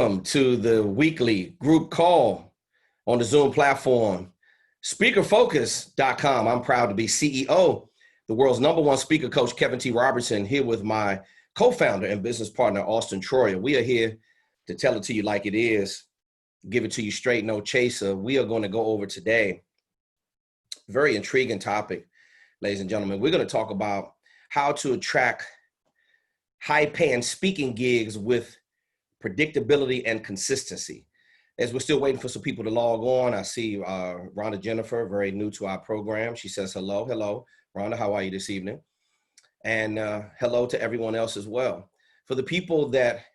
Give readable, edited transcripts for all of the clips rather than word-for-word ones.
Welcome to the weekly group call on the Zoom platform, speakerfocus.com. I'm proud to be CEO, the world's #1 speaker coach, Kevin T. Robertson, here with my co-founder and business partner, Auston Troyer. We are here to tell it to you like it is, give it to you straight, no chaser. We are going to go over today, very intriguing topic, ladies and gentlemen. We're going to talk about how to attract high-paying speaking gigs with predictability and consistency. As we're still waiting for some people to log on, I see Rhonda Jennifer, very new to our program. She says hello. Hello, Rhonda, how are you this evening? And hello to everyone else as well. For the people that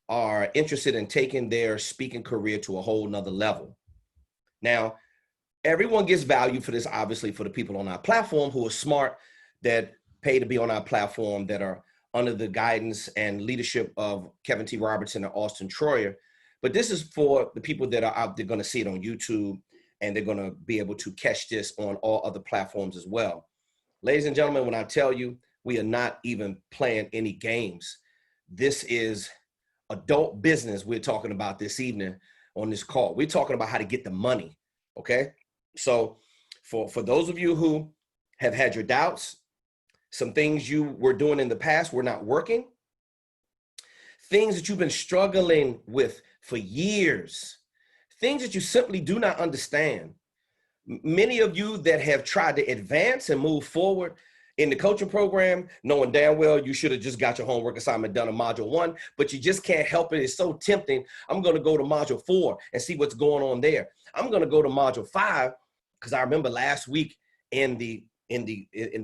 are interested in taking their speaking career to a whole nother level. Now, everyone gets value for this, obviously, for the people on our platform who are smart, that pay to be on our platform, that are under the guidance and leadership of Kevin T. Robertson and Auston Troyer. But this is for the people that are out there going to see it on YouTube, and they're going to be able to catch this on all other platforms as well. Ladies and gentlemen, when I tell you, we are not even playing any games. This is adult business we're talking about this evening on this call. We're talking about how to get the money, okay? So for those of you who have had your doubts, some things you were doing in the past were not working, things that you've been struggling with for years, things that you simply do not understand. Many of you that have tried to advance and move forward in the coaching program, knowing damn well you should have just got your homework assignment done in module 1, but you just can't help it. It's so tempting. I'm going to go to module 4 and see what's going on there. I'm going to go to module 5 because I remember last week in the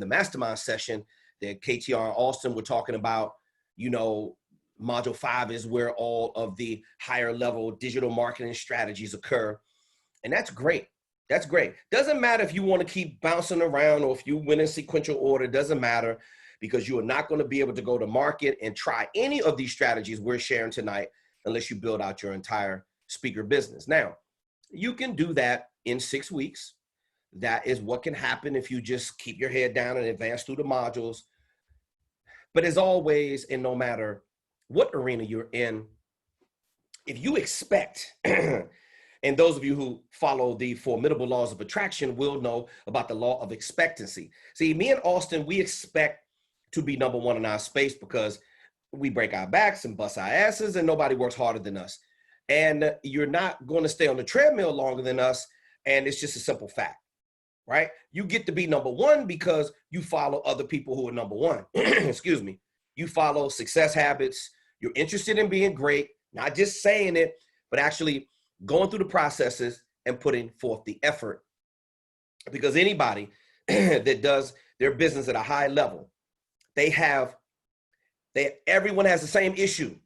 mastermind session that KTR and Austin were talking about, you know, module 5 is where all of the higher level digital marketing strategies occur. And that's great. That's great. Doesn't matter if you want to keep bouncing around or if you win in sequential order, doesn't matter, because you are not going to be able to go to market and try any of these strategies we're sharing tonight unless you build out your entire speaker business. Now, you can do that in 6 weeks. That is what can happen if you just keep your head down and advance through the modules. But as always, and no matter what arena you're in, if you expect, and those of you who follow the formidable laws of attraction will know about the law of expectancy. See, me and Austin, we expect to be #1 in our space because we break our backs and bust our asses and nobody works harder than us. And you're not going to stay on the treadmill longer than us. And it's just a simple fact. Right? You get to be #1 because you follow other people who are #1. Excuse me. You follow success habits. You're interested in being great, not just saying it, but actually going through the processes and putting forth the effort. Because anybody that does their business at a high level, everyone has the same issue.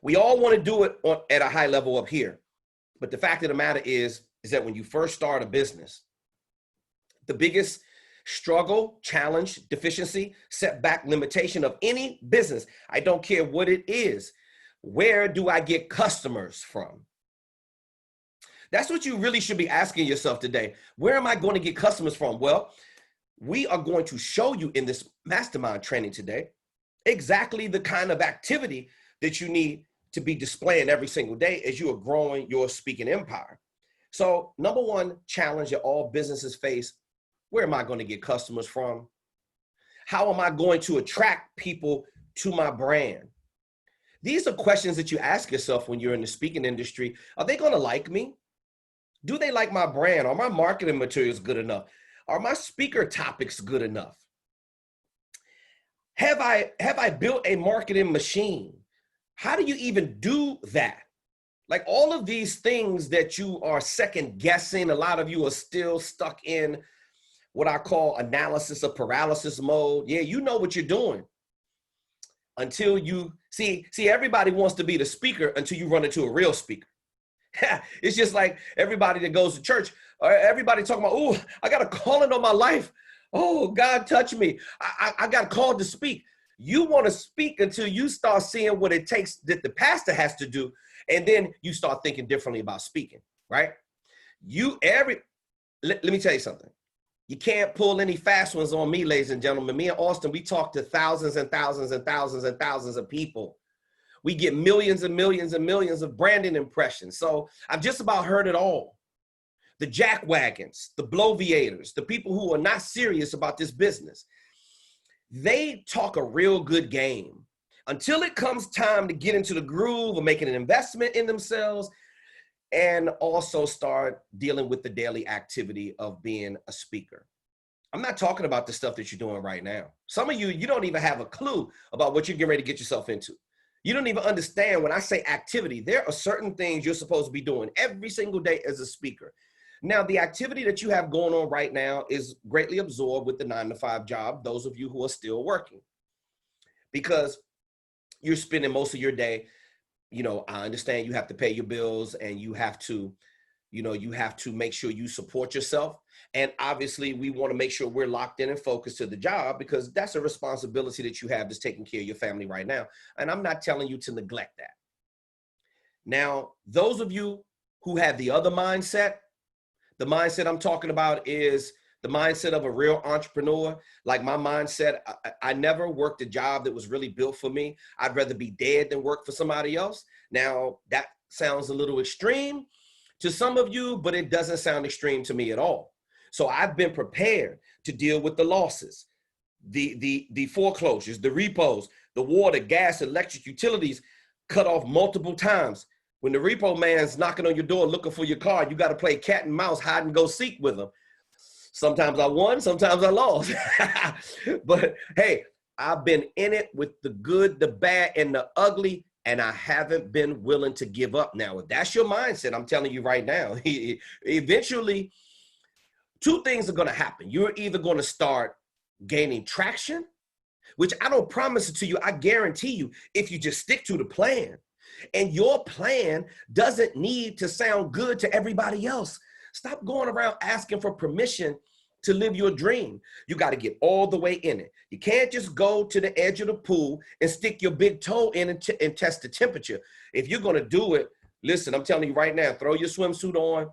We all want to do it at a high level up here. But the fact of the matter is that when you first start a business, the biggest struggle, challenge, deficiency, setback, limitation of any business, I don't care what it is, where do I get customers from? That's what you really should be asking yourself today. Where am I going to get customers from? Well, we are going to show you in this mastermind training today exactly the kind of activity that you need to be displaying every single day as you are growing your speaking empire. So #1 challenge that all businesses face: where am I going to get customers from? How am I going to attract people to my brand? These are questions that you ask yourself when you're in the speaking industry. Are they going to like me? Do they like my brand? Are my marketing materials good enough? Are my speaker topics good enough? Have I built a marketing machine? How do you even do that? Like all of these things that you are second guessing, a lot of you are still stuck in what I call analysis of paralysis mode. Yeah, you know what you're doing until you see everybody wants to be the speaker until you run into a real speaker. It's just like everybody that goes to church, or everybody talking about, oh, I got a calling on my life. Oh, God touch me. I got called to speak. You want to speak until you start seeing what it takes that the pastor has to do. And then you start thinking differently about speaking, right? Let me tell you something. You can't pull any fast ones on me, ladies and gentlemen. Me and Austin, we talk to thousands and thousands and thousands and thousands of people. We get millions and millions and millions of branding impressions. So I've just about heard it all. The jackwagons, the bloviators, the people who are not serious about this business, they talk a real good game until it comes time to get into the groove of making an investment in themselves and also start dealing with the daily activity of being a speaker. I'm not talking about the stuff that you're doing right now. Some of you, you don't even have a clue about what you're getting ready to get yourself into. You don't even understand when I say activity, there are certain things you're supposed to be doing every single day as a speaker. Now, the activity that you have going on right now is greatly absorbed with the 9-to-5 job, those of you who are still working, because you're spending most of your day, you know, I understand you have to pay your bills and you have to, you know, you have to make sure you support yourself. And obviously we want to make sure we're locked in and focused to the job because that's a responsibility that you have that's taking care of your family right now. And I'm not telling you to neglect that. Now, those of you who have the other mindset, the mindset I'm talking about is the mindset of a real entrepreneur. Like my mindset, I never worked a job that was really built for me. I'd rather be dead than work for somebody else. Now, that sounds a little extreme to some of you, but it doesn't sound extreme to me at all. So I've been prepared to deal with the losses, the foreclosures, the repos, the water, gas, electric, utilities cut off multiple times. When the repo man's knocking on your door looking for your car, you got to play cat and mouse, hide and go seek with them. Sometimes I won, sometimes I lost. But hey, I've been in it with the good, the bad, and the ugly, and I haven't been willing to give up. Now, if that's your mindset, I'm telling you right now, eventually, two things are going to happen. You're either going to start gaining traction, which I don't promise it to you. I guarantee you, if you just stick to the plan. And your plan doesn't need to sound good to everybody else. Stop going around asking for permission to live your dream. You got to get all the way in it. You can't just go to the edge of the pool and stick your big toe in and test the temperature. If you're going to do it, listen, I'm telling you right now, throw your swimsuit on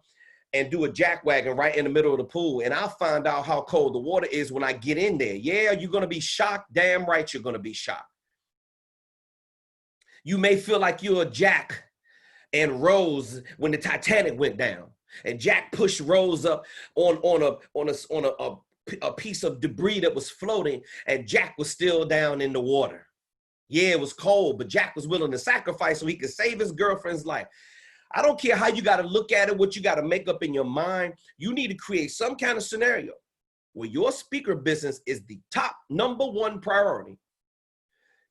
and do a jackwagon right in the middle of the pool. And I'll find out how cold the water is when I get in there. Yeah, you're going to be shocked. Damn right you're going to be shocked. You may feel like you're Jack and Rose when the Titanic went down, and Jack pushed Rose up on a piece of debris that was floating, and Jack was still down in the water. Yeah, it was cold, but Jack was willing to sacrifice so he could save his girlfriend's life. I don't care how you got to look at it, what you got to make up in your mind. You need to create some kind of scenario where your speaker business is the top #1 priority.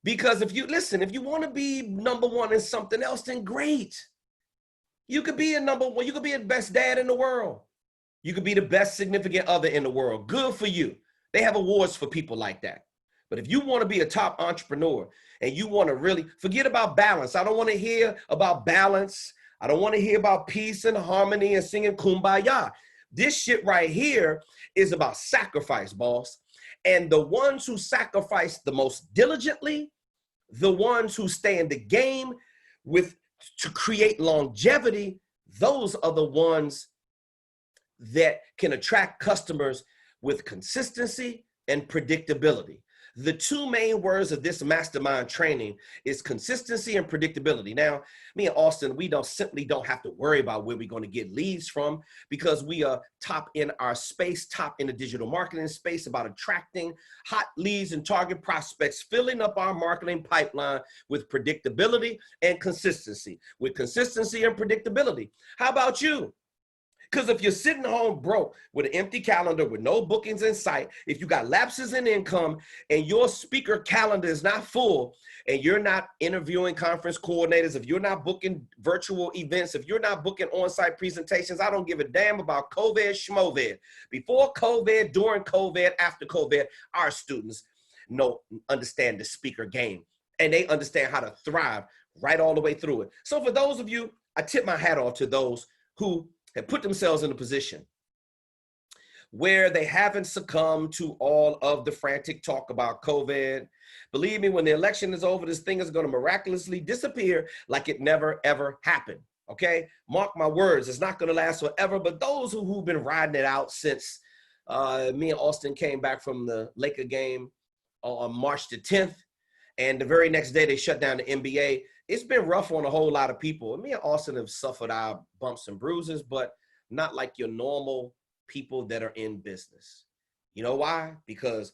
Because if you want to be #1 in something else, then great. You could be a #1. You could be the best dad in the world. You could be the best significant other in the world. Good for you. They have awards for people like that. But if you want to be a top entrepreneur and you want to really forget about balance, I don't want to hear about balance. I don't want to hear about peace and harmony and singing kumbaya. This shit right here is about sacrifice, boss. And the ones who sacrifice the most diligently, the ones who stay in the game to create longevity, those are the ones that can attract customers with consistency and predictability. The two main words of this mastermind training is consistency and predictability. Now, me and Austin, we simply don't have to worry about where we're going to get leads from because we are top in our space, top in the digital marketing space about attracting hot leads and target prospects, filling up our marketing pipeline with predictability and consistency. With consistency and predictability. How about you? Because if you're sitting home broke with an empty calendar with no bookings in sight, if you got lapses in income and your speaker calendar is not full and you're not interviewing conference coordinators, if you're not booking virtual events, if you're not booking on-site presentations, I don't give a damn about COVID, schmovid. Before COVID, during COVID, after COVID, our students understand the speaker game and they understand how to thrive right all the way through it. So for those of you, I tip my hat off to those who have put themselves in a position where they haven't succumbed to all of the frantic talk about COVID. Believe me, when the election is over, this thing is going to miraculously disappear like it never, ever happened. Okay? Mark my words, it's not going to last forever. But those who've been riding it out since me and Austin came back from the Laker game on March the 10th, and the very next day they shut down the NBA, it's been rough on a whole lot of people. Me and Austin have suffered our bumps and bruises, but not like your normal people that are in business. You know why? Because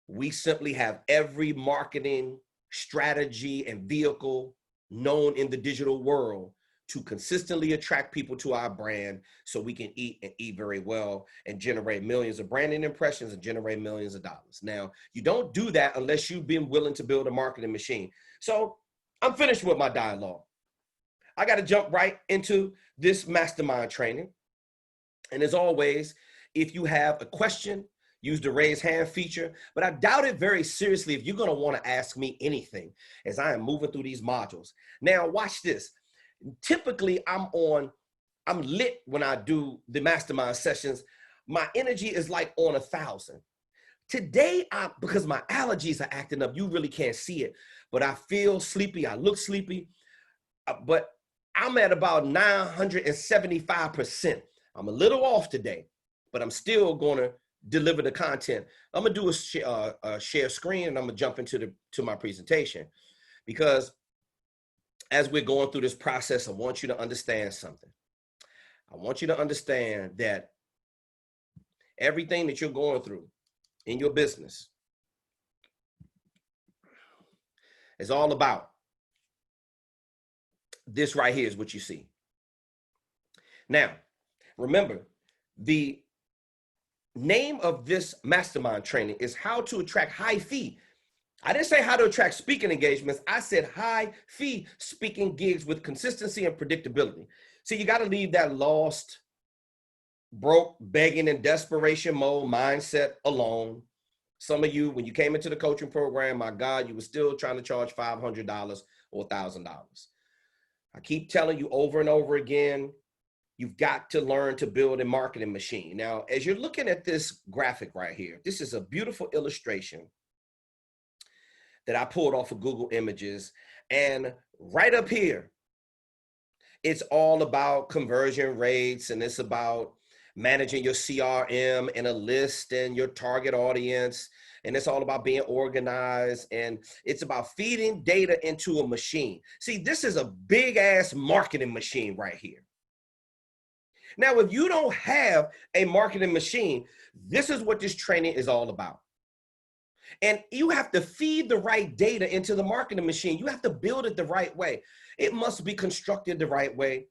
we simply have every marketing strategy and vehicle known in the digital world to consistently attract people to our brand so we can eat and eat very well and generate millions of branding impressions and generate millions of dollars. Now, you don't do that unless you've been willing to build a marketing machine. So I'm finished with my dialogue. I got to jump right into this mastermind training. And as always, if you have a question, use the raise hand feature, but I doubt it very seriously if you're going to want to ask me anything as I am moving through these modules. Now, watch this. Typically, I'm lit when I do the mastermind sessions. My energy is like on 1,000. Today, because my allergies are acting up, you really can't see it, but I feel sleepy. I look sleepy, but I'm at about 975%. I'm a little off today, but I'm still going to deliver the content. I'm going to do a share screen, and I'm going to jump into my presentation, because as we're going through this process, I want you to understand something. I want you to understand that everything that you're going through in your business is all about this right here is what you see. Now, remember, the name of this mastermind training is how to attract high fee. I didn't say how to attract speaking engagements. I said high fee speaking gigs with consistency and predictability. See, you got to leave that lost, broke, begging, and desperation mode mindset alone. Some of you, when you came into the coaching program, my God, you were still trying to charge $500 or $1,000. I keep telling you over and over again, you've got to learn to build a marketing machine. Now, as you're looking at this graphic right here, this is a beautiful illustration that I pulled off of Google Images. And right up here, it's all about conversion rates, and it's about managing your CRM and a list and your target audience. And it's all about being organized, and it's about feeding data into a machine. See, this is a big ass marketing machine right here. Now, if you don't have a marketing machine, this is what this training is all about. And you have to feed the right data into the marketing machine. You have to build it the right way. It must be constructed the right way,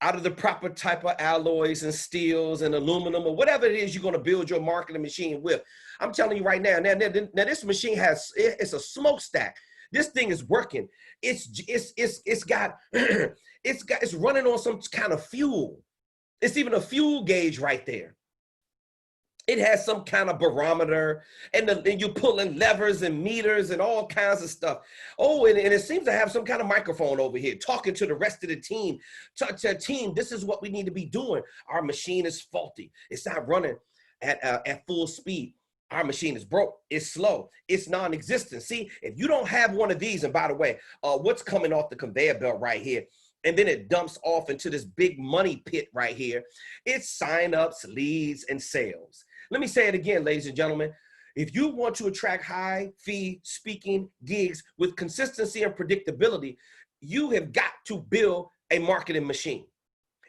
out of the proper type of alloys and steels and aluminum or whatever it is you're going to build your marketing machine with. I'm telling you right now, now this machine it's a smokestack. This thing is working. It's running on some kind of fuel. It's even a fuel gauge right there. It has some kind of barometer, and you're pulling levers and meters and all kinds of stuff. Oh, and it seems to have some kind of microphone over here talking to the rest of the team. Team, this is what we need to be doing. Our machine is faulty. It's not running at full speed. Our machine is broke. It's slow. It's non-existent. See, if you don't have one of these, and by the way, what's coming off the conveyor belt right here, and then it dumps off into this big money pit right here, it's signups, leads, and sales. Let me say it again, ladies and gentlemen. If you want to attract high fee speaking gigs with consistency and predictability, you have got to build a marketing machine.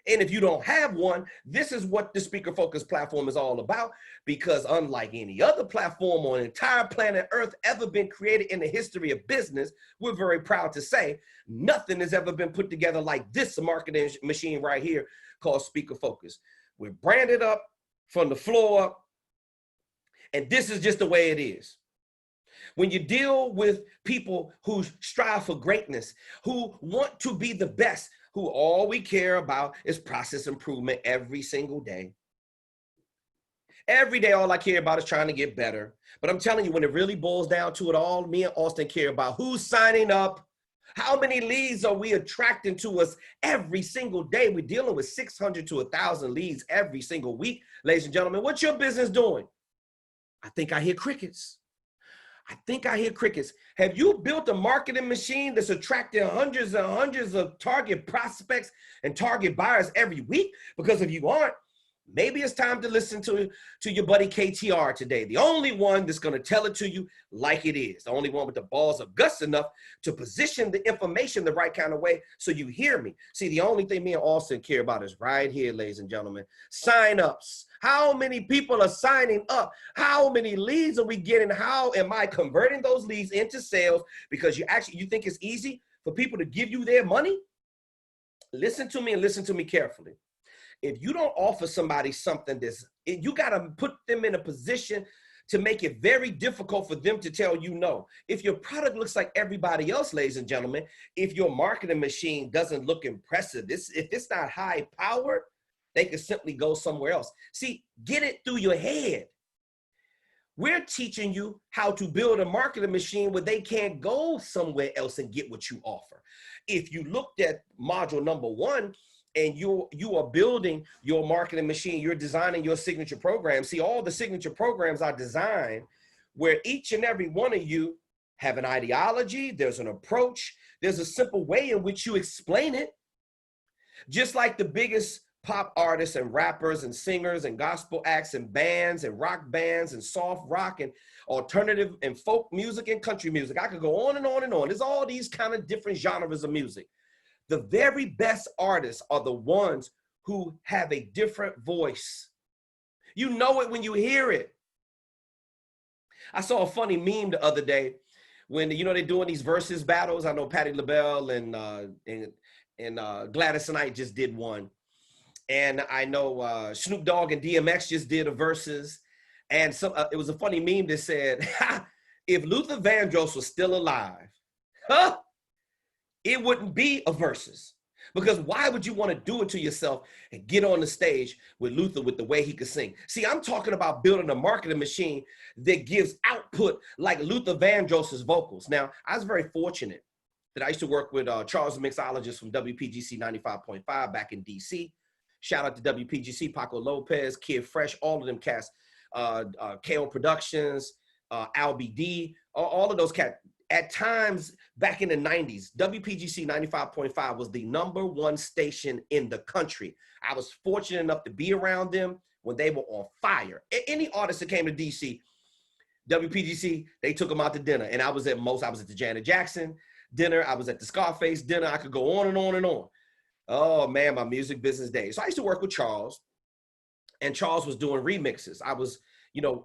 And if you don't have one, this is what the Speaker Focus platform is all about, because unlike any other platform on the entire planet Earth ever been created in the history of business, we're very proud to say nothing has ever been put together like this marketing machine right here called Speaker Focus. We're branded up from the floor up, and this is just the way it is. When you deal with people who strive for greatness, who want to be the best, who all we care about is process improvement every single day. Every day, all I care about is trying to get better. But I'm telling you, when it really boils down to it, all me and Austin care about who's signing up, how many leads are we attracting to us every single day. We're dealing with 600 to 1,000 leads every single week. Ladies and gentlemen, what's your business doing? I think I hear crickets. I think I hear crickets. Have you built a marketing machine that's attracting hundreds and hundreds of target prospects and target buyers every week? Because if you aren't, Maybe it's time to listen to your buddy KTR today. The only one that's going to tell it to you like it is. The only one with the balls of guts enough to position the information the right kind of way so you hear me. See, the only thing me and Austin care about is right here, ladies and gentlemen, sign-ups. How many people are signing up? How many leads are we getting? How am I converting those leads into sales? Because you think it's easy for people to give you their money? Listen to me and listen to me carefully. If you don't offer somebody something you got to put them in a position to make it very difficult for them to tell you no. If your product looks like everybody else, ladies and gentlemen, if your marketing machine doesn't look impressive, if it's not high powered, they can simply go somewhere else. See, get it through your head. We're teaching you how to build a marketing machine where they can't go somewhere else and get what you offer. If you looked at module number 1, and you are building your marketing machine, you're designing your signature program. See, all the signature programs are designed where each and every one of you have an ideology, there's an approach, there's a simple way in which you explain it. Just like the biggest pop artists and rappers and singers and gospel acts and bands and rock bands and soft rock and alternative and folk music and country music. I could go on and on and on. There's all these kind of different genres of music. The very best artists are the ones who have a different voice. You know it when you hear it. I saw a funny meme the other day when, they're doing these versus battles. I know Patti LaBelle and Gladys Knight just did one. And I know Snoop Dogg and DMX just did a versus. And it was a funny meme that said, if Luther Vandross was still alive, it wouldn't be a versus. Because why would you want to do it to yourself and get on the stage with Luther with the way he could sing? See, I'm talking about building a marketing machine that gives output like Luther Vandross's vocals. Now, I was very fortunate that I used to work with Charles, the mixologist from WPGC 95.5 back in DC. Shout out to WPGC, Paco Lopez, Kid Fresh, all of them cats, KO Productions, Albie D, all of those cats. At times back in the 90s, WPGC 95.5 was the #1 station in the country. I was fortunate enough to be around them when they were on fire. Any artist that came to DC, WPGC, they took them out to dinner. And I was at the Janet Jackson dinner. I was at the Scarface dinner. I could go on and on and on. Oh man, my music business days. So I used to work with Charles, and Charles was doing remixes. I was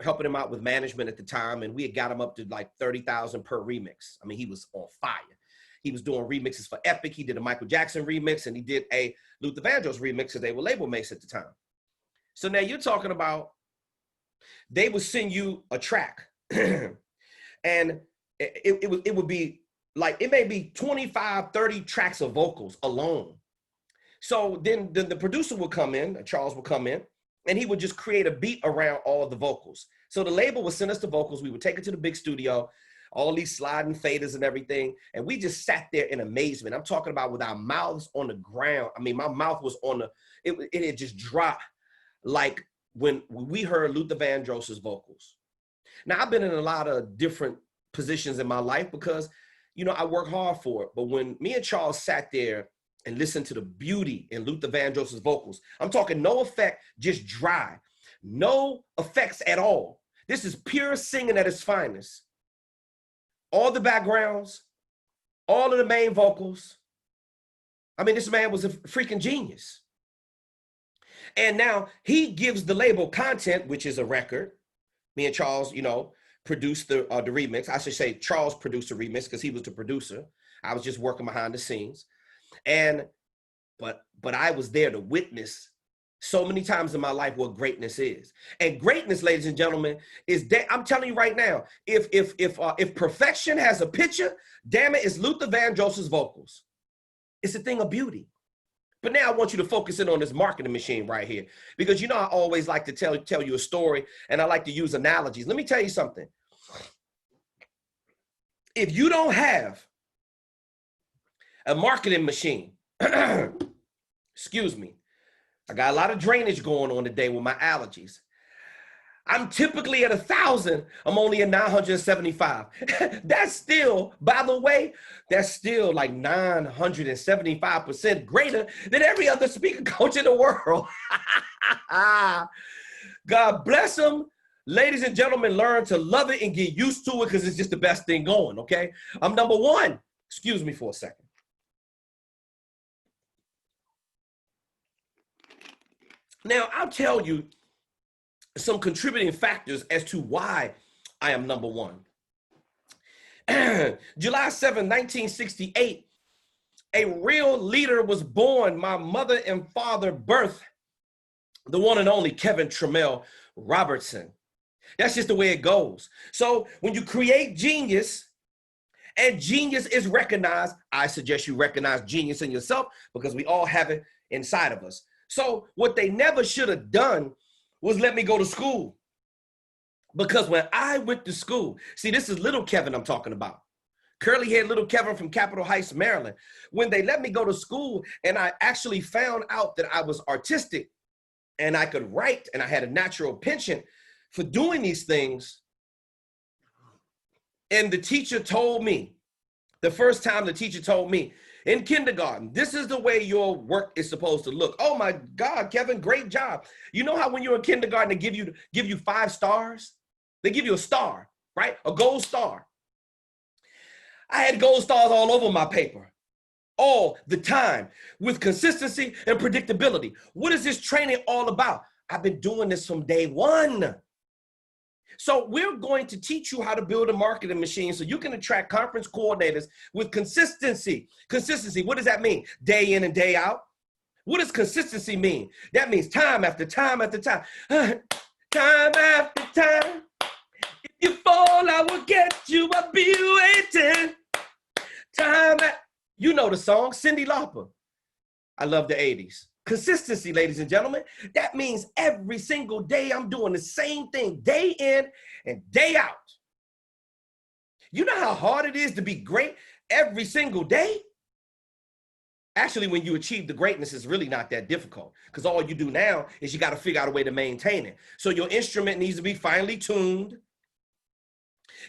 helping him out with management at the time, and we had got him up to like 30,000 per remix. I mean, he was on fire. He was doing remixes for Epic. He did a Michael Jackson remix, and he did a Luther Vandross remix because they were label mates at the time. So now you're talking about they would send you a track, and it would be like, it may be 25, 30 tracks of vocals alone. So then the producer would come in, Charles would come in, and he would just create a beat around all the vocals. So the label would send us the vocals. We would take it to the big studio, all these sliding faders and everything. And we just sat there in amazement. I'm talking about with our mouths on the ground. I mean, my mouth was on it had just dropped like when we heard Luther Vandross's vocals. Now, I've been in a lot of different positions in my life because, I work hard for it. But when me and Charles sat there and listen to the beauty in Luther Vandross's vocals. I'm talking no effect, just dry. No effects at all. This is pure singing at its finest. All the backgrounds, all of the main vocals. I mean, this man was a freaking genius. And now he gives the label content, which is a record. Me and Charles, produced the remix. I should say Charles produced the remix because he was the producer. I was just working behind the scenes. But I was there to witness so many times in my life what greatness is. And greatness, ladies and gentlemen, is that I'm telling you right now, if perfection has a picture, damn it, it's Luther Vandross's vocals. It's a thing of beauty. But now I want you to focus in on this marketing machine right here, because I always like to tell you a story, and I like to use analogies. Let me tell you something. If you don't have a marketing machine, excuse me, I got a lot of drainage going on today with my allergies. I'm typically at 1,000. I'm only at 975. That's still, by the way, that's still like 975% greater than every other speaker coach in the world. God bless them. Ladies and gentlemen, learn to love it and get used to it because it's just the best thing going, okay? I'm number one. Excuse me for a second. Now, I'll tell you some contributing factors as to why I am number one. July 7, 1968, a real leader was born. My mother and father birthed the one and only Kevin Tremel Robertson. That's just the way it goes. So when you create genius and genius is recognized, I suggest you recognize genius in yourself because we all have it inside of us. So what they never should have done was let me go to school. Because when I went to school, see, this is little Kevin I'm talking about. Curly haired little Kevin from Capitol Heights, Maryland. When they let me go to school and I actually found out that I was artistic and I could write and I had a natural penchant for doing these things. And the teacher told me, the first time the teacher told me, in kindergarten, this is the way your work is supposed to look. Oh my God, Kevin, great job. You know how when you're in kindergarten, they give you 5 stars? They give you a star, right? A gold star. I had gold stars all over my paper, all the time, with consistency and predictability. What is this training all about? I've been doing this from day one. So we're going to teach you how to build a marketing machine so you can attract conference coordinators with consistency. Consistency, what does that mean? Day in and day out. What does consistency mean? That means time after time after time. Time after time. If you fall, I will get you. I'll be waiting. You know the song, Cyndi Lauper. I love the 80s. Consistency, ladies and gentlemen, that means every single day I'm doing the same thing, day in and day out. You know how hard it is to be great every single day? Actually, when you achieve the greatness, it's really not that difficult because all you do now is you got to figure out a way to maintain it. So your instrument needs to be finely tuned.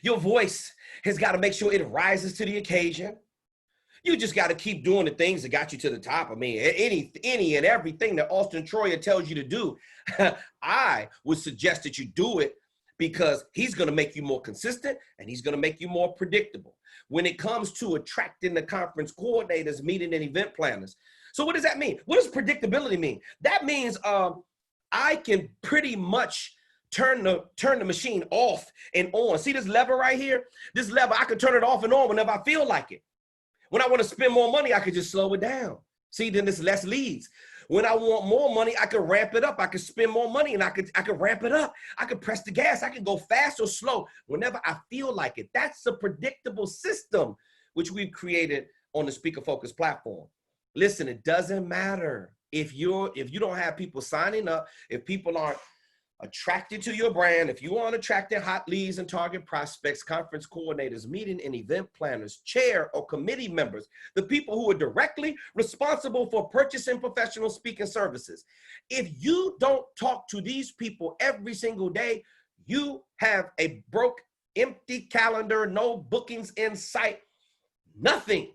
Your voice has got to make sure it rises to the occasion. You just got to keep doing the things that got you to the top. I mean, any and everything that Auston Troyer tells you to do, I would suggest that you do it because he's going to make you more consistent and he's going to make you more predictable when it comes to attracting the conference coordinators, meeting and event planners. So what does that mean? What does predictability mean? That means I can pretty much turn the machine off and on. See this lever right here? This lever, I can turn it off and on whenever I feel like it. When I want to spend more money, I could just slow it down. See, then there's less leads. When I want more money, I could ramp it up. I could spend more money and I could ramp it up. I could press the gas. I can go fast or slow whenever I feel like it. That's a predictable system which we've created on the Speaker Focus platform. Listen, it doesn't matter if you don't have people signing up, if people aren't attracted to your brand, if you aren't attracting hot leads and target prospects, conference coordinators, meeting and event planners, chair or committee members, the people who are directly responsible for purchasing professional speaking services. If you don't talk to these people every single day, you have a broke, empty calendar, no bookings in sight, nothing.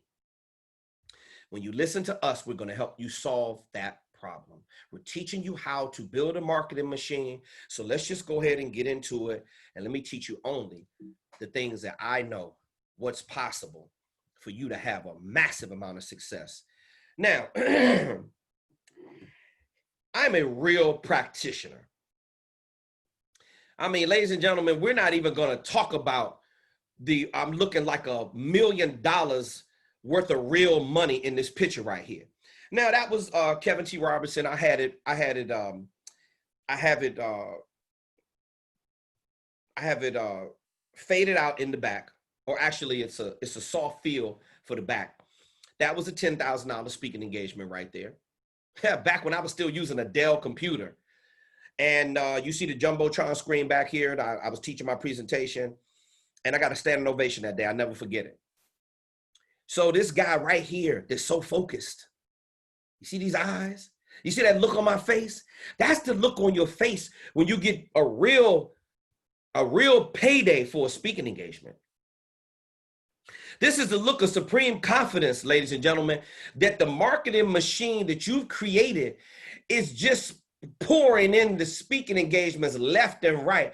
When you listen to us, we're going to help you solve that problem. We're teaching you how to build a marketing machine. So let's just go ahead and get into it. And let me teach you only the things that I know, what's possible for you to have a massive amount of success. Now, I'm a real practitioner. I mean, ladies and gentlemen, we're not even going to talk about I'm looking like $1 million worth of real money in this picture right here. Now that was Kevin T. Robertson. I have it faded out in the back, or actually it's a soft feel for the back. That was a $10,000 speaking engagement right there. Back when I was still using a Dell computer. And you see the Jumbotron screen back here. I was teaching my presentation and I got a standing ovation that day. I'll never forget it. So this guy right here, that's so focused. You see these eyes? You see that look on my face? That's the look on your face when you get a real payday for a speaking engagement. This is the look of supreme confidence, ladies and gentlemen, that the marketing machine that you've created is just pouring in the speaking engagements left and right.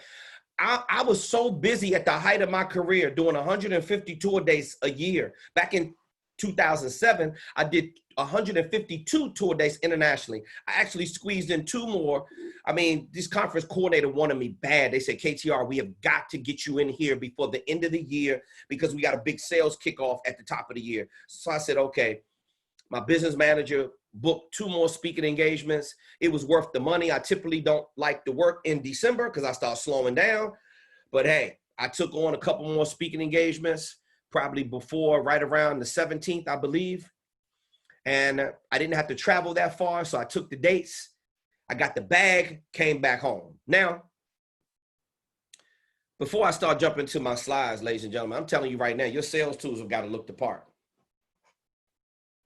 I was so busy at the height of my career doing 150 tour days a year. Back in 2007, I did 152 tour days internationally. I actually squeezed in 2 more. I mean, this conference coordinator wanted me bad. They said, KTR, we have got to get you in here before the end of the year because we got a big sales kickoff at the top of the year. So I said, okay. My business manager booked 2 more speaking engagements. It was worth the money. I typically don't like to work in December because I start slowing down. But hey, I took on a couple more speaking engagements, probably before right around the 17th, I believe. And I didn't have to travel that far, so I took the dates. I got the bag, came back home. Now, before I start jumping to my slides, ladies and gentlemen, I'm telling you right now, your sales tools have got to look the part.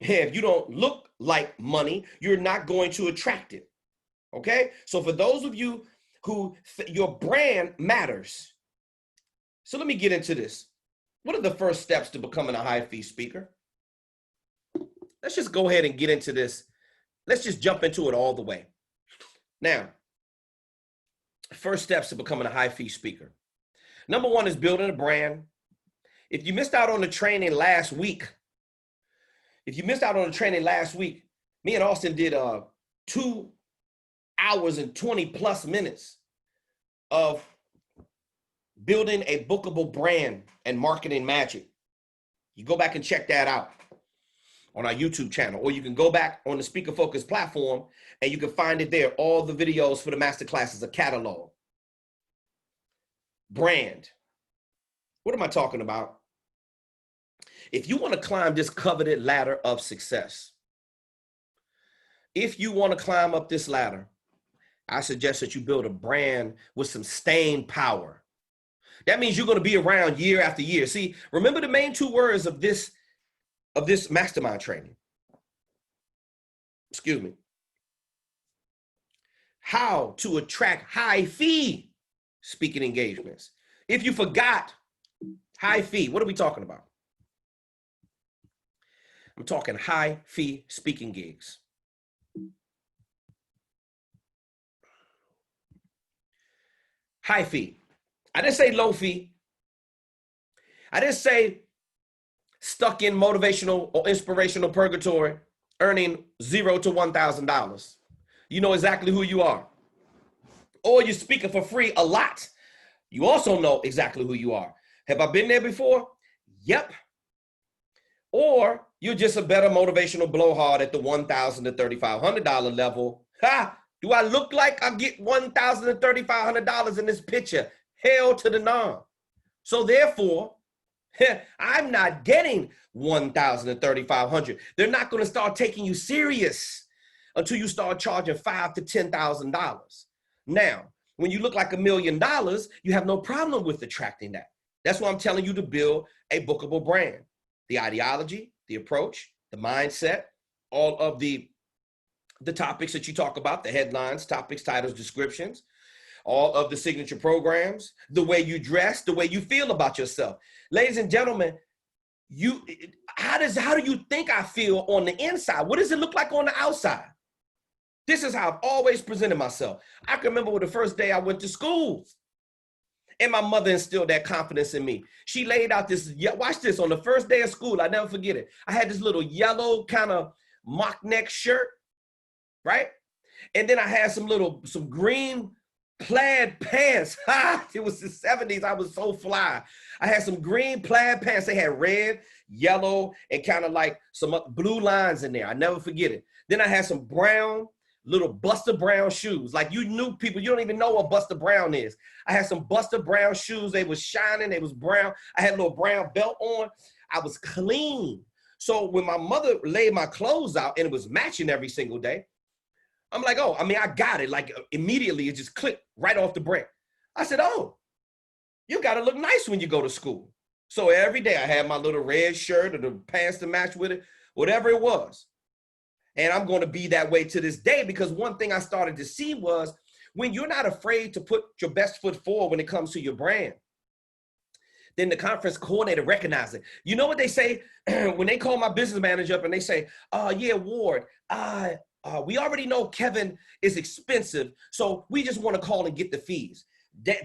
If you don't look like money, you're not going to attract it. Okay? So for those of you who your brand matters. So let me get into this. What are the first steps to becoming a high fee speaker? Let's just go ahead and get into this. Let's just jump into it all the way. Now, first steps to becoming a high fee speaker. Number 1 is building a brand. If you missed out on the training last week, me and Austin did 2 hours and 20 plus minutes of building a bookable brand and marketing magic. You go back and check that out on our YouTube channel, or you can go back on the Speaker Focus platform and you can find it there. All the videos for the masterclasses, a catalog. Brand. What am I talking about? If you want to climb this coveted ladder of success, if you want to climb up this ladder, I suggest that you build a brand with some staying power. That means you're going to be around year after year. See, remember the main 2 words of this mastermind training. Excuse me. How to attract high fee speaking engagements. If you forgot high fee, what are we talking about? I'm talking high fee speaking gigs. High fee. I didn't say low fee. I didn't say stuck in motivational or inspirational purgatory, earning $0 to $1,000. You know exactly who you are. Or you're speaking for free a lot. You also know exactly who you are. Have I been there before? Yep. Or you're just a better motivational blowhard at the $1,000 to $3,500 level. Ha! Do I look like I get $1,000 to $3,500 in this picture? Hell to the no. So therefore, I'm not getting $1,000 to $3,500. They're not going to start taking you serious until you start charging $5,000 to $10,000. Now, when you look like $1 million, you have no problem with attracting that. That's why I'm telling you to build a bookable brand. The ideology, the approach, the mindset, all of the topics that you talk about, the headlines, topics, titles, descriptions, all of the signature programs, the way you dress, the way you feel about yourself. Ladies and gentlemen, how do you think I feel on the inside? What does it look like on the outside? This is how I've always presented myself. I can remember the first day I went to school. And my mother instilled that confidence in me. She laid out this, watch this, on the first day of school, I never forget it. I had this little yellow kind of mock neck shirt, right? And then I had some green plaid pants. It was the 70s, I was so fly. I had some green plaid pants. They had red, yellow, and kind of like some blue lines in there. I never forget it. Then I had some brown, little Buster Brown shoes. Like you new people, you don't even know what Buster Brown is. I had some Buster Brown shoes. They was shining. They was brown. I had a little brown belt on. I was clean. So when my mother laid my clothes out and it was matching every single day, I'm like, oh, I mean, I got it. Like immediately it just clicked right off the break. I said, oh, you got to look nice when you go to school. So every day I had my little red shirt or the pants to match with it, whatever it was. And I'm going to be that way to this day, because one thing I started to see was when you're not afraid to put your best foot forward when it comes to your brand, then the conference coordinator recognizes it. You know what they say when they call my business manager up and they say, yeah, Ward, we already know Kevin is expensive, so we just want to call and get the fees.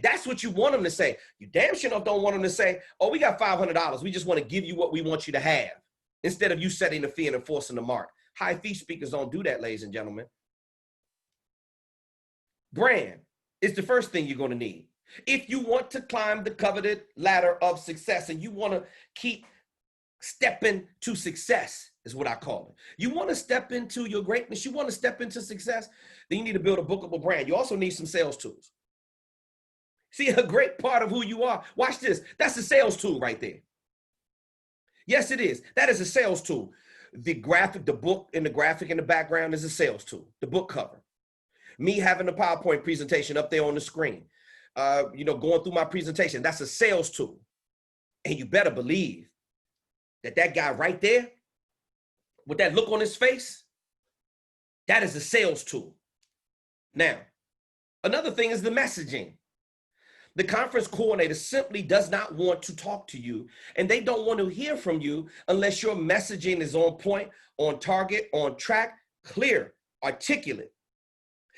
That's what you want them to say. You damn sure don't want them to say, oh, we got $500. We just want to give you what we want you to have, instead of you setting the fee and enforcing the mark. High fee speakers don't do that, ladies and gentlemen. Brand is the first thing you're going to need. If you want to climb the coveted ladder of success and you want to keep stepping to success, is what I call it. You want to step into your greatness, you want to step into success, then you need to build a bookable brand. You also need some sales tools. See, a great part of who you are, watch this, that's a sales tool right there. Yes, it is. That is a sales tool. The graphic, the book and the graphic in the background is a sales tool. The book cover. Me having the PowerPoint presentation up there on the screen, going through my presentation, that's a sales tool. And you better believe that that guy right there, with that look on his face, that is a sales tool. Now, another thing is the messaging. The conference coordinator simply does not want to talk to you, and they don't want to hear from you unless your messaging is on point, on target, on track, clear, articulate.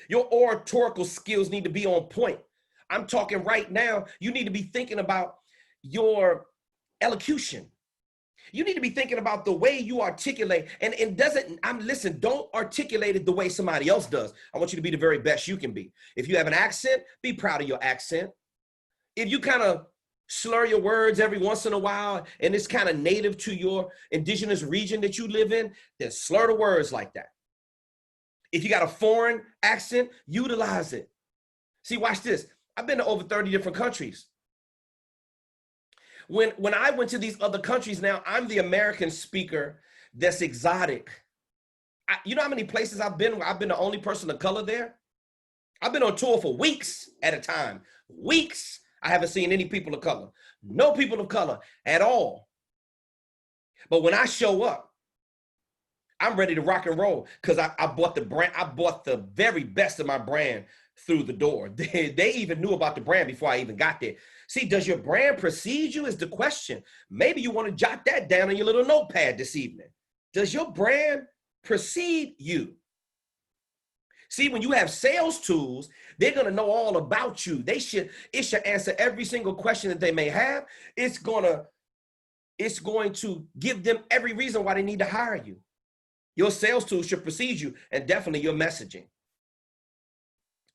Your oratorical skills need to be on point. I'm talking right now, you need to be thinking about your elocution. You need to be thinking about the way you articulate, and listen, don't articulate it the way somebody else does. I want you to be the very best you can be. If you have an accent, be proud of your accent. If you kind of slur your words every once in a while and it's kind of native to your indigenous region that you live in, then slur the words like that. If you got a foreign accent, utilize it. See, watch this. I've been to over 30 different countries. When I went to these other countries, now I'm the American speaker that's exotic. You know how many places I've been where I've been the only person of color there? I've been on tour for weeks at a time. Weeks. I haven't seen any people of color. No people of color at all. But when I show up, I'm ready to rock and roll, because I bought the brand. I bought the very best of my brand through the door. They even knew about the brand before I even got there. See, does your brand precede you is the question. Maybe you want to jot that down on your little notepad this evening. Does your brand precede you? See, when you have sales tools, they're going to know all about you. It should answer every single question that they may have. It's going to give them every reason why they need to hire you. Your sales tools should precede you, and definitely your messaging.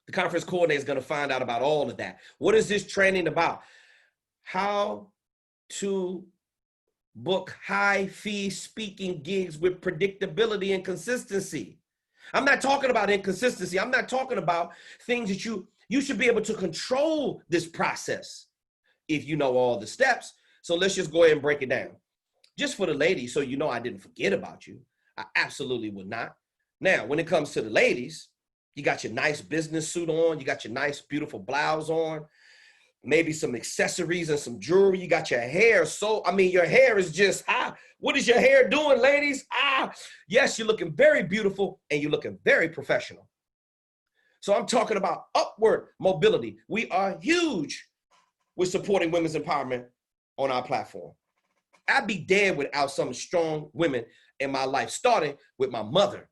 The conference coordinator is going to find out about all of that. What is this training about? How to book high fee speaking gigs with predictability and consistency. I'm not talking about inconsistency. I'm not talking about things that you should be able to control this process if you know all the steps. So let's just go ahead and break it down. Just for the ladies, so you know I didn't forget about you. I absolutely would not. Now, when it comes to the ladies, you got your nice business suit on, you got your nice, beautiful blouse on, maybe some accessories and some jewelry. You got your hair. Your hair is just, what is your hair doing, ladies? Yes, you're looking very beautiful and you're looking very professional. So I'm talking about upward mobility. We are huge with supporting women's empowerment on our platform. I'd be dead without some strong women in my life, starting with my mother.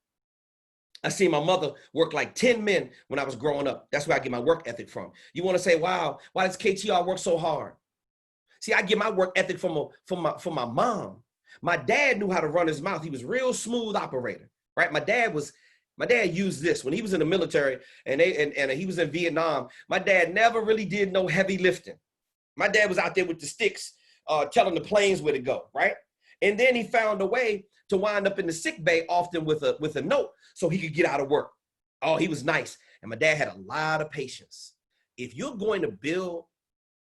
I seen my mother work like 10 men when I was growing up. That's where I get my work ethic from. You want to say, wow, why does KTR work so hard? See, I get my work ethic from my mom. My dad knew how to run his mouth. He was a real smooth operator, right? My dad used this when he was in the military and he was in Vietnam. My dad never really did no heavy lifting. My dad was out there with the sticks, telling the planes where to go, right? And then he found a way to wind up in the sick bay, often with a note, so he could get out of work. Oh, he was nice. And my dad had a lot of patience. If you're going to build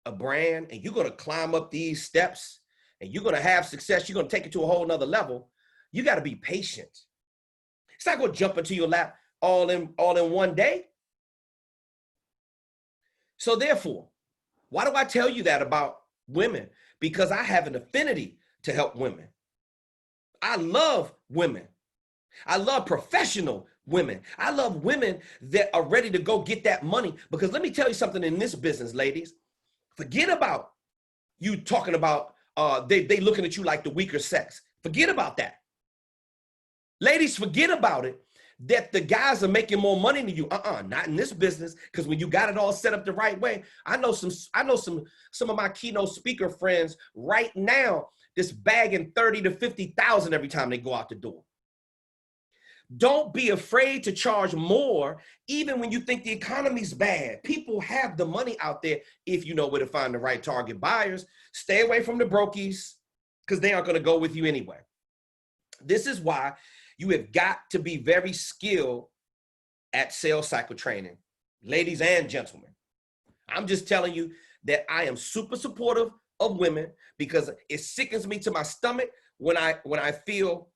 a brand and you're going to climb up these steps and you're going to have success, you're going to take it to a whole nother level, you got to be patient. It's not going to jump into your lap all in one day. So therefore, why do I tell you that about women? Because I have an affinity to help women. I love women. I love professional women. I love women that are ready to go get that money. Because let me tell you something in this business, ladies, forget about you talking about they looking at you like the weaker sex. Forget about that. Ladies, forget about it that the guys are making more money than you. Not in this business, because when you got it all set up the right way, I know some of my keynote speaker friends right now that's bagging 30 to 50,000 every time they go out the door. Don't be afraid to charge more, even when you think the economy's bad. People have the money out there if you know where to find the right target buyers. Stay away from the brokies, because they aren't going to go with you anyway. This is why you have got to be very skilled at sales cycle training, ladies and gentlemen. I'm just telling you that I am super supportive of women, because it sickens me to my stomach when I feel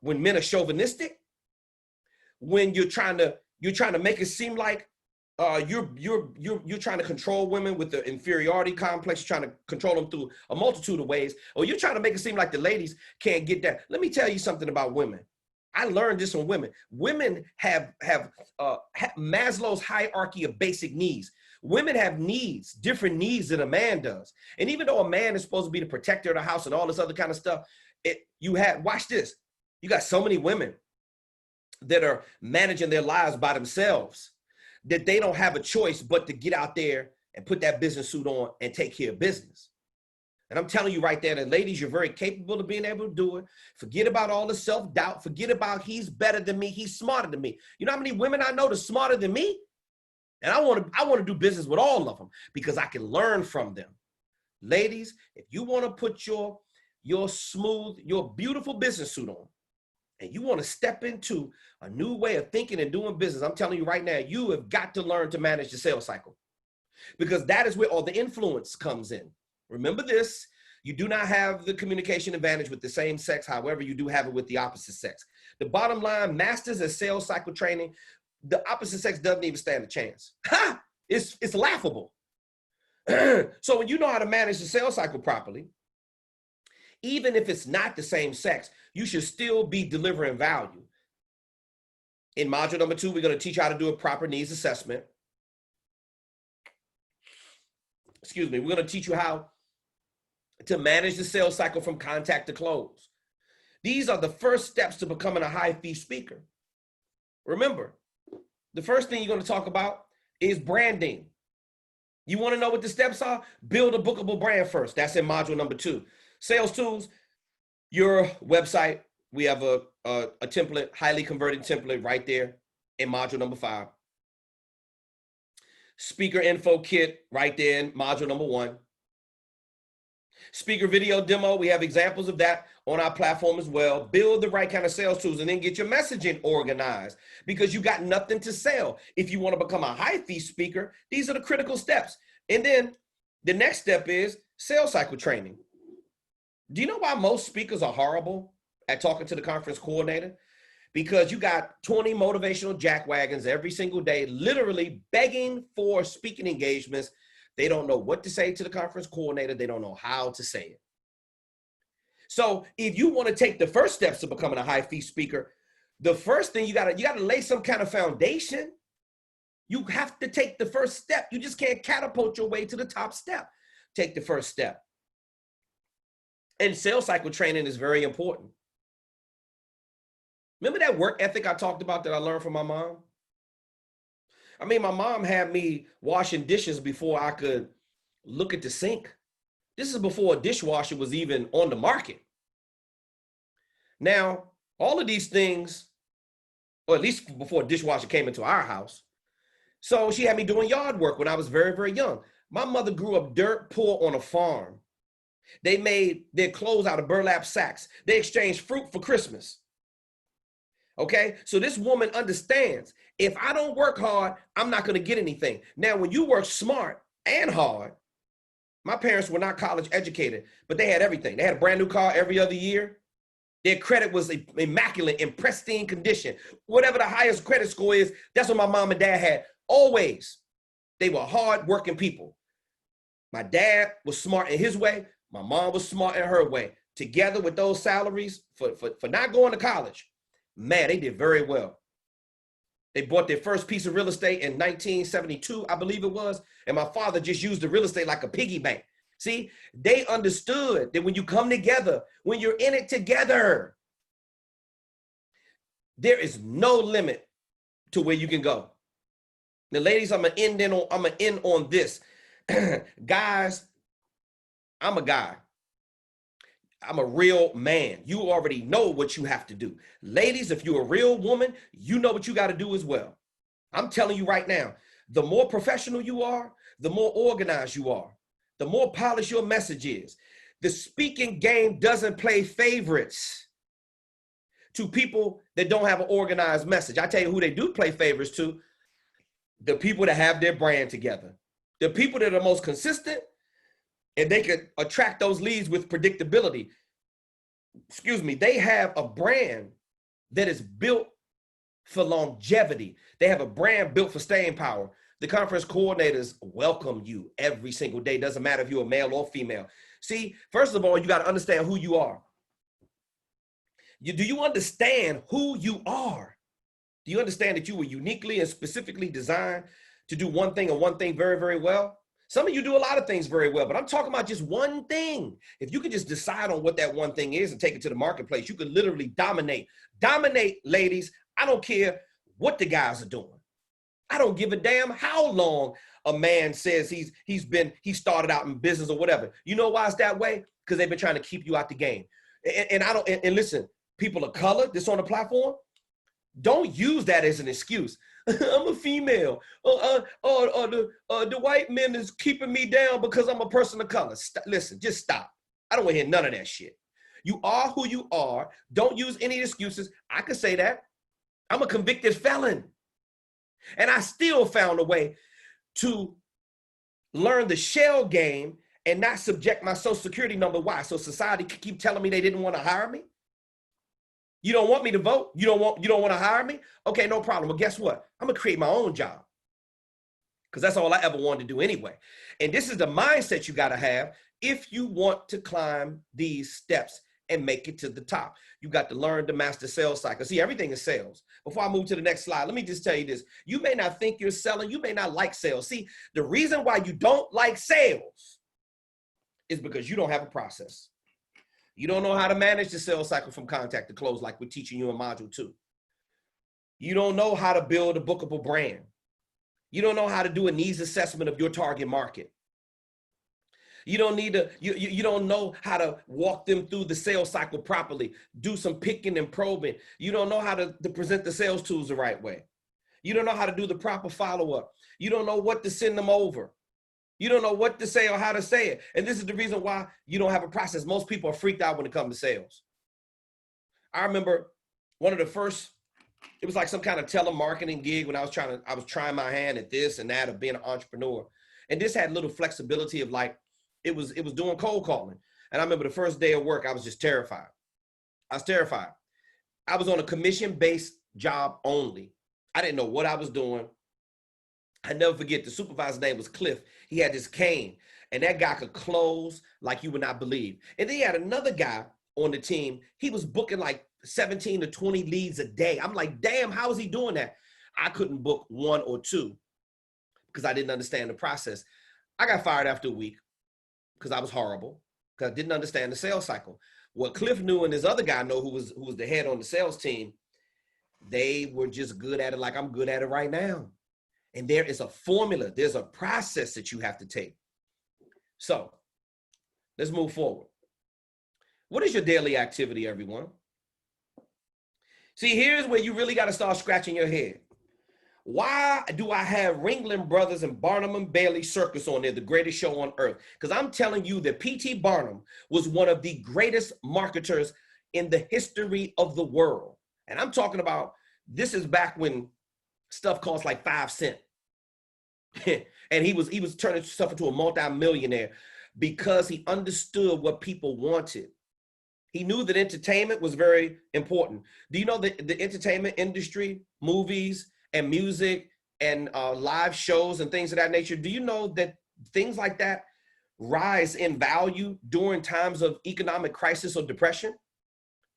when men are chauvinistic, when you're trying to make it seem like you're trying to control women with the inferiority complex. You're trying to control them through a multitude of ways, or you're trying to make it seem like the ladies can't get that. Let me tell you something about women. I learned this from women. Women have Maslow's hierarchy of basic needs. Women have needs, different needs than a man does. And even though a man is supposed to be the protector of the house and all this other kind of stuff, watch this. You got so many women that are managing their lives by themselves that they don't have a choice but to get out there and put that business suit on and take care of business. And I'm telling you right there that, ladies, you're very capable of being able to do it. Forget about all the self-doubt. Forget about he's better than me, he's smarter than me. You know how many women I know that's smarter than me? And I want to do business with all of them because I can learn from them. Ladies, if you want to put your beautiful business suit on, and you want to step into a new way of thinking and doing business, I'm telling you right now, you have got to learn to manage the sales cycle, because that is where all the influence comes in. Remember this, you do not have the communication advantage with the same sex. However, you do have it with the opposite sex. The bottom line, masters of sales cycle training, the opposite sex doesn't even stand a chance. Ha! It's laughable. So when you know how to manage the sales cycle properly, even if it's not the same sex, you should still be delivering value. In module number 2, we're going to teach you how to do a proper needs assessment. Excuse me. We're going to teach you how to manage the sales cycle from contact to close. These are the first steps to becoming a high fee speaker. Remember, the first thing you're going to talk about is branding. You want to know what the steps are? Build a bookable brand first. That's in module number 2. Sales tools, your website. We have a template, highly converted template right there in module number 5. Speaker info kit right there in module number 1. Speaker video demo, we have examples of that on our platform as well. Build the right kind of sales tools and then get your messaging organized, because you got nothing to sell. If you want to become a high fee speaker, these are the critical steps. And then the next step is sales cycle training. Do you know why most speakers are horrible at talking to the conference coordinator? Because you got 20 motivational jackwagons every single day, literally begging for speaking engagements. They don't know what to say to the conference coordinator. They don't know how to say it. So if you want to take the first steps to becoming a high fee speaker, the first thing you gotta lay some kind of foundation. You have to take the first step. You just can't catapult your way to the top step. Take the first step. And sales cycle training is very important. Remember that work ethic I talked about that I learned from my mom? I mean, my mom had me washing dishes before I could look at the sink. This is before a dishwasher was even on the market. Now, all of these things, or at least before a dishwasher came into our house. So she had me doing yard work when I was very, very young. My mother grew up dirt poor on a farm. They made their clothes out of burlap sacks. They exchanged fruit for Christmas. Okay, so this woman understands, if I don't work hard, I'm not going to get anything. Now, when you work smart and hard, my parents were not college educated, but they had everything. They had a brand new car every other year. Their credit was immaculate, in pristine condition. Whatever the highest credit score is, that's what my mom and dad had. Always. They were hard working people. My dad was smart in his way. My mom was smart in her way. Together with those salaries for not going to college, Man, they did very well. They bought their first piece of real estate in 1972, I believe it was. And my father just used the real estate like a piggy bank. See, they understood that when you come together, when you're in it together, there is no limit to where you can go. Now, ladies, I'm gonna end on this. Guys, I'm a guy. I'm a real man. You already know what you have to do. Ladies, if you're a real woman, you know what you got to do as well. I'm telling you right now, the more professional you are, the more organized you are, the more polished your message is. The speaking game doesn't play favorites to people that don't have an organized message. I tell you who they do play favorites to: the people that have their brand together, the people that are most consistent, and they can attract those leads with predictability. Excuse me, they have a brand that is built for longevity. They have a brand built for staying power. The conference coordinators welcome you every single day. Doesn't matter if you're a male or female. See, first of all, you got to understand who you are. Do you understand who you are? Do you understand that you were uniquely and specifically designed to do one thing and one thing very, very well? Some of you do a lot of things very well, but I'm talking about just one thing. If you could just decide on what that one thing is and take it to the marketplace, you could literally dominate. Dominate, ladies. I don't care what the guys are doing. I don't give a damn how long a man says he started out in business or whatever. You know why it's that way? Because they've been trying to keep you out the game. And listen, people of color that's on the platform, don't use that as an excuse. I'm a female. The white men is keeping me down because I'm a person of color. Listen, just stop. I don't want to hear none of that shit. You are who you are. Don't use any excuses. I could say that. I'm a convicted felon. And I still found a way to learn the shell game and not subject my social security number. Why? So society could keep telling me they didn't want to hire me? You don't want me to vote? You don't want to hire me? Okay, no problem. Well, guess what? I'm going to create my own job, because that's all I ever wanted to do anyway. And this is the mindset you got to have if you want to climb these steps and make it to the top. You got to learn to master sales cycle. See, everything is sales. Before I move to the next slide, let me just tell you this. You may not think you're selling. You may not like sales. See, the reason why you don't like sales is because you don't have a process. You don't know how to manage the sales cycle from contact to close like we're teaching you in module 2. You don't know how to build a bookable brand. You don't know how to do a needs assessment of your target market. You don't need to, you don't know how to walk them through the sales cycle properly, do some picking and probing. You don't know how to present the sales tools the right way. You don't know how to do the proper follow-up. You don't know what to send them over. You don't know what to say or how to say it. And this is the reason why you don't have a process. Most people are freaked out when it comes to sales. I remember one of the first, it was like some kind of telemarketing gig when I was trying my hand at this and that of being an entrepreneur. And this had little flexibility of like, it was doing cold calling. And I remember the first day of work, I was just terrified. I was terrified. I was on a commission-based job only. I didn't know what I was doing. I never forget, the supervisor's name was Cliff. He had this cane, and that guy could close like you would not believe. And then he had another guy on the team. He was booking like 17 to 20 leads a day. I'm like, damn, how is he doing that? I couldn't book 1 or 2 because I didn't understand the process. I got fired after a week because I was horrible, because I didn't understand the sales cycle. What Cliff knew and this other guy knew, who was the head on the sales team, they were just good at it like I'm good at it right now. And there is a formula. There's a process that you have to take. So let's move forward. What is your daily activity, everyone? See, here's where you really got to start scratching your head. Why do I have Ringling Brothers and Barnum and Bailey Circus on there, the greatest show on earth? Because I'm telling you that P.T. Barnum was one of the greatest marketers in the history of the world. And I'm talking about, this is back when stuff cost like 5 cents. And he was turning himself into a multi-millionaire because he understood what people wanted. He knew that entertainment was very important. Do you know that the entertainment industry, movies and music and live shows and things of that nature, do you know that things like that rise in value during times of economic crisis or depression?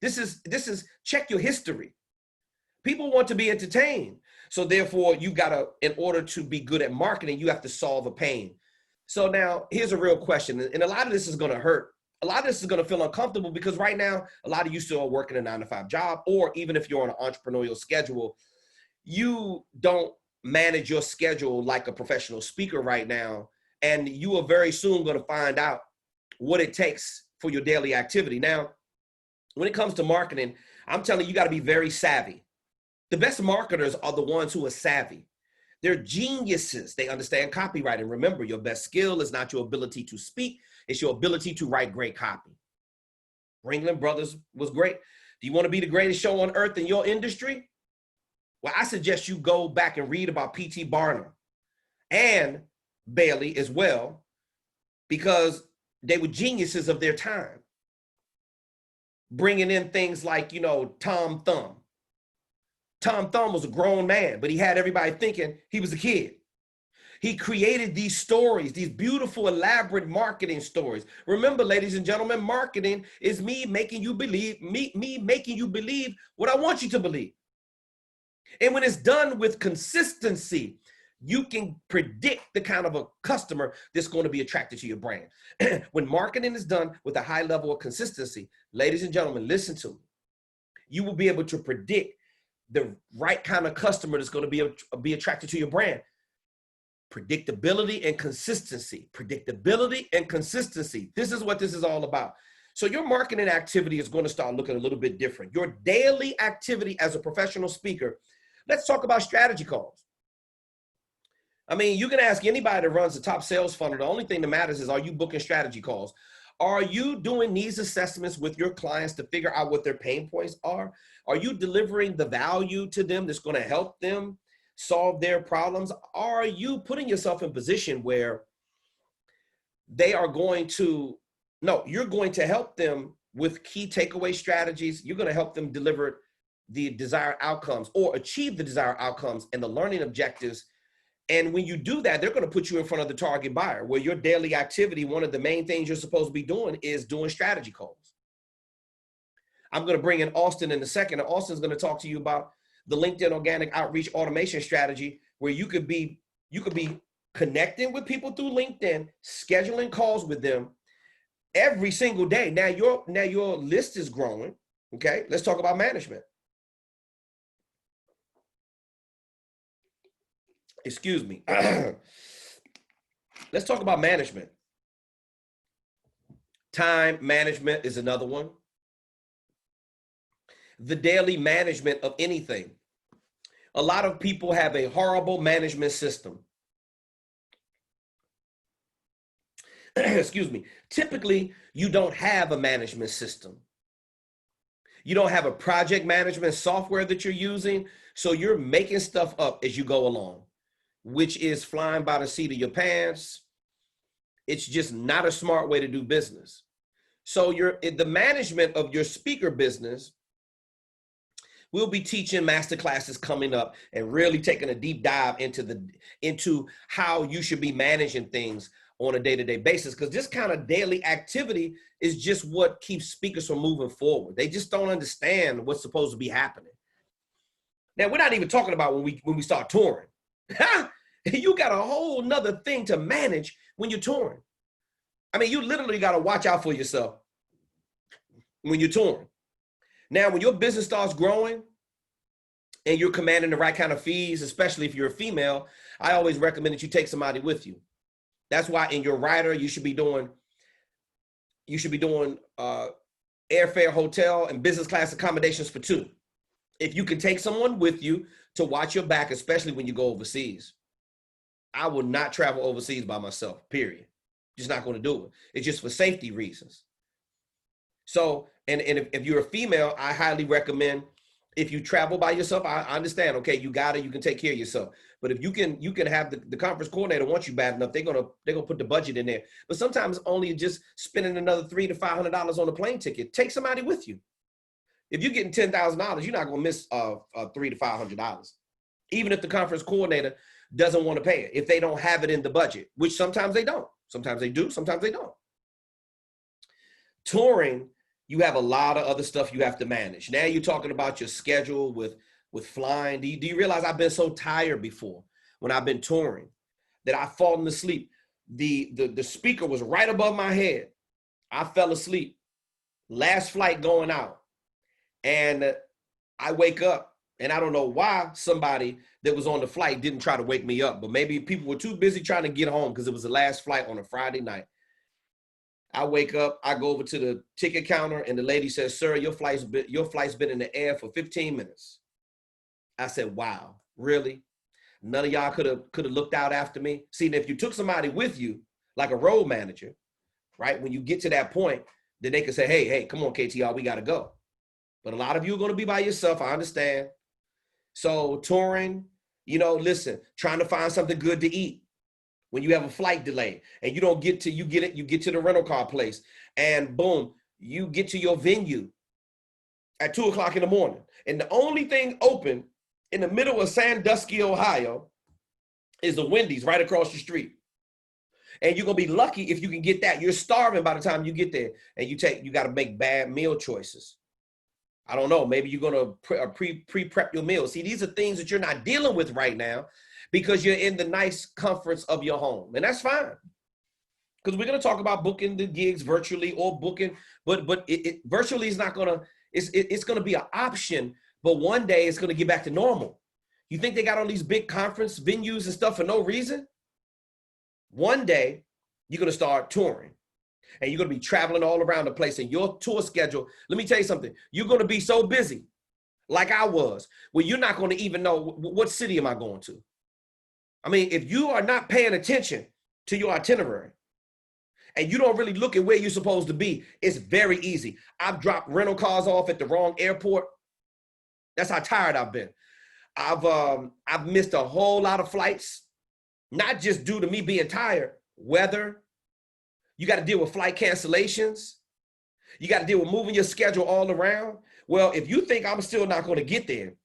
This is check your history. People want to be entertained. So therefore, you got to, in order to be good at marketing, you have to solve a pain. So now here's a real question. And a lot of this is going to hurt. A lot of this is going to feel uncomfortable because right now, a lot of you still are working a 9-to-5 job, or even if you're on an entrepreneurial schedule, you don't manage your schedule like a professional speaker right now. And you are very soon going to find out what it takes for your daily activity. Now, when it comes to marketing, I'm telling you, you got to be very savvy. The best marketers are the ones who are savvy. They're geniuses. They understand copyright. And remember, your best skill is not your ability to speak. It's your ability to write great copy. Ringling Brothers was great. Do you want to be the greatest show on earth in your industry? Well, I suggest you go back and read about P.T. Barnum and Bailey as well, because they were geniuses of their time. Bringing in things like, Tom Thumb. Tom Thumb was a grown man, but he had everybody thinking he was a kid. He created these stories, these beautiful, elaborate marketing stories. Remember, ladies and gentlemen, marketing is me making you believe, me making you believe what I want you to believe. And when it's done with consistency, you can predict the kind of a customer that's going to be attracted to your brand. When marketing is done with a high level of consistency, ladies and gentlemen, listen to me. You will be able to predict the right kind of customer that's going to be attracted to your brand. Predictability and consistency. Predictability and consistency. This is what this is all about. So your marketing activity is going to start looking a little bit different. Your daily activity as a professional speaker. Let's talk about strategy calls. I mean, you can ask anybody that runs the top sales funnel. The only thing that matters is, are you booking strategy calls? Are you doing needs assessments with your clients to figure out what their pain points are? Are you delivering the value to them that's going to help them solve their problems? Are you putting yourself in a position where they are going to, no, you're going to help them with key takeaway strategies. You're going to help them deliver the desired outcomes or achieve the desired outcomes and the learning objectives. And when you do that, they're going to put you in front of the target buyer, where your daily activity, one of the main things you're supposed to be doing is doing strategy calls. I'm going to bring in Auston in a second, and Auston's going to talk to you about the LinkedIn organic outreach automation strategy, where you could be connecting with people through LinkedIn, scheduling calls with them every single day. Now your list is growing. Okay, let's talk about management. Excuse me. Let's talk about management. Time management is another one. The daily management of anything. A lot of people have a horrible management system. Excuse me. Typically, you don't have a management system. You don't have a project management software that you're using, so you're making stuff up as you go along, which is flying by the seat of your pants. It's just not a smart way to do business. So the management of your speaker business, we'll be teaching master classes coming up and really taking a deep dive into how you should be managing things on a day-to-day basis, because this kind of daily activity is just what keeps speakers from moving forward. They just don't understand what's supposed to be happening. Now, we're not even talking about when we start touring. You got a whole nother thing to manage when you're touring. I mean, you literally got to watch out for yourself when you're touring. Now, when your business starts growing and you're commanding the right kind of fees, especially if you're a female, I always recommend that you take somebody with you. That's why in your rider, you should be doing airfare, hotel, and business class accommodations for 2. If you can take someone with you to watch your back, especially when you go overseas. I will not travel overseas by myself, period. Just not going to do it. It's just for safety reasons. So, and if you're a female, I highly recommend, if you travel by yourself, I understand, okay, you got it, you can take care of yourself. But if you can have the conference coordinator want you bad enough, they're gonna put the budget in there. But sometimes only just spending another $300 to $500 on a plane ticket. Take somebody with you. If you're getting $10,000, you're not gonna miss $300 to $500, even if the conference coordinator doesn't want to pay it, if they don't have it in the budget, which sometimes they don't. Sometimes they do, sometimes they don't. Touring, you have a lot of other stuff you have to manage. Now you're talking about your schedule with with flying. Do you realize I've been so tired before when I've been touring that I've fallen asleep? The speaker was right above my head. I fell asleep. Last flight going out. And I wake up, and I don't know why somebody that was on the flight didn't try to wake me up, but maybe people were too busy trying to get home because it was the last flight on a Friday night. I wake up, I go over to the ticket counter, and the lady says, "Sir, your flight's been in the air for 15 minutes. I said, "Wow, really? None of y'all could have looked out after me?" See, if you took somebody with you, like a road manager, right? When you get to that point, then they could say, hey, come on, KTR, we got to go. But a lot of you are going to be by yourself. I understand. So touring, listen, trying to find something good to eat when you have a flight delay and you don't get to, you get to the rental car place and boom, you get to your venue at 2 o'clock in the morning. And the only thing open in the middle of Sandusky, Ohio is the Wendy's right across the street. And you're going to be lucky if you can get that. You're starving by the time you get there, and you got to make bad meal choices. I don't know. Maybe you're going to pre-prep your meal. See, these are things that you're not dealing with right now because you're in the nice comforts of your home. And that's fine. Because we're going to talk about booking the gigs virtually or booking, but virtually is not going to, it's going to be an option, but one day it's going to get back to normal. You think they got all these big conference venues and stuff for no reason? One day you're going to start touring. And you're going to be traveling all around the place, and your tour schedule, let me tell you something, you're going to be so busy like I was, where you're not going to even know what city am I going to. I mean, if you are not paying attention to your itinerary and you don't really look at where you're supposed to be, it's very easy. I've dropped rental cars off at the wrong airport. That's how tired I've been. I've missed a whole lot of flights, not just due to me being tired, weather. You got to deal with flight cancellations. You got to deal with moving your schedule all around. Well, if you think I'm still not going to get there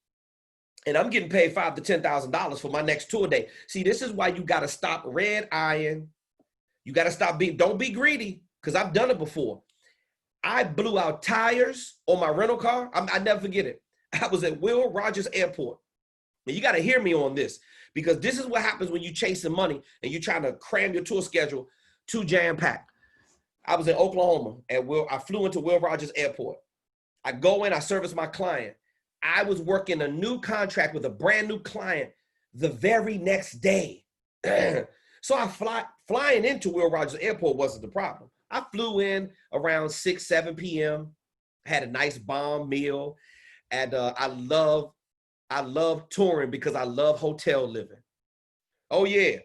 and I'm getting paid $5,000 to $10,000 for my next tour day. See, this is why you got to stop red eyeing. You got to stop don't be greedy, because I've done it before. I blew out tires on my rental car. I never forget it. I was at Will Rogers Airport. And you got to hear me on this, because this is what happens when you're chasing money and you're trying to cram your tour schedule too jam-packed. I was in Oklahoma I flew into Will Rogers Airport. I go in, I service my client. I was working a new contract with a brand new client the very next day. So flying into Will Rogers Airport wasn't the problem. I flew in around 6, 7 p.m., had a nice bomb meal, and I love touring because I love hotel living. Oh yeah,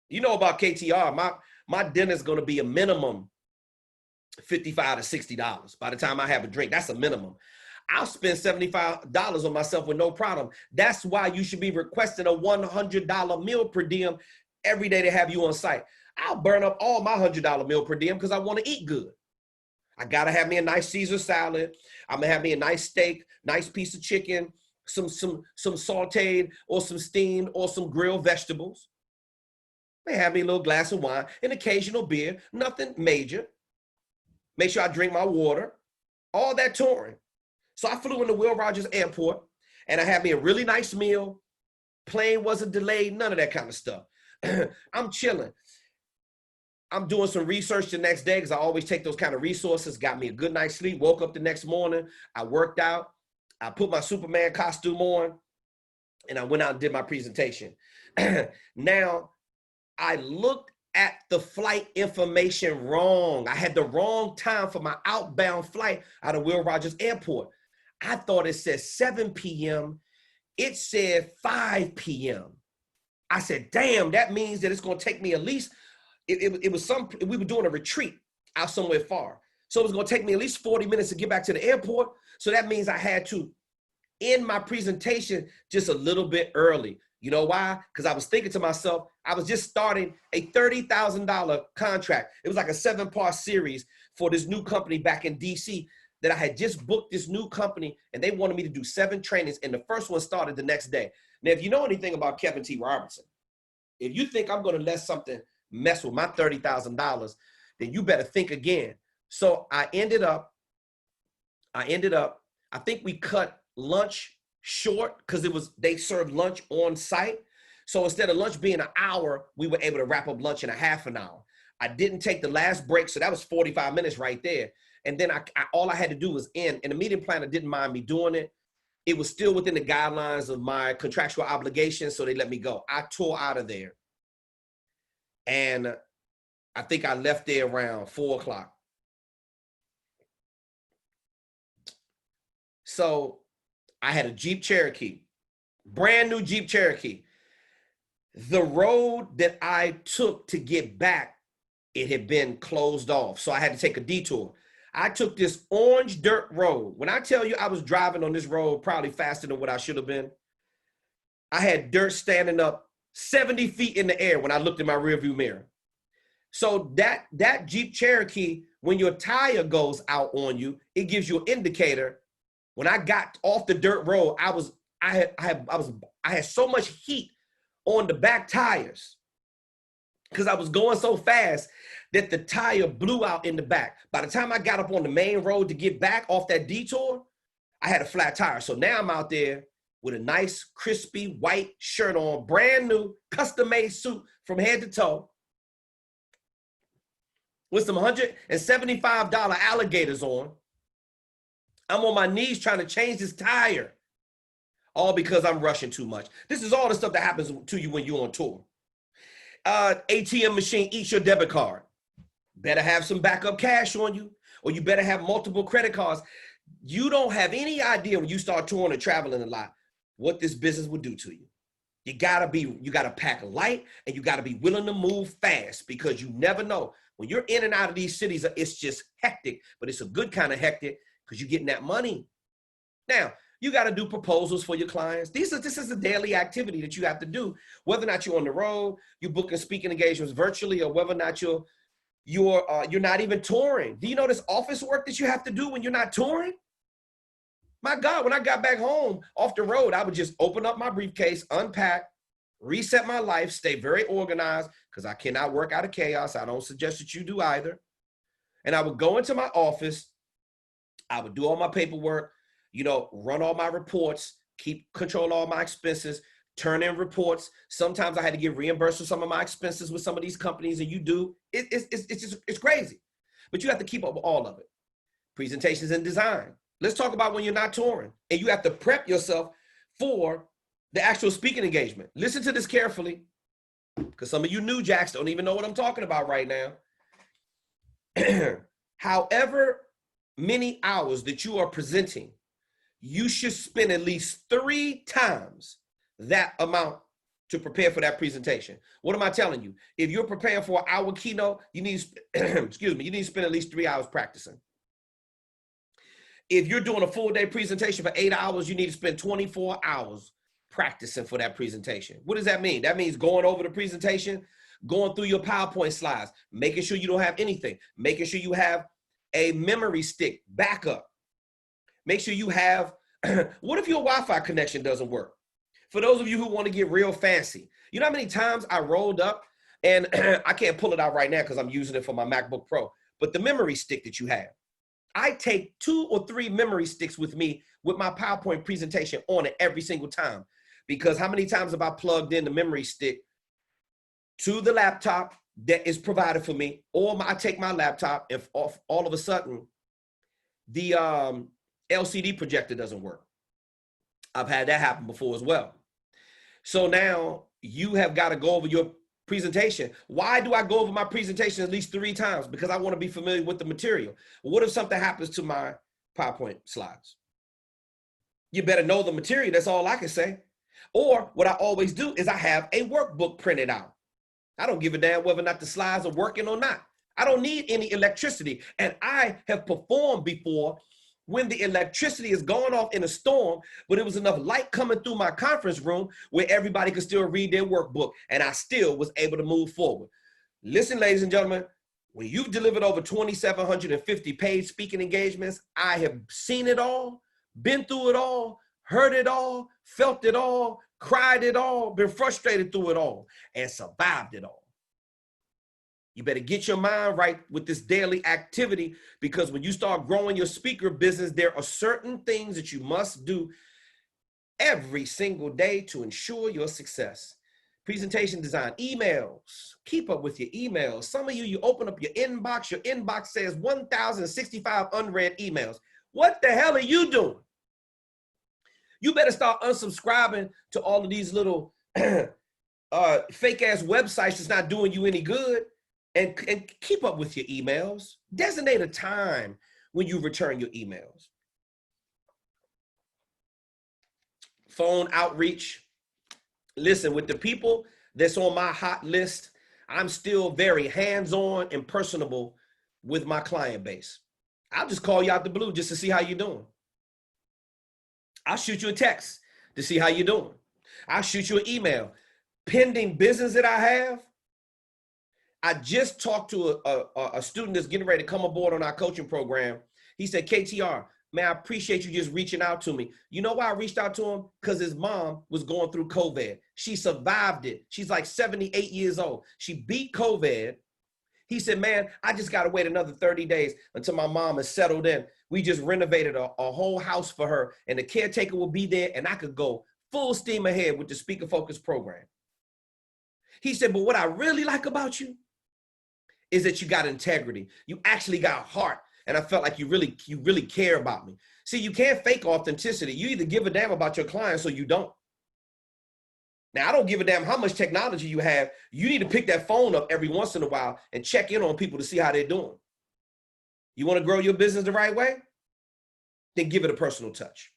you know about KTR, my dinner's gonna be a minimum $55 to $60 by the time I have a drink. That's a minimum. I'll spend $75 on myself with no problem. That's why you should be requesting a $100 meal per diem every day to have you on site. I'll burn up all my $100 meal per diem because I want to eat good. I gotta have me a nice Caesar salad. I'm gonna have me a nice steak, nice piece of chicken, some sauteed or some steamed or some grilled vegetables. May have me a little glass of wine, an occasional beer, nothing major. Make sure I drink my water, all that touring. So I flew into Will Rogers Airport and I had me a really nice meal. Plane wasn't delayed, none of that kind of stuff. I'm chilling. I'm doing some research the next day because I always take those kind of resources. Got me a good night's sleep, woke up the next morning. I worked out. I put my Superman costume on and I went out and did my presentation. Now, I looked at the flight information wrong. I had the wrong time for my outbound flight out of Will Rogers Airport. I thought it said 7 p.m. It said 5 p.m. I said, damn, that means that it's going to take me at least, we were doing a retreat out somewhere far. So it was going to take me at least 40 minutes to get back to the airport. So that means I had to end my presentation just a little bit early. You know why? Because I was thinking to myself, I was just starting a $30,000 contract. It was like a 7-part series for this new company back in DC that I had just booked this new company and they wanted me to do 7 trainings and the first one started the next day. Now, if you know anything about Kevin T. Robertson, if you think I'm going to let something mess with my $30,000, then you better think again. So I ended up, I think we cut lunch short because they served lunch on site. So instead of lunch being an hour, we were able to wrap up lunch in a half an hour. I didn't take the last break, so that was 45 minutes right there. And then all I had to do was end, and the meeting planner didn't mind me doing it. It was still within the guidelines of my contractual obligations, so they let me go. I tore out of there. And I think I left there around 4 o'clock. So I had a Jeep Cherokee, brand new Jeep Cherokee. The road that I took to get back, it had been closed off. So I had to take a detour. I took this orange dirt road. When I tell you I was driving on this road probably faster than what I should have been, I had dirt standing up 70 feet in the air when I looked in my rearview mirror. So that Jeep Cherokee, when your tire goes out on you, it gives you an indicator. When I got off the dirt road, I had so much heat on the back tires because I was going so fast that the tire blew out in the back. By the time I got up on the main road to get back off that detour, I had a flat tire. So now I'm out there with a nice, crispy white shirt on, brand new, custom-made suit from head to toe, with some $175 alligators on. I'm on my knees trying to change this tire, all because I'm rushing too much. This is all the stuff that happens to you when you're on tour. ATM machine eats your debit card. Better have some backup cash on you, or you better have multiple credit cards. You don't have any idea when you start touring and traveling a lot what this business will do to you. You gotta pack light, and you gotta be willing to move fast, because you never know. When you're in and out of these cities, it's just hectic, but it's a good kind of hectic because you're getting that money. Now, you got to do proposals for your clients. This is a daily activity that you have to do, whether or not you're on the road, you're booking speaking engagements virtually, or whether or not you're not even touring. Do you know this office work that you have to do when you're not touring? My God, when I got back home off the road, I would just open up my briefcase, unpack, reset my life, stay very organized, because I cannot work out of chaos. I don't suggest that you do either. And I would go into my office. I would do all my paperwork, run all my reports, keep control of all my expenses, turn in reports. Sometimes I had to get reimbursed for some of my expenses with some of these companies, and you do. It's crazy. But you have to keep up with all of it. Presentations and design. Let's talk about when you're not touring and you have to prep yourself for the actual speaking engagement. Listen to this carefully, because some of you new jacks don't even know what I'm talking about right now. However many hours that you are presenting, you should spend at least 3 times that amount to prepare for that presentation. What am I telling you? If you're preparing for an hour keynote, you need to spend at least 3 hours practicing. If you're doing a full day presentation for 8 hours, you need to spend 24 hours practicing for that presentation. What does that mean? That means going over the presentation, going through your PowerPoint slides, making sure you don't have anything, making sure you have a memory stick backup. Make sure you have, what if your Wi-Fi connection doesn't work? For those of you who want to get real fancy, you know how many times I rolled up, and I can't pull it out right now because I'm using it for my MacBook Pro, but the memory stick that you have, I take 2 or 3 memory sticks with me with my PowerPoint presentation on it every single time. Because how many times have I plugged in the memory stick to the laptop that is provided for me, or I take my laptop and all of a sudden the LCD projector doesn't work. I've had that happen before as well. So now you have got to go over your presentation. Why do I go over my presentation at least 3 times? Because I want to be familiar with the material. What if something happens to my PowerPoint slides? You better know the material. That's all I can say. Or what I always do is I have a workbook printed out. I don't give a damn whether or not the slides are working or not. I don't need any electricity. And I have performed before when the electricity is going off in a storm, but it was enough light coming through my conference room where everybody could still read their workbook, and I still was able to move forward. Listen, ladies and gentlemen, when you've delivered over 2,750 paid speaking engagements, I have seen it all, been through it all, heard it all, felt it all, cried it all, been frustrated through it all, and survived it all. You better get your mind right with this daily activity, because when you start growing your speaker business, there are certain things that you must do every single day to ensure your success. Presentation design, emails, keep up with your emails. Some of you, you open up your inbox says 1,065 unread emails. What the hell are you doing? You better start unsubscribing to all of these little fake ass websites that's not doing you any good, and keep up with your emails. Designate a time when you return your emails. Phone outreach. Listen, with the people that's on my hot list, I'm still very hands-on and personable with my client base. I'll just call you out the blue just to see how you're doing. I'll shoot you a text to see how you're doing. I'll shoot you an email. Pending business that I have, I just talked to a student that's getting ready to come aboard on our coaching program. He said, KTR, man, I appreciate you just reaching out to me. You know why I reached out to him? Because his mom was going through COVID. She survived it. She's like 78 years old. She beat COVID. He said, man, I just got to wait another 30 days until my mom is settled in. We just renovated a whole house for her, and the caretaker will be there, and I could go full steam ahead with the Speaker Focus program. He said, but what I really like about you is that you got integrity. You actually got heart. And I felt like you really care about me. See, you can't fake authenticity. You either give a damn about your clients or you don't. Now, I don't give a damn how much technology you have. You need to pick that phone up every once in a while and check in on people to see how they're doing. You want to grow your business the right way? Then give it a personal touch.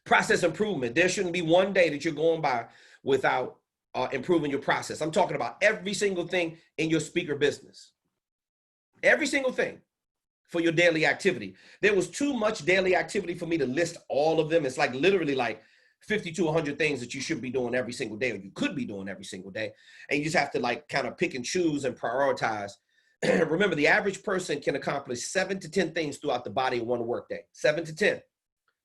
Process improvement. There shouldn't be one day that you're going by without improving your process. I'm talking about every single thing in your speaker business. Every single thing for your daily activity. There was too much daily activity for me to list all of them. It's like literally like 50 to 100 things that you should be doing every single day, or you could be doing every single day. And you just have to like kind of pick and choose and prioritize. Remember, the average person can accomplish 7 to 10 things throughout the body in one workday, 7 to 10.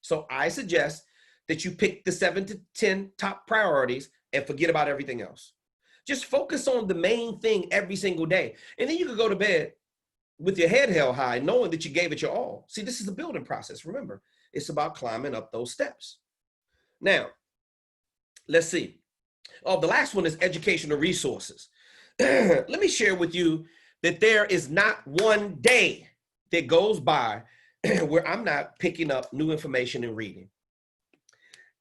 So I suggest that you pick the 7 to 10 top priorities and forget about everything else. Just focus on the main thing every single day. And then you can go to bed with your head held high, knowing that you gave it your all. See, this is the building process. Remember, it's about climbing up those steps. Now, let's see. Oh, the last one is educational resources. Let me share with you that there is not one day that goes by where I'm not picking up new information and reading.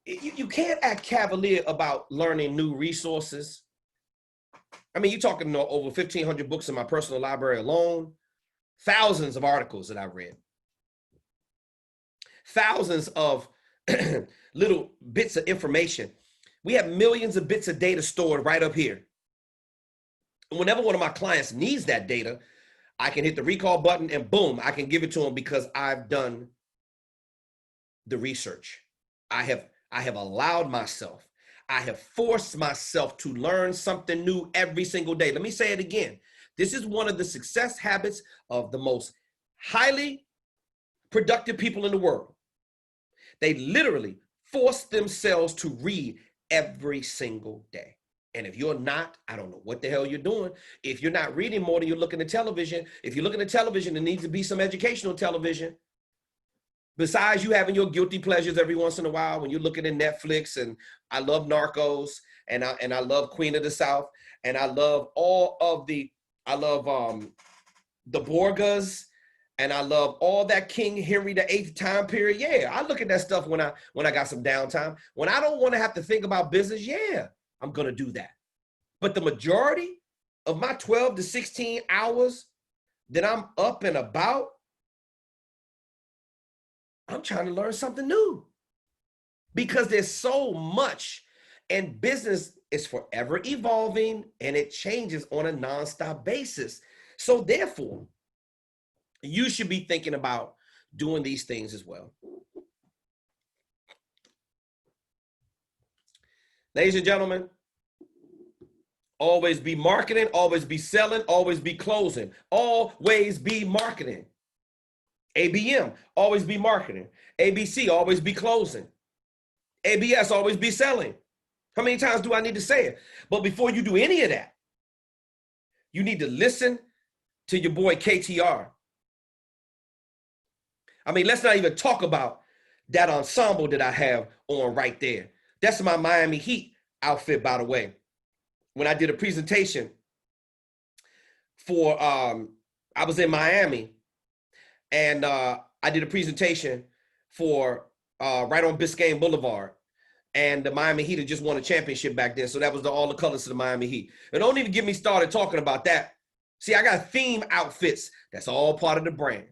You can't act cavalier about learning new resources. I mean, you're talking over 1,500 books in my personal library alone. Thousands of articles that I read, thousands of little bits of information. We have millions of bits of data stored right up here. And whenever one of my clients needs that data, I can hit the recall button and boom, I can give it to them because I've done the research. I have allowed myself, I have forced myself to learn something new every single day. Let me say it again. This is one of the success habits of the most highly productive people in the world. They literally force themselves to read every single day. And if you're not, I don't know what the hell you're doing. If you're not reading more than you're looking at television, if you're looking at television, there needs to be some educational television. Besides you having your guilty pleasures every once in a while when you're looking at Netflix, and I love Narcos, and I love Queen of the South, and I love I love the Borgias, and I love all that King Henry VIII time period. Yeah, I look at that stuff when I got some downtime. When I don't want to have to think about business, yeah, I'm gonna do that. But the majority of my 12 to 16 hours that I'm up and about, I'm trying to learn something new. Because there's so much, and business is forever evolving and it changes on a nonstop basis. So therefore, you should be thinking about doing these things as well. Ladies and gentlemen, always be marketing, always be selling, always be closing, always be marketing. ABM, always be marketing. ABC, always be closing. ABS, always be selling. How many times do I need to say it? But before you do any of that, you need to listen to your boy KTR. I mean, let's not even talk about that ensemble that I have on right there. That's my Miami Heat outfit, by the way. When I did a presentation for, I was in Miami, and I did a presentation for right on Biscayne Boulevard. And the Miami Heat had just won a championship back then. So that was all the colors of the Miami Heat. And don't even get me started talking about that. See, I got theme outfits. That's all part of the brand.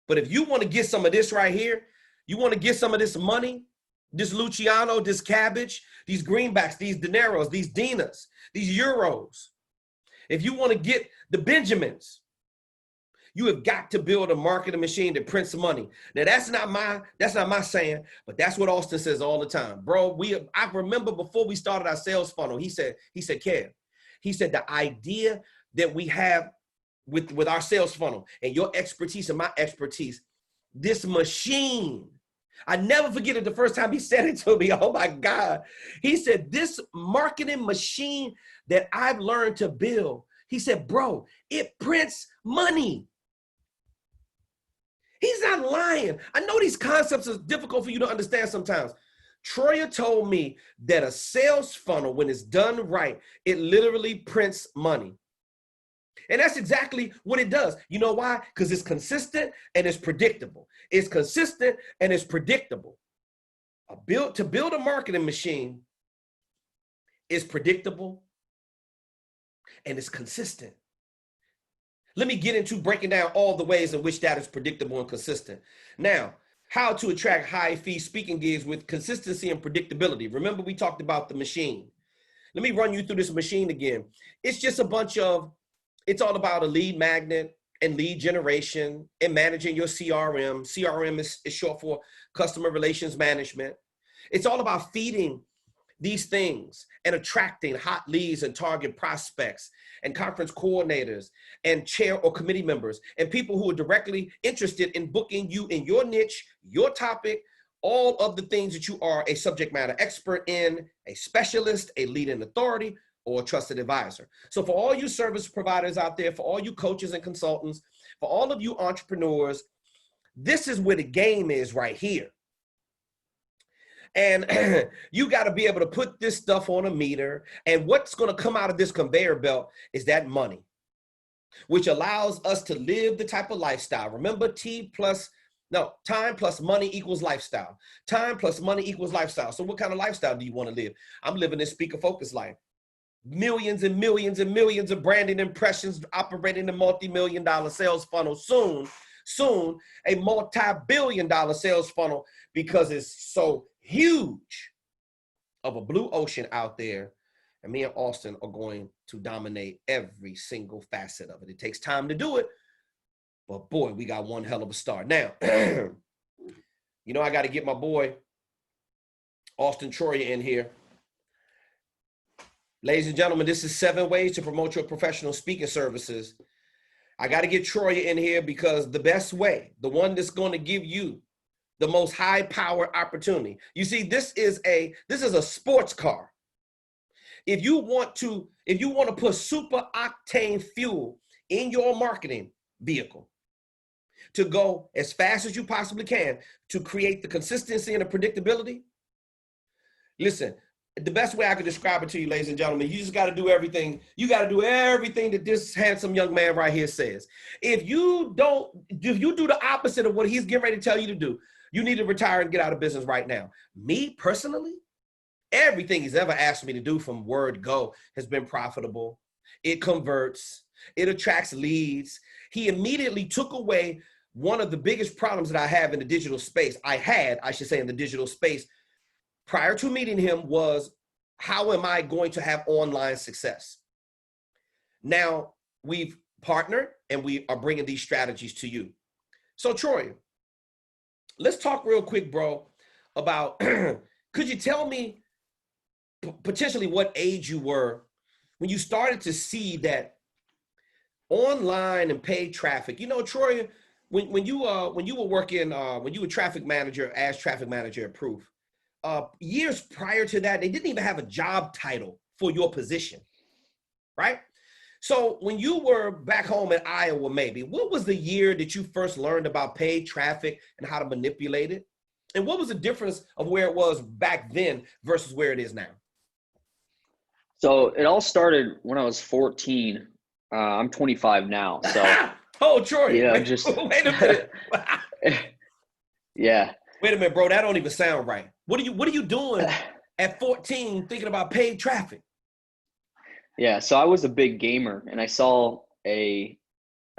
But if you want to get some of this right here, you want to get some of this money, this Luciano, this cabbage, these greenbacks, these dineros, these dinas, these euros. If you want to get the Benjamins, you have got to build a marketing machine that prints money. Now that's not my saying, but that's what Auston says all the time. Bro, I remember before we started our sales funnel, he said, Kev, he said the idea that we have with our sales funnel and your expertise and my expertise, this machine, I never forget it the first time he said it to me. Oh my God. He said, this marketing machine that I've learned to build, he said, bro, it prints money. He's not lying. I know these concepts are difficult for you to understand sometimes. Troyer told me that a sales funnel, when it's done right, it literally prints money. And that's exactly what it does. You know why? Because it's consistent and it's predictable. It's consistent and it's predictable. To build a marketing machine is predictable and it's consistent. Let me get into breaking down all the ways in which that is predictable and consistent. Now, how to attract high fee speaking gigs with consistency and predictability. Remember, we talked about the machine. Let me run you through this machine again. It's just it's all about a lead magnet and lead generation and managing your CRM. CRM is short for customer relations management. It's all about feeding these things and attracting hot leads and target prospects and conference coordinators and chair or committee members and people who are directly interested in booking you in your niche, your topic, all of the things that you are a subject matter expert in, a specialist, a leading authority, or a trusted advisor. So for all you service providers out there, for all you coaches and consultants, for all of you entrepreneurs, this is where the game is right here. And you got to be able to put this stuff on a meter. And what's going to come out of this conveyor belt is that money, which allows us to live the type of lifestyle. Remember, time plus money equals lifestyle. Time plus money equals lifestyle. So what kind of lifestyle do you want to live? I'm living this speaker focus life. Millions and millions and millions of branding impressions operating a multi-million-dollar sales funnel. Soon, a multi-billion-dollar sales funnel because it's so huge of a blue ocean out there. And me and Auston are going to dominate every single facet of it. It takes time to do it, but boy, we got one hell of a start. Now, you know, I got to get my boy Auston Troyer in here. Ladies and gentlemen, this is 7 ways to promote your professional speaking services. I got to get Troyer in here because the best way, the one that's going to give you the most high power opportunity. You see, this is a sports car. If you want to put super octane fuel in your marketing vehicle to go as fast as you possibly can to create the consistency and the predictability, listen, the best way I could describe it to you, ladies and gentlemen, you just got to do everything. You got to do everything that this handsome young man right here says. If you do the opposite of what he's getting ready to tell you to do, you need to retire and get out of business right now. Me personally, everything he's ever asked me to do from word go has been profitable. It converts. It attracts leads. He immediately took away one of the biggest problems that I have in the digital space. In the digital space prior to meeting him was, how am I going to have online success? Now we've partnered and we are bringing these strategies to you. So Troy, let's talk real quick, bro, about, could you tell me potentially what age you were when you started to see that online and paid traffic? You know, Troy, when you were working, when you were traffic manager at Proof, years prior to that, they didn't even have a job title for your position, right? So when you were back home in Iowa, maybe, what was the year that you first learned about paid traffic and how to manipulate it? And what was the difference of where it was back then versus where it is now? So it all started when I was 14. I'm 25 now. So, Oh, Troy, wait wait a minute. Yeah. Wait a minute, bro. That don't even sound right. What are you doing at 14 thinking about paid traffic? Yeah. So I was a big gamer, and I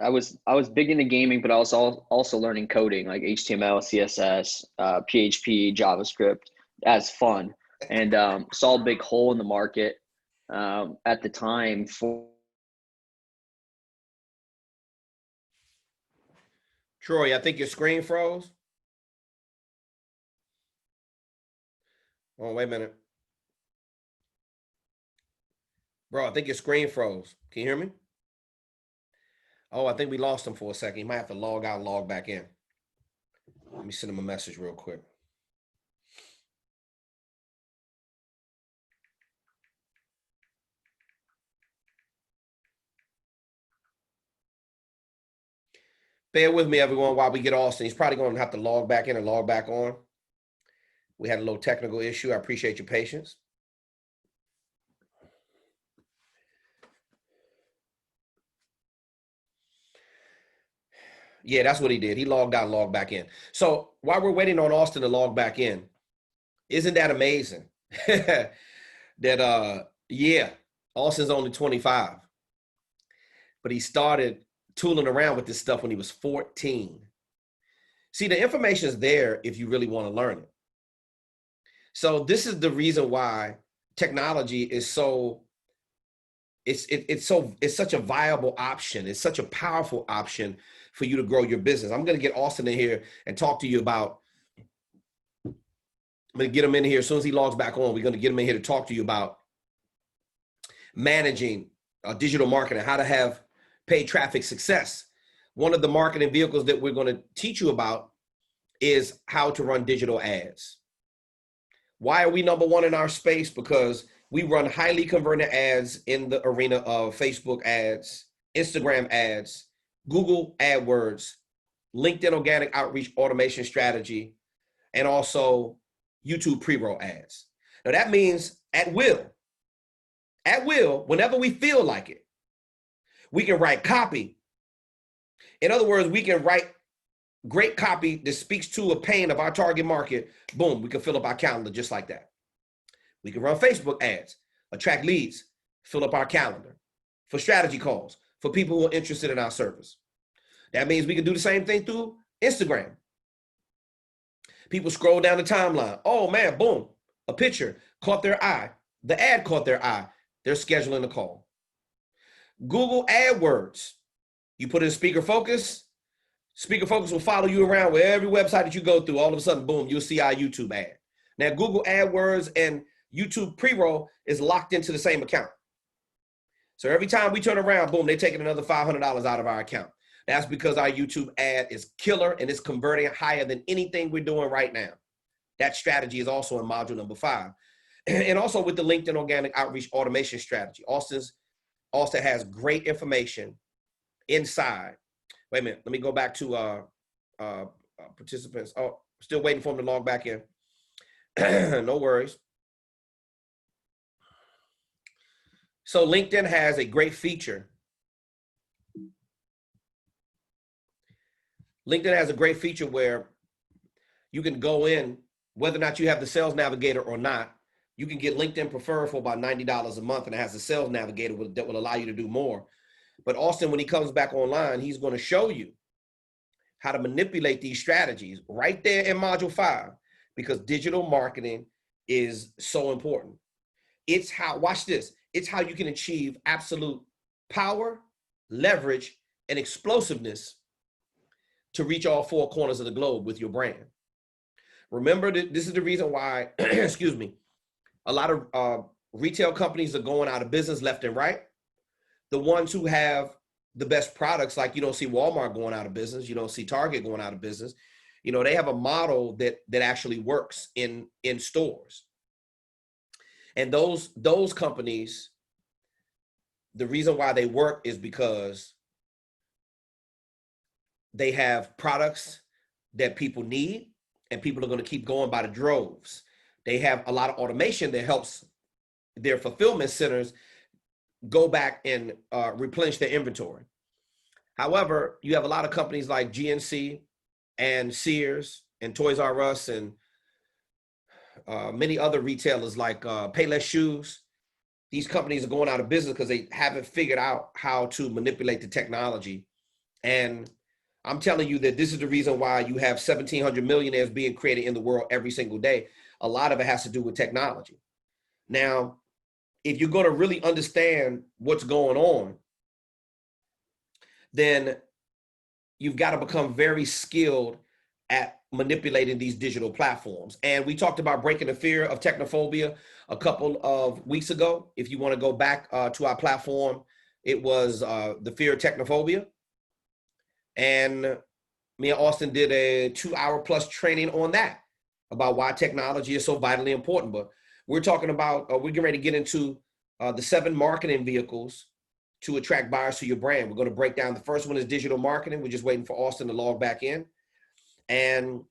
was big into gaming, but I was also learning coding like HTML, CSS, PHP, JavaScript as fun, and saw a big hole in the market at the time for. Troy, I think your screen froze. Oh, wait a minute. Bro, I think your screen froze. Can you hear me? Oh, I think we lost him for a second. He might have to log out and log back in. Let me send him a message real quick. Bear with me, everyone, while we get Austin. He's probably going to have to log back in and log back on. We had a little technical issue. I appreciate your patience. Yeah, that's what he did. He logged out and logged back in. So while we're waiting on Austin to log back in, isn't that amazing? That yeah, Austin's only 25, but he started tooling around with this stuff when he was 14. See, the information is there if you really want to learn it. So this is the reason why technology is so it's such a viable option. It's such a powerful option for you to grow your business. I'm going to get Austin in here and talk to you about. I'm going to get him in here as soon as he logs back on. We're going to get him in here to talk to you about managing digital marketing, how to have paid traffic success. One of the marketing vehicles that we're going to teach you about is how to run digital ads. Why are we number one in our space? Because we run highly converting ads in the arena of Facebook ads, Instagram ads, Google AdWords, LinkedIn organic outreach automation strategy, and also YouTube pre-roll ads. Now that means at will, whenever we feel like it, we can write copy. In other words, we can write great copy that speaks to a pain of our target market. Boom, we can fill up our calendar just like that. We can run Facebook ads, attract leads, fill up our calendar for strategy calls, for people who are interested in our service. That means we can do the same thing through Instagram. People scroll down the timeline. Oh man, boom, a picture caught their eye. The ad caught their eye. They're scheduling a call. Google AdWords. You put in Speaker Focus. Speaker Focus will follow you around with every website that you go through. All of a sudden, boom, you'll see our YouTube ad. Now, Google AdWords and YouTube pre-roll is locked into the same account. So every time we turn around, boom, they're taking another $500 out of our account. That's because our YouTube ad is killer and it's converting higher than anything we're doing right now. That strategy is also in module number 5. And also with the LinkedIn organic outreach automation strategy. Austin has great information inside. Wait a minute, let me go back to participants. Oh, still waiting for them to log back in. No worries. So LinkedIn has a great feature. LinkedIn has a great feature where you can go in, whether or not you have the sales navigator or not, you can get LinkedIn Preferred for about $90 a month, and it has a sales navigator that will allow you to do more. But Austin, when he comes back online, he's going to show you how to manipulate these strategies right there in module 5, because digital marketing is so important. It's how, watch this, it's how you can achieve absolute power, leverage, and explosiveness to reach all 4 corners of the globe with your brand. Remember that this is the reason why, excuse me, a lot of retail companies are going out of business left and right. The ones who have the best products, like you don't see Walmart going out of business, you don't see Target going out of business. You know, they have a model that actually works in stores. And those companies, the reason why they work is because they have products that people need. and people are going to keep going by the droves. They have a lot of automation that helps their fulfillment centers go back and replenish their inventory. However, you have a lot of companies like GNC and Sears and Toys R Us and many other retailers like Payless Shoes. These companies are going out of business because they haven't figured out how to manipulate the technology. And I'm telling you that this is the reason why you have 1,700 millionaires being created in the world every single day. A lot of it has to do with technology. Now, if you're going to really understand what's going on, then you've got to become very skilled at manipulating these digital platforms. And we talked about breaking the fear of technophobia a couple of weeks ago. If you want to go back to our platform, it was the fear of technophobia. And me and Austin did a 2-hour plus training on that about why technology is so vitally important. But we're talking about, we're getting ready to get into the 7 marketing vehicles to attract buyers to your brand. We're going to break down. The first one is digital marketing. We're just waiting for Austin to log back in. And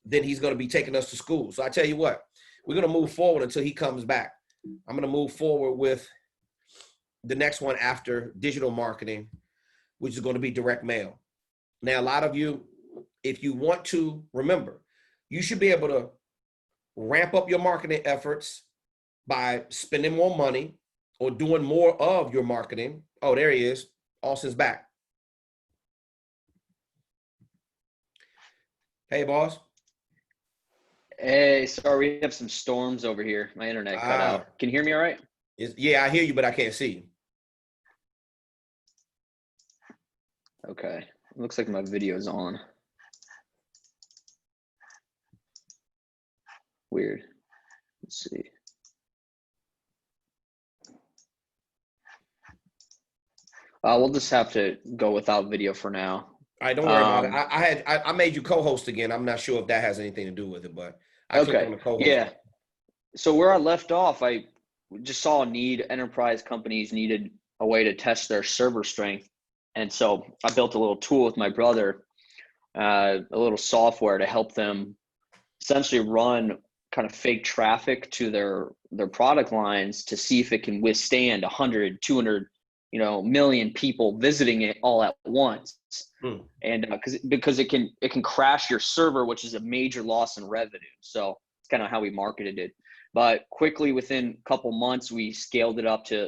then he's going to be taking us to school. So I tell you what, we're going to move forward until he comes back. I'm going to move forward with the next one after digital marketing, which is going to be direct mail. Now, a lot of you, if you want to, remember, you should be able to ramp up your marketing efforts by spending more money or doing more of your marketing. Oh, there he is. Austin's back. Hey, boss. Hey, sorry, we have some storms over here. My internet cut out. Can you hear me all right? Yeah, I hear you, but I can't see you. Okay. Looks like my video's on. Weird. Let's see. We'll just have to go without video for now. All right, don't worry about it. I made you co-host again. I'm not sure if that has anything to do with it, but I clicked on the co-host. Yeah. So where I left off, I just saw a need. Enterprise companies needed a way to test their server strength. And so I built a little tool with my brother, a little software to help them essentially run kind of fake traffic to their product lines to see if it can withstand 100, 200, million people visiting it all at once. And because it can crash your server, which is a major loss in revenue. So it's kind of how we marketed it. But quickly, within a couple months, we scaled it up to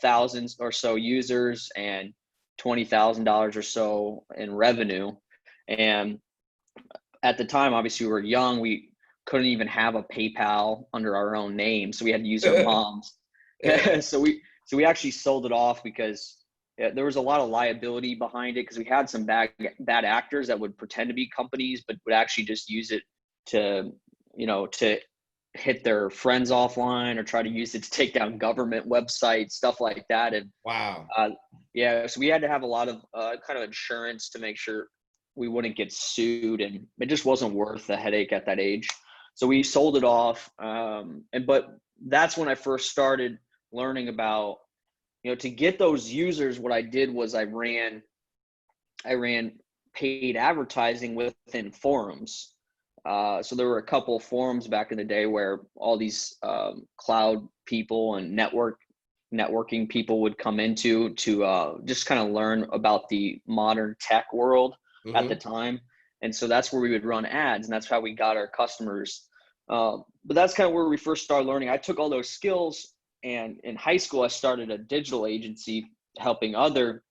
thousands or so users and $20,000 or so in revenue. And at the time, obviously, we were young. We couldn't even have a PayPal under our own name, so we had to use our mom's. So we actually sold it off because there was a lot of liability behind it, because we had some bad actors that would pretend to be companies, but would actually just use it to hit their friends offline or try to use it to take down government websites, stuff like that. And wow. So we had to have a lot of kind of insurance to make sure we wouldn't get sued, and it just wasn't worth the headache at that age. So we sold it off. But that's when I first started learning about, to get those users. What I did was I ran paid advertising within forums. So there were a couple of forums back in the day where all these cloud people and networking people would come into to just kind of learn about the modern tech world at the time. And so that's where we would run ads, and that's how we got our customers. But that's kind of where we first started learning. I took all those skills, and in high school, I started a digital agency helping other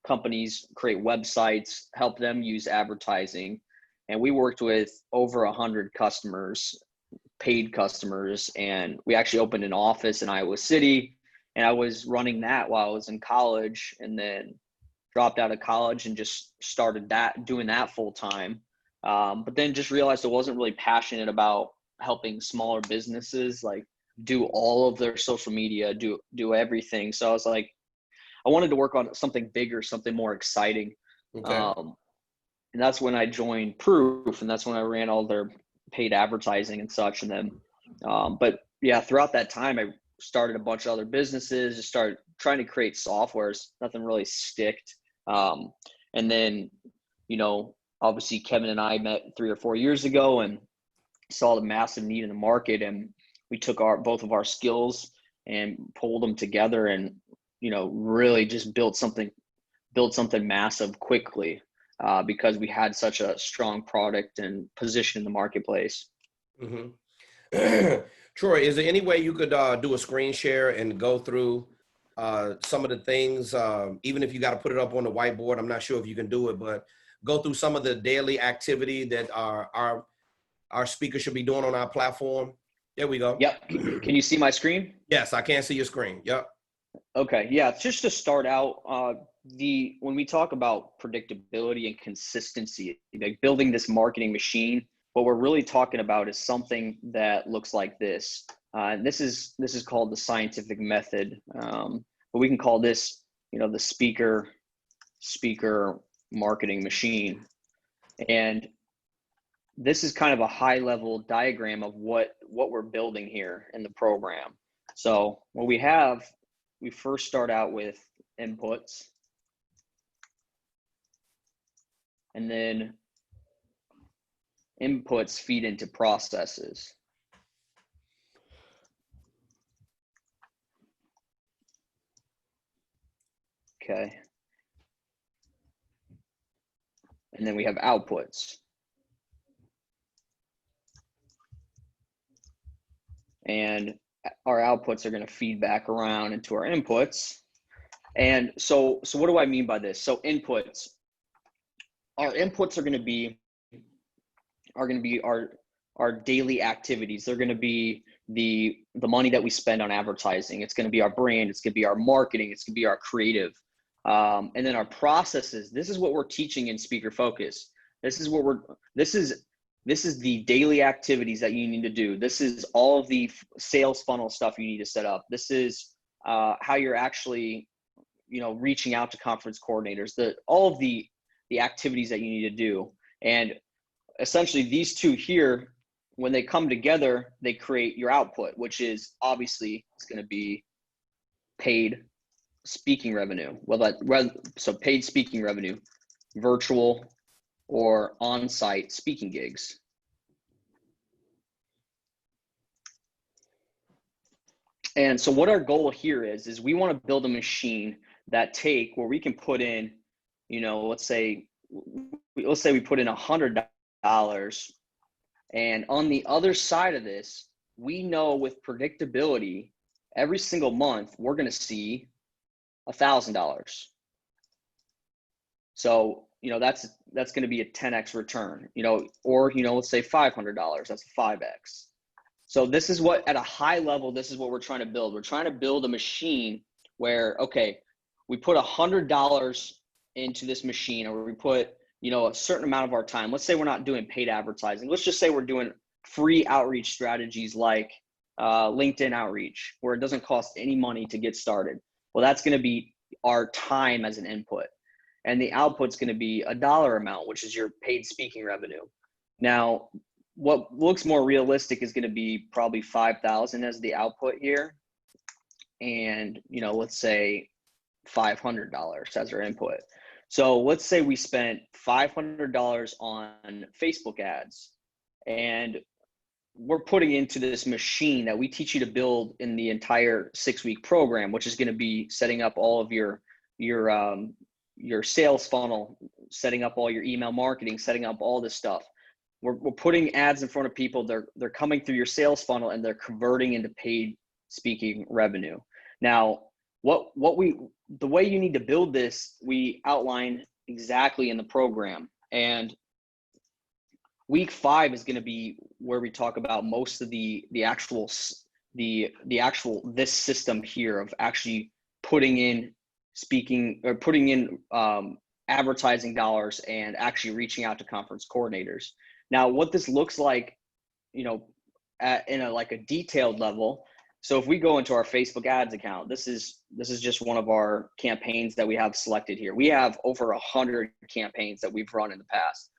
companies create websites, help them use advertising. And we worked with over 100 customers, paid customers. And we actually opened an office in Iowa City, and I was running that while I was in college, and then dropped out of college and just started doing that full time. But then just realized I wasn't really passionate about helping smaller businesses like do all of their social media, do everything. So I was like, I wanted to work on something bigger, something more exciting. Okay. And that's when I joined Proof, and that's when I ran all their paid advertising and such. And then, but yeah, throughout that time, I started a bunch of other businesses, just started trying to create softwares. Nothing really sticked. And then, obviously Kevin and I met 3 or 4 years ago and saw the massive need in the market, and we took both of our skills and pulled them together, and really just built something massive quickly, because we had such a strong product and position in the marketplace. Mm-hmm. Troy, is there any way you could do a screen share and go through some of the things, even if you got to put it up on the whiteboard? I'm not sure if you can do it, but go through some of the daily activity that our speakers should be doing on our platform. There we go. Yep. Can you see my screen? Yes, I can see your screen. Yep. Okay. Yeah. Just to start out, when we talk about predictability and consistency, like building this marketing machine, what we're really talking about is something that looks like this. And this is called the scientific method, but we can call this, the speaker marketing machine. And this is kind of a high level diagram of what we're building here in the program. So what we have, we first start out with inputs, and then inputs feed into processes. Okay. And then we have outputs. And our outputs are going to feed back around into our inputs. And so what do I mean by this? So inputs, our inputs are going to be our daily activities. They're going to be the money that we spend on advertising. It's going to be our brand. It's going to be our marketing. It's going to be our creative. And then our processes. This is what we're teaching in Speaker Focus. This is the daily activities that you need to do. This is all of the sales funnel stuff you need to set up. This is how you're actually, reaching out to conference coordinators. All of the activities that you need to do. And essentially these two here, when they come together, they create your output, which is obviously it's going to be paid speaking revenue. So paid speaking revenue, virtual or on-site speaking gigs. And so what our goal here is we want to build a machine where we can put in, let's say we put in $100, and on the other side of this, we know with predictability, every single month we're going to see $1,000. So that's going to be a 10x return, or let's say $500, that's a 5x. So this is what, at a high level, this is what we're trying to build. We're trying to build a machine where, okay, we put $100 into this machine, or we put, a certain amount of our time. Let's say we're not doing paid advertising. Let's just say we're doing free outreach strategies like LinkedIn outreach, where it doesn't cost any money to get started. Well, that's going to be our time as an input. And the output's going to be a dollar amount, which is your paid speaking revenue. Now, what looks more realistic is going to be probably 5,000 as the output here. And, let's say $500 as our input. So let's say we spent $500 on Facebook ads, and we're putting into this machine that we teach you to build in the entire 6-week program, which is going to be setting up all of your sales funnel, setting up all your email marketing, setting up all this stuff. We're putting ads in front of people. They're coming through your sales funnel, and they're converting into paid speaking revenue. Now, the way you need to build this, we outline exactly in the program. And week 5 is going to be where we talk about most of the actual this system here of actually putting in advertising dollars and actually reaching out to conference coordinators. Now, what this looks like, in a detailed level. So if we go into our Facebook ads account, this is just one of our campaigns that we have selected here. We have over 100 campaigns that we've run in the past.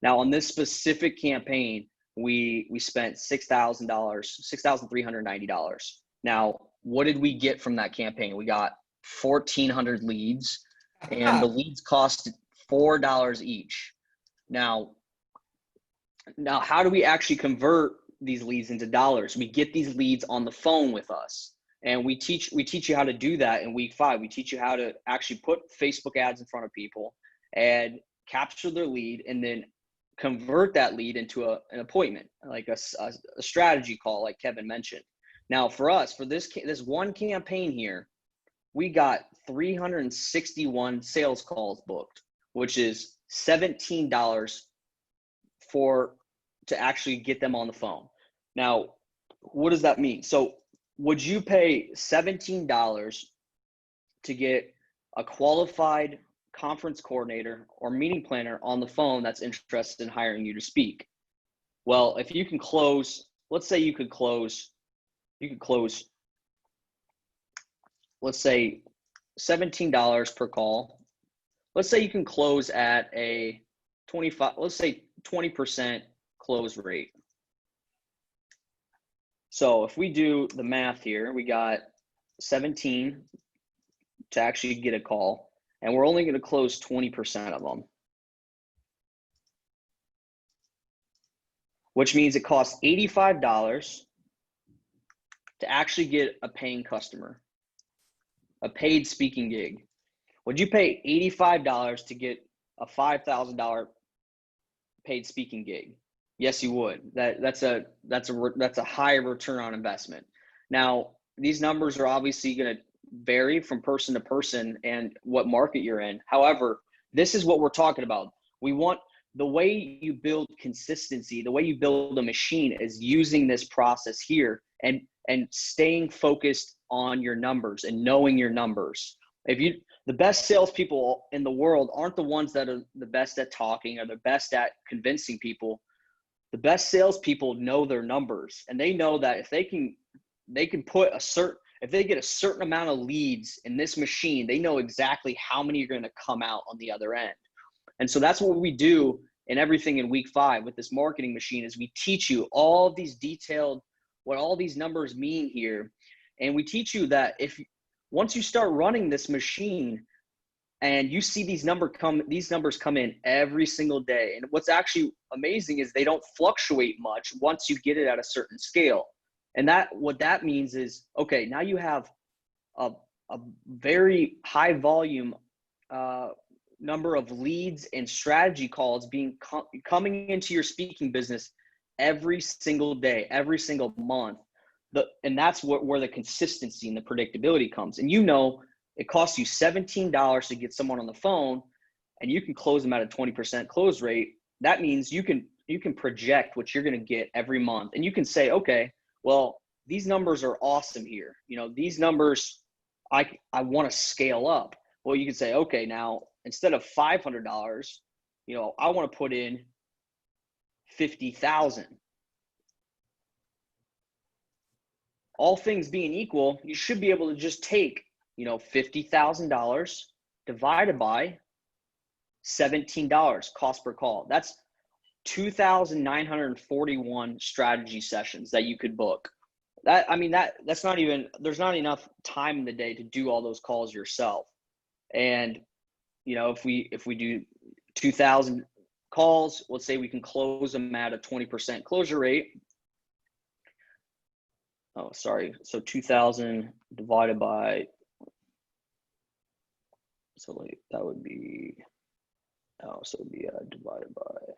Now, on this specific campaign, we spent $6,390. Now, what did we get from that campaign? We got 1,400 leads, and the leads cost $4 each. Now, how do we actually convert these leads into dollars? We get these leads on the phone with us, and we teach you how to do that in week 5. We teach you how to actually put Facebook ads in front of people and capture their lead, and then convert that lead into an appointment, like a strategy call, like Kevin mentioned. Now, for us, for this one campaign here, we got 361 sales calls booked, which is $17 to actually get them on the phone. Now, what does that mean? So would you pay $17 to get a qualified conference coordinator or meeting planner on the phone that's interested in hiring you to speak? Well, if you can close, let's say you could close, let's say $17 per call. Let's say you can close at a 20% close rate. So if we do the math here, we got 17 to actually get a call, and we're only going to close 20% of them, which means it costs $85 to actually get a paying customer, a paid speaking gig. Would you pay $85 to get a $5,000 paid speaking gig? Yes, you would. That's a high return on investment. Now, these numbers are obviously going to vary from person to person and what market you're in. However, this is what we're talking about. We want the way you build consistency, the way you build a machine is using this process here and staying focused on your numbers and knowing your numbers. The best salespeople in the world aren't the ones that are the best at talking or the best at convincing people. The best salespeople know their numbers, and they know that if they can put if they get a certain amount of leads in this machine, they know exactly how many are going to come out on the other end. And so that's what we do in everything in week 5 with this marketing machine is we teach you all these detailed, what all these numbers mean here. And we teach you that once you start running this machine and you see these numbers come in every single day. And what's actually amazing is they don't fluctuate much once you get it at a certain scale. And what that means is, okay, now you have a very high volume number of leads and strategy calls coming into your speaking business every single day, every single month. And that's where the consistency and the predictability comes. And it costs you $17 to get someone on the phone, and you can close them at a 20% close rate. That means you can project what you're going to get every month, and you can say, okay, well, these numbers are awesome here. These numbers, I want to scale up. Well, you can say, okay, now instead of $500, I want to put in 50,000. All things being equal, you should be able to just take, $50,000 divided by $17 cost per call. That's 2,941 strategy sessions that you could book. That's not even, there's not enough time in the day to do all those calls yourself. And, if we do 2,000 calls, let's say we can close them at a 20% closure rate. Oh, sorry. So 2,000 divided by, that would be, divided by,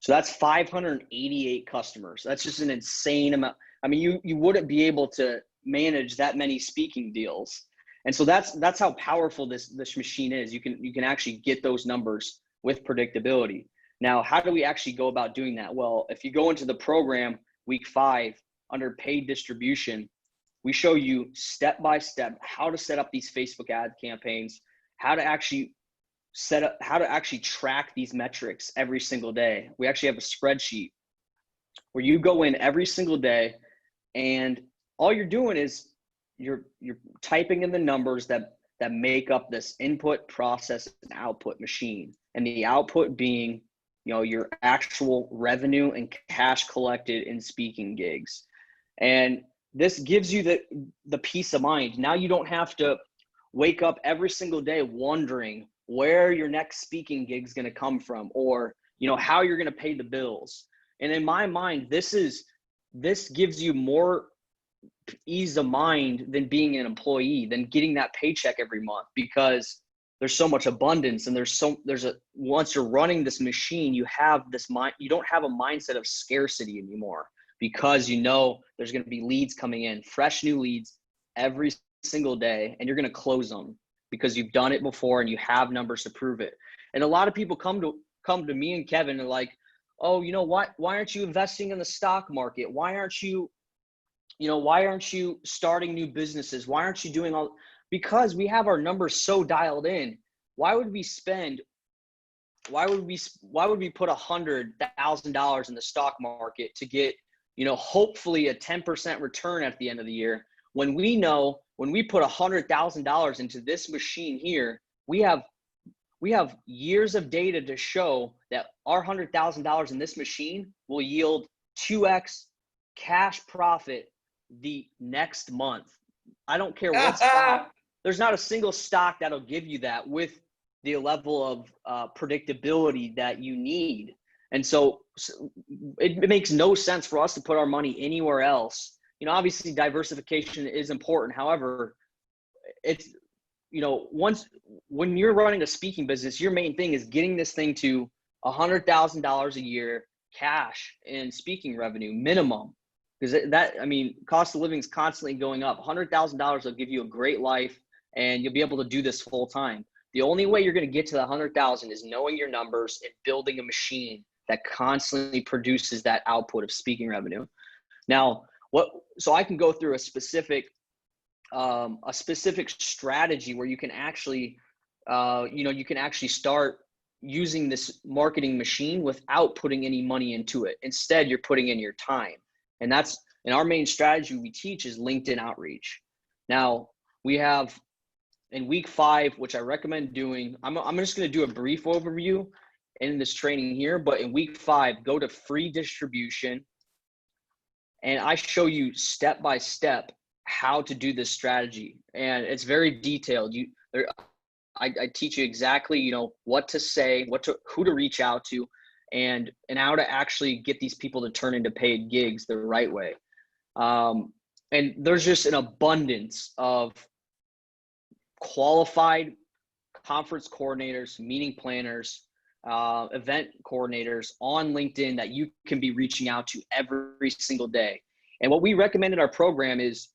so that's 588 customers. That's just an insane amount. You wouldn't be able to manage that many speaking deals. And so that's how powerful this machine is. You can actually get those numbers with predictability. Now, how do we actually go about doing that? Well, if you go into the program week 5 under paid distribution, we show you step by step how to set up these Facebook ad campaigns, how to actually track these metrics every single day. We actually have a spreadsheet where you go in every single day, and all you're doing is you're typing in the numbers that make up this input, process, and output machine. And the output being, your actual revenue and cash collected in speaking gigs. And this gives you the peace of mind. Now you don't have to wake up every single day wondering, where your next speaking gig is going to come from, or, you know, how you're going to pay the bills. And in my mind, this gives you more ease of mind than being an employee, than getting that paycheck every month, because there's so much abundance, and once you're running this machine, you don't have a mindset of scarcity anymore, because you know there's going to be leads coming in, fresh new leads every single day, and you're going to close them because you've done it before and you have numbers to prove it. And a lot of people come to me and Kevin and like, oh, you know what? Why aren't you investing in the stock market? Why aren't you starting new businesses? Why aren't you doing all? Because we have our numbers so dialed in. Why would we put $100,000 in the stock market to get, you know, hopefully a 10% return at the end of the year, when we know when we put $100,000 into this machine here, we have years of data to show that our $100,000 in this machine will yield 2x cash profit the next month. I don't care what stock. There's not a single stock that'll give you that with the level of predictability that you need. And so it makes no sense for us to put our money anywhere else. You know, obviously diversification is important. However, it's, you know, when you're running a speaking business, your main thing is getting this thing to $100,000 a year cash in speaking revenue minimum. Because cost of living is constantly going up. $100,000 will give you a great life, and you'll be able to do this full time. The only way you're going to get to the 100,000 is knowing your numbers and building a machine that constantly produces that output of speaking revenue. Now, so I can go through a specific strategy where you can actually, you can actually start using this marketing machine without putting any money into it. Instead, you're putting in your time. And our main strategy we teach is LinkedIn outreach. Now, we have in week 5, which I recommend doing, I'm just going to do a brief overview in this training here, but in week 5, go to free distribution. And I show you step by step how to do this strategy. And it's very detailed. I teach you exactly, you know, what to say, who to reach out to, and how to actually get these people to turn into paid gigs the right way. And there's just an abundance of qualified conference coordinators, meeting planners, event coordinators on LinkedIn that you can be reaching out to every single day. And what we recommend in our program is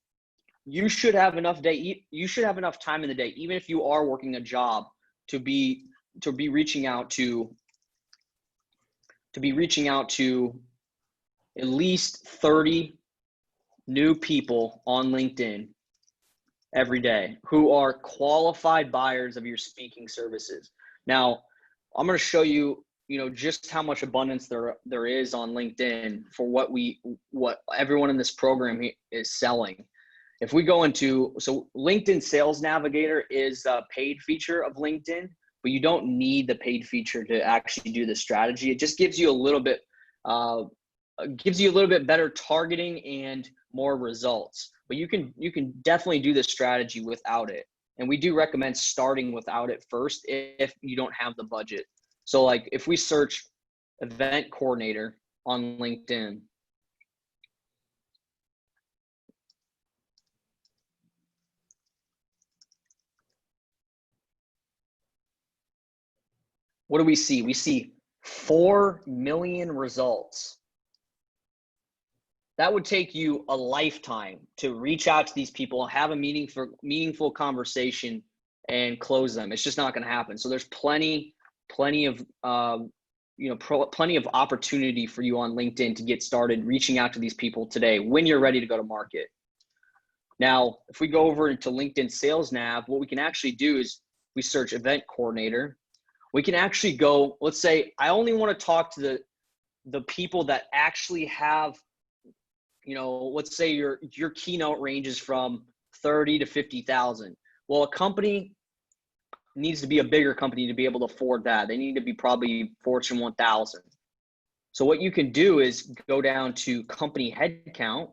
you should have enough time in the day, even if you are working a job, to be reaching out to at least 30 new people on LinkedIn every day who are qualified buyers of your speaking services. Now, I'm going to show you, just how much abundance there is on LinkedIn for what everyone in this program is selling. If we go so LinkedIn Sales Navigator is a paid feature of LinkedIn, but you don't need the paid feature to actually do the strategy. It just gives you a little bit better targeting and more results. But you can definitely do this strategy without it. And we do recommend starting without it first if you don't have the budget. So like if we search event coordinator on LinkedIn, what do we see? We see 4 million results. That would take you a lifetime to reach out to these people, have a meaningful conversation, and close them. It's just not going to happen. So there's plenty of opportunity for you on LinkedIn to get started reaching out to these people today when you're ready to go to market. Now, if we go over into LinkedIn Sales Nav, what we can actually do is we search event coordinator. We can actually go, let's say I only want to talk to the people that actually have, let's say your keynote ranges from 30 to 50,000. Well, a company needs to be a bigger company to be able to afford that. They need to be probably Fortune 1000. So what you can do is go down to company headcount.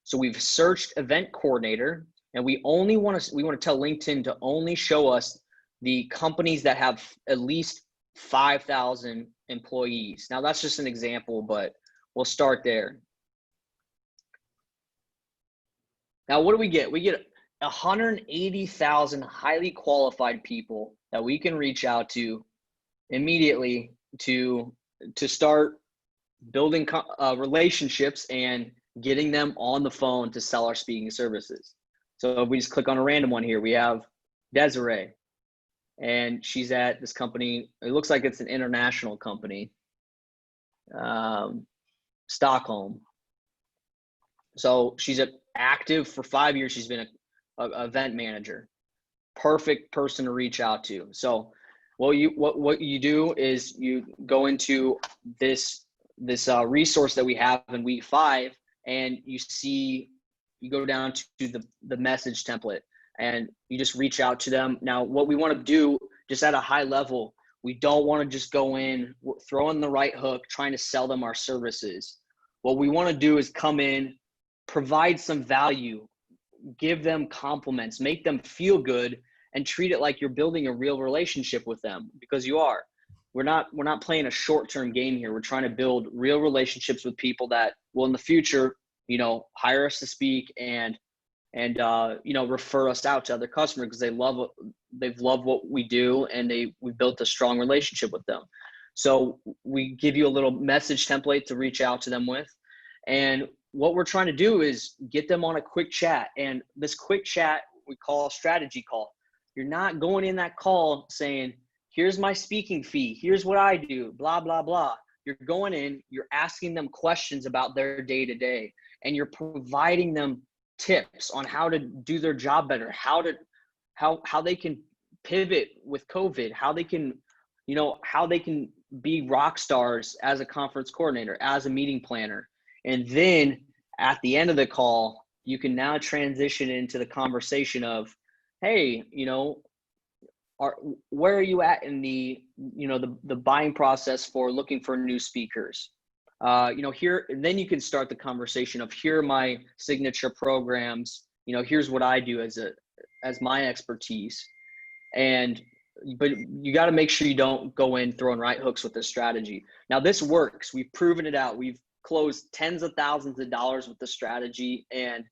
So we've searched event coordinator, and we want to tell LinkedIn to only show us the companies that have at least 5,000 employees. Now that's just an example, but we'll start there. Now, what do we get? We get 180,000 highly qualified people that we can reach out to immediately to start building relationships and getting them on the phone to sell our speaking services. So if we just click on a random one here, we have Desiree, and she's at this company. It looks like it's an international company, Stockholm. So she's active for 5 years. She's been a event manager. Perfect person to reach out to. So what you do is you go into this resource that we have in week 5, and you go down to the message template, and you just reach out to them. Now, what we want to do, just at a high level, we don't want to just go in, throw in the right hook, trying to sell them our services. What we want to do is come in, provide some value, give them compliments, make them feel good, and treat it like you're building a real relationship with them, because you are. We're not playing a short-term game here. We're trying to build real relationships with people that will in the future, hire us to speak and refer us out to other customers, because they've loved what we do, and we built a strong relationship with them. So we give you a little message template to reach out to them with. And what we're trying to do is get them on a quick chat. And this quick chat we call a strategy call. You're not going in that call saying, here's my speaking fee, here's what I do, blah, blah, blah. You're going in, you're asking them questions about their day-to-day, and you're providing them tips on how to do their job better, how they can pivot with COVID, how they can be rock stars as a conference coordinator, as a meeting planner. And then at the end of the call, you can now transition into the conversation of, hey, where are you at in the buying process for looking for new speakers? Here, and then you can start the conversation of, here are my signature programs. Here's what I do as my expertise. But you got to make sure you don't go in throwing right hooks with this strategy. Now, this works. We've proven it out. We've closed tens of thousands of dollars with the strategy, and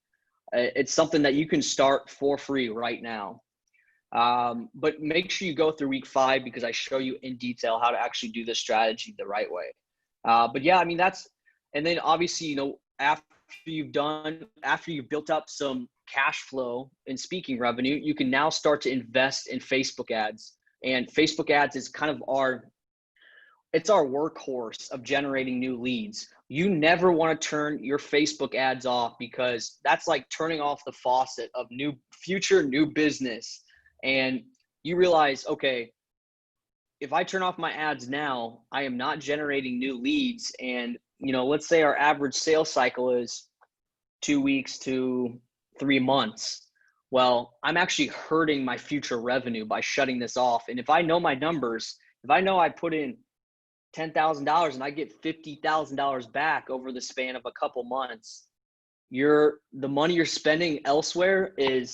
it's something that you can start for free right now. But make sure you go through week 5, because I show you in detail how to actually do this strategy the right way. But yeah, and then obviously, after you've built up some cash flow in speaking revenue, you can now start to invest in Facebook ads. And Facebook ads is kind of our workhorse of generating new leads. You never want to turn your Facebook ads off, because that's like turning off the faucet of future new business. And you realize, okay, if I turn off my ads now, I am not generating new leads. And, let's say our average sales cycle is 2 weeks to 3 months. Well, I'm actually hurting my future revenue by shutting this off. And if I know my numbers, if I know I put in $10,000 and I get $50,000 back over the span of a couple months, the money you're spending elsewhere it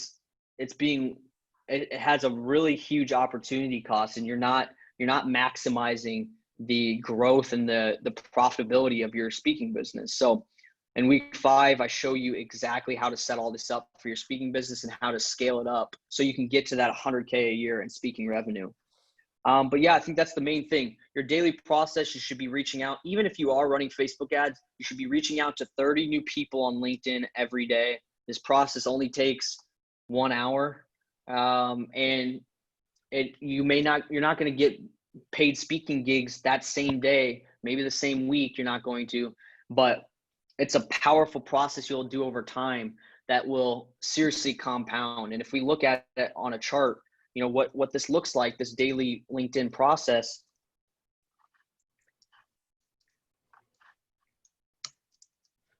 has a really huge opportunity cost, and you're not maximizing the growth and the profitability of your speaking business. So in week 5, I show you exactly how to set all this up for your speaking business and how to scale it up so you can get to that 100K a year in speaking revenue. But yeah, I think that's the main thing. Your daily process, you should be reaching out. Even if you are running Facebook ads, you should be reaching out to 30 new people on LinkedIn every day. This process only takes 1 hour. And you're not going to get paid speaking gigs that same day, maybe the same week, you're not going to, but it's a powerful process you'll do over time that will seriously compound. And if we look at it on a chart, what this looks like, this daily LinkedIn process,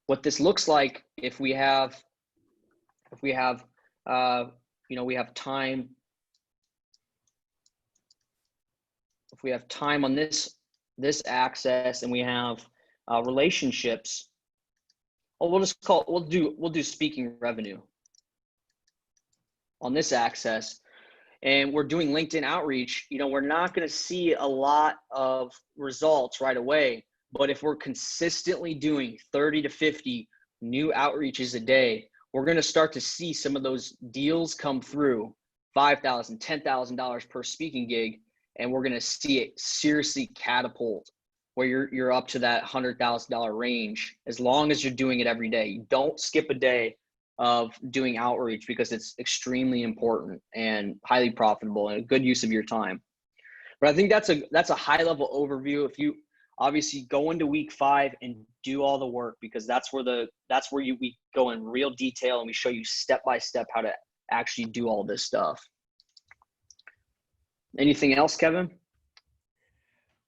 what this looks like, if we have time, if we have time on this axis, and we have relationships, we'll do speaking revenue on this axis. and we're doing LinkedIn outreach, you know, we're not going to see a lot of results right away. But if we're consistently doing 30 to 50 new outreaches a day, we're going to start to see some of those deals come through, $5,000, $10,000 per speaking gig. And we're going to see it seriously catapult where you're up to that $100,000 range, as long as you're doing it every day. You don't skip a day of doing outreach, because it's extremely important and highly profitable and a good use of your time. But I think that's a high level overview. If you obviously go into week 5 and do all the work, because that's where we go in real detail and we show you step by step how to actually do all this stuff. Anything else, Kevin?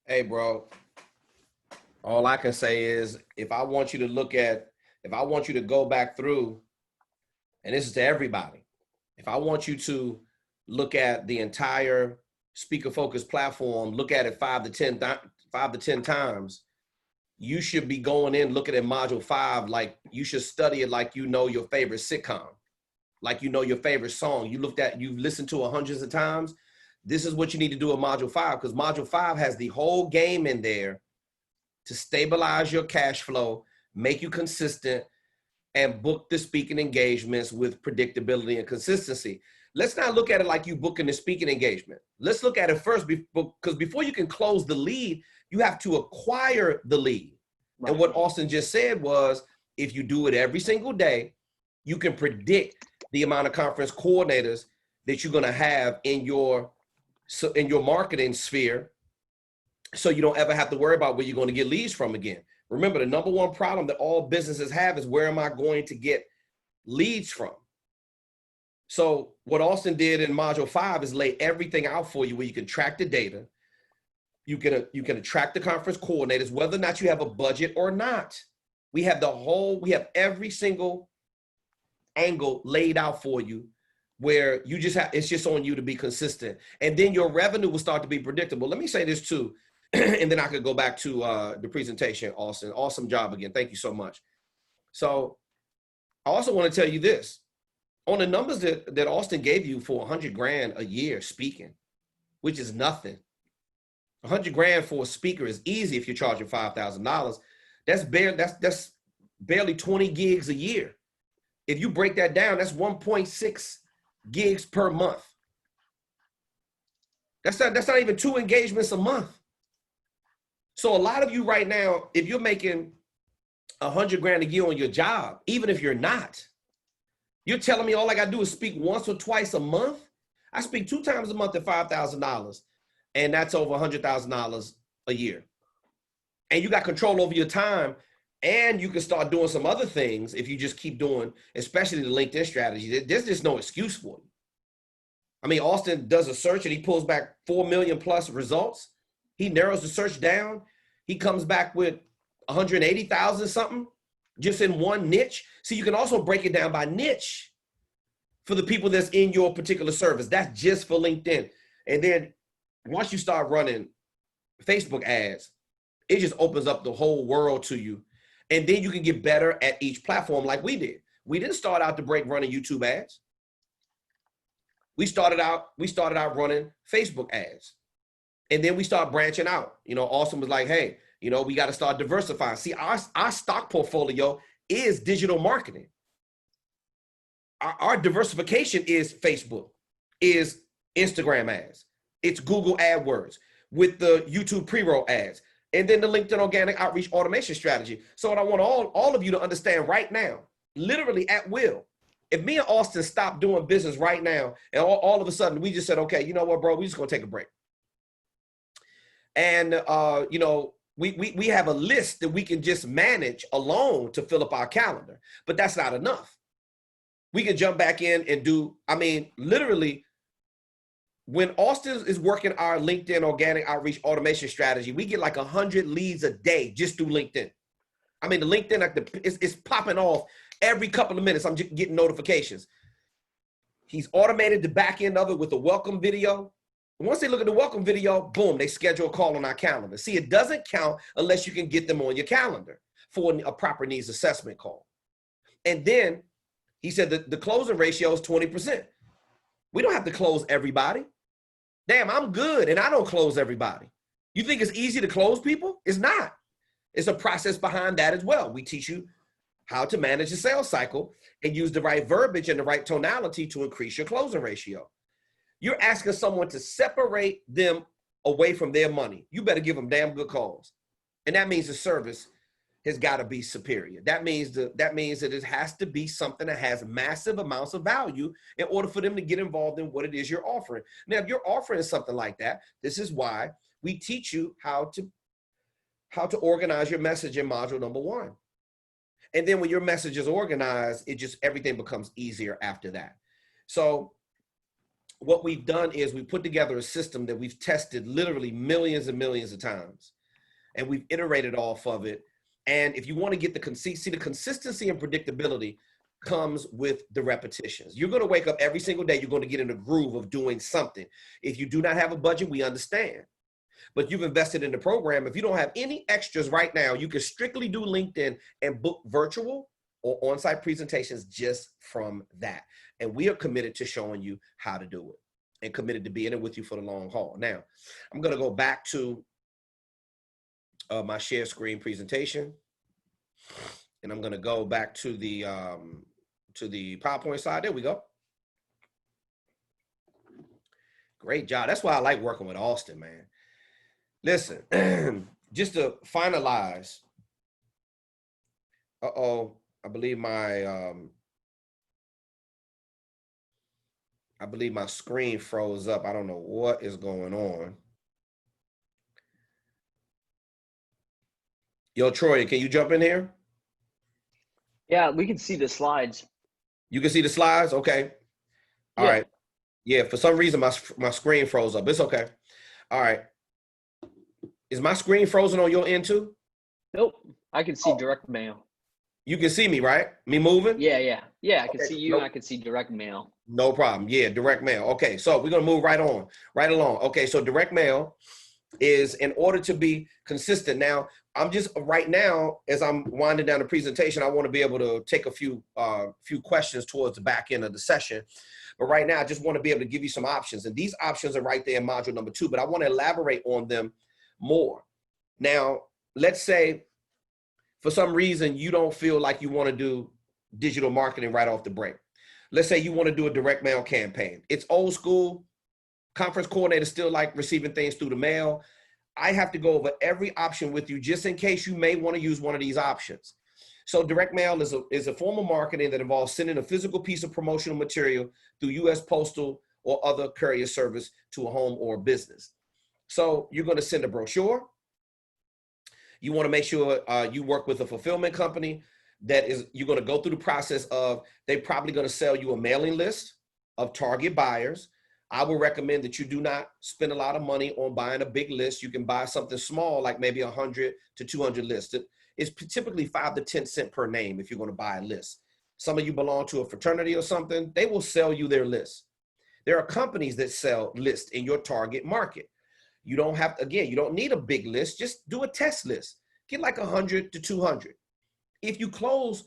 Hey, bro. All I can say is, if I want you to go back through, and this is to everybody, if I want you to look at the entire Speaker Focus platform, look at it 5 to 10 times, you should be going in looking at module 5 like you should study it like you know your favorite sitcom, like you know your favorite song. You've listened to it hundreds of times. This is what you need to do in module 5, because module 5 has the whole game in there to stabilize your cash flow, make you consistent, and book the speaking engagements with predictability and consistency. Let's not look at it like you booking the speaking engagement. Let's look at it first, because before you can close the lead, you have to acquire the lead. Right. And what Auston just said was, if you do it every single day, you can predict the amount of conference coordinators that you're going to have in your marketing sphere, so you don't ever have to worry about where you're going to get leads from again. Remember, the number one problem that all businesses have is, where am I going to get leads from? So what Auston did in module 5 is lay everything out for you, where you can track the data. You can attract the conference coordinators, whether or not you have a budget or not. We have every single angle laid out for you, where it's just on you to be consistent. And then your revenue will start to be predictable. Let me say this too, and then I could go back to the presentation, Auston. Awesome job again. Thank you so much. So I also want to tell you this. On the numbers that Auston gave you for $100,000 a year speaking, which is nothing. $100,000 for a speaker is easy if you're charging $5,000. That's barely 20 gigs a year. If you break that down, that's 1.6 gigs per month. That's not even 2 engagements a month. So a lot of you right now, if you're making $100,000 a year on your job, even if you're not, you're telling me all I gotta do is speak once or twice a month? I speak 2 times a month at $5,000, and that's over $100,000 a year. And you got control over your time, and you can start doing some other things if you just keep doing, especially the LinkedIn strategy. There's just no excuse for you. I mean, Auston does a search and he pulls back 4 million plus results. He narrows the search down. He comes back with 180,000 something just in one niche. So you can also break it down by niche for the people that's in your particular service. That's just for LinkedIn. And then once you start running Facebook ads, it just opens up the whole world to you. And then you can get better at each platform like we did. We didn't start out to break running YouTube ads. We started out running Facebook ads. And then we start branching out. You know, Auston was like, hey, you know, we got to start diversifying. See, our stock portfolio is digital marketing. Our diversification is Facebook, is Instagram ads. It's Google AdWords with the YouTube pre-roll ads. And then the LinkedIn organic outreach automation strategy. So what I want all of you to understand right now, literally at will, if me and Auston stop doing business right now, and all of a sudden we just said, okay, you know what, bro, we just gonna take a break. And you know, we have a list that we can just manage alone to fill up our calendar, but that's not enough. We can jump back in and do, I mean, literally, when Auston is working our LinkedIn organic outreach automation strategy, we get like 100 leads a day just through LinkedIn. I mean, the LinkedIn, it's popping off every couple of minutes. I'm just getting notifications. He's automated the back end of it with a welcome video. Once they look at the welcome video, boom, they schedule a call on our calendar. See, it doesn't count unless you can get them on your calendar for a proper needs assessment call. And then he said that the closing ratio is 20%. We don't have to close everybody. Damn, I'm good and I don't close everybody. You think it's easy to close people? It's not. It's a process behind that as well. We teach you how to manage the sales cycle and use the right verbiage and the right tonality to increase your closing ratio. You're asking someone to separate them away from their money. You better give them damn good calls. And that means the service has got to be superior. That means that it has to be something that has massive amounts of value in order for them to get involved in what it is you're offering. Now, if you're offering something like that, this is why we teach you how to organize your message in module number 1. And then when your message is organized, everything becomes easier after that. So what we've done is we put together a system that we've tested literally millions and millions of times, and we've iterated off of it. And if you want to get the consistency and predictability comes with the repetitions. You're going to wake up every single day. You're going to get in a groove of doing something. If you do not have a budget, we understand. But you've invested in the program. If you don't have any extras right now, you can strictly do LinkedIn and book virtual or on-site presentations just from that. And we are committed to showing you how to do it and committed to being in with you for the long haul. Now, I'm going to go back to my share screen presentation, and I'm going to go back to the PowerPoint slide. There we go. Great job. That's why I like working with Auston, man. Listen, just to finalize. I believe my screen froze up. I don't know what is going on. Yo, Troy, can you jump in here? Yeah, we can see the slides. You can see the slides? Okay. All right. Yeah, for some reason, my screen froze up. It's okay. All right. Is my screen frozen on your end too? Nope. I can see direct mail. You can see me, right? Me moving? Yeah. I can see you, and I can see direct mail. No problem. Yeah, direct mail. Okay, so we're going to move right along. Okay, so direct mail is in order to be consistent. Now, I'm just right now, as I'm winding down the presentation, I want to be able to take a few questions towards the back end of the session. But right now, I just want to be able to give you some options. And these options are right there in module number 2, but I want to elaborate on them more. Now, let's say for some reason you don't feel like you want to do digital marketing right off the break. Let's say you want to do a direct mail campaign. It's old school. Conference coordinators still like receiving things through the mail. I have to go over every option with you just in case you may want to use one of these options. So direct mail is a form of marketing that involves sending a physical piece of promotional material through U.S. Postal or other courier service to a home or a business. So you're going to send a brochure. You want to make sure you work with a fulfillment company you're going to go through the process of, they're probably going to sell you a mailing list of target buyers. I would recommend that you do not spend a lot of money on buying a big list. You can buy something small, like maybe 100 to 200 lists. It's typically 5 to 10 cents per name if you're going to buy a list. Some of you belong to a fraternity or something, they will sell you their list. There are companies that sell lists in your target market. You don't have to, again, you don't need a big list. Just do a test list. Get like 100 to 200. If you close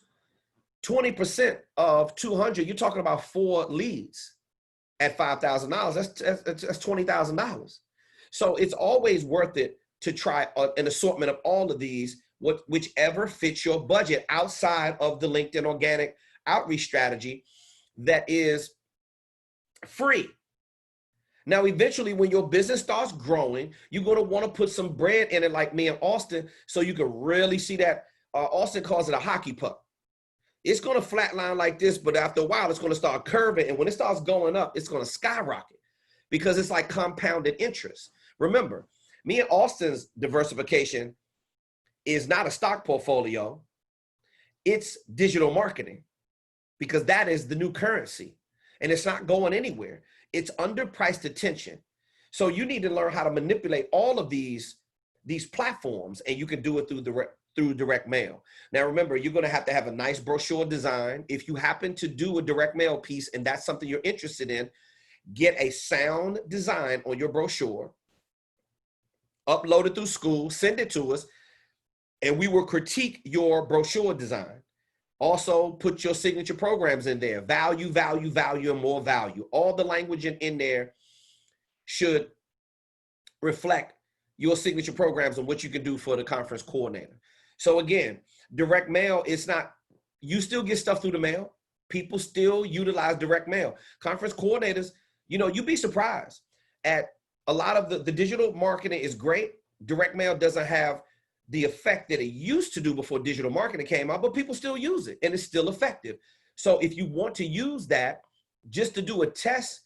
20% of 200, you're talking about 4 leads at $5,000. That's $20,000. So it's always worth it to try an assortment of all of these, whichever fits your budget outside of the LinkedIn organic outreach strategy that is free. Now, eventually, when your business starts growing, you're going to want to put some bread in it like me and Auston so you can really see that. Auston calls it a hockey puck. It's going to flatline like this, but after a while, it's going to start curving. And when it starts going up, it's going to skyrocket because it's like compounded interest. Remember, me and Auston's diversification is not a stock portfolio. It's digital marketing because that is the new currency and it's not going anywhere. It's underpriced attention. So you need to learn how to manipulate all of these platforms, and you can do it through direct mail. Now, remember, you're going to have a nice brochure design. If you happen to do a direct mail piece and that's something you're interested in, get a sound design on your brochure, upload it through school, send it to us, and we will critique your brochure design. Also, put your signature programs in there. Value, value, value, and more value. All the language in there should reflect your signature programs and what you can do for the conference coordinator. So again, direct mail, it's not, you still get stuff through the mail. People still utilize direct mail. Conference coordinators, you know, you'd be surprised at a lot of the digital marketing is great. Direct mail doesn't have the effect that it used to do before digital marketing came out, but people still use it and it's still effective. So if you want to use that just to do a test,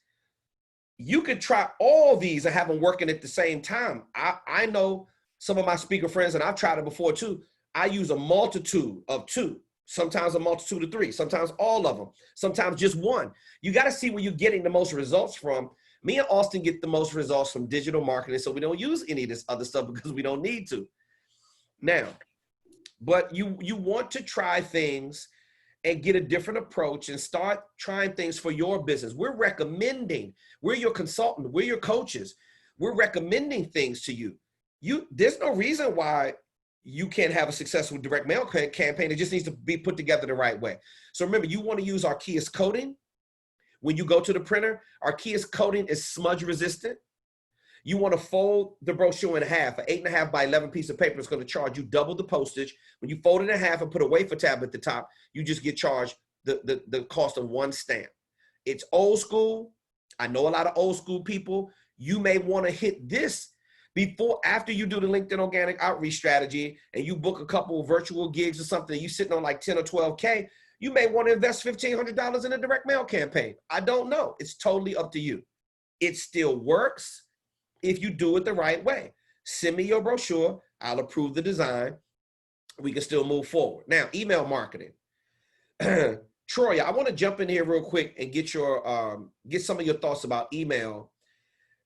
you could try all these and have them working at the same time. I know some of my speaker friends, and I've tried it before too. I use a multitude of two, sometimes a multitude of three, sometimes all of them, sometimes just one. You got to see where you're getting the most results from. Me and Austin get the most results from digital marketing, so we don't use any of this other stuff because we don't need to. Now, but you want to try things and get a different approach and start trying things for your business. We're recommending, we're your consultant, we're your coaches. We're recommending things to you. There's no reason why you can't have a successful direct mail campaign. It just needs to be put together the right way. So remember, you want to use Archaeus coating. When you go to the printer, Archaeus coating is smudge resistant. You want to fold the brochure in half. An 8.5 by 11 piece of paper is going to charge you double the postage. When you fold it in half and put a wafer tab at the top, you just get charged the cost of one stamp. It's old school. I know a lot of old school people. You may want to hit this after you do the LinkedIn organic outreach strategy and you book a couple of virtual gigs or something, you sitting on like 10 or 12K, you may want to invest $1,500 in a direct mail campaign. I don't know. It's totally up to you. It still works if you do it the right way. Send me your brochure. I'll approve the design. We can still move forward. Now, email marketing. Troy, I want to jump in here real quick and get some of your thoughts about email,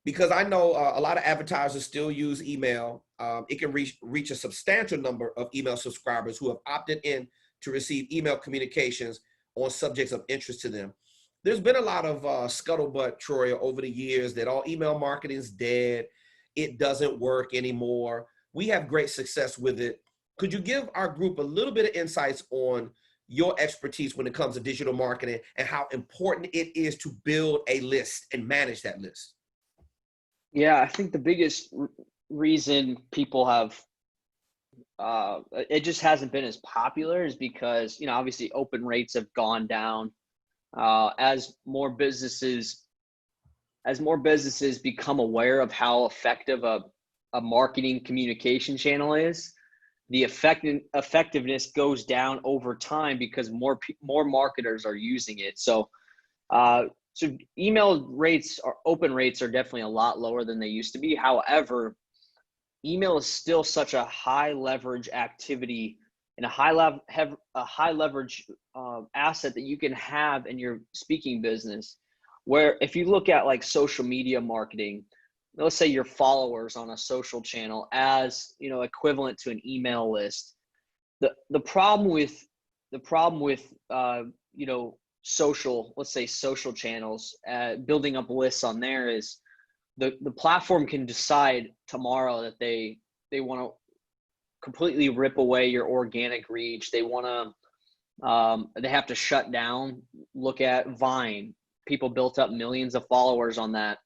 because I know a lot of advertisers still use email. It can reach a substantial number of email subscribers who have opted in to receive email communications on subjects of interest to them. There's been a lot of scuttlebutt, Troy, over the years that all email marketing is dead. It doesn't work anymore. We have great success with it. Could you give our group a little bit of insights on your expertise when it comes to digital marketing and how important it is to build a list and manage that list? Yeah, I think the biggest reason people have it just hasn't been as popular is because, you know, obviously open rates have gone down. As more businesses become aware of how effective a marketing communication channel is, the effectiveness goes down over time because more marketers are using it. So email rates or open rates are definitely a lot lower than they used to be. However, email is still such a high leverage activity and a high leverage asset that you can have in your speaking business, where if you look at like social media marketing, let's say your followers on a social channel as, you know, equivalent to an email list. The problem with you know, let's say social channels, building up lists on there is the platform can decide tomorrow that they want to completely rip away your organic reach. They want to, they have to shut down. Look at Vine. People built up millions of followers on that,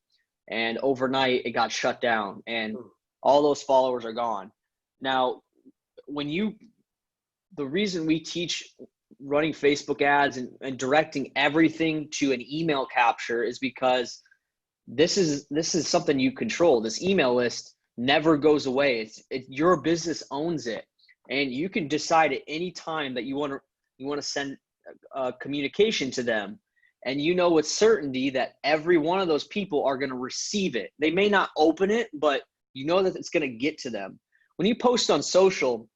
and overnight it got shut down and all those followers are gone. Now, the reason we teach running Facebook ads and directing everything to an email capture is because this is something you control. This email list never goes away. Your business owns it, and you can decide at any time that you want to send communication to them, and you know with certainty that every one of those people are going to receive it. They may not open it, but you know that it's going to get to them. When you post on social,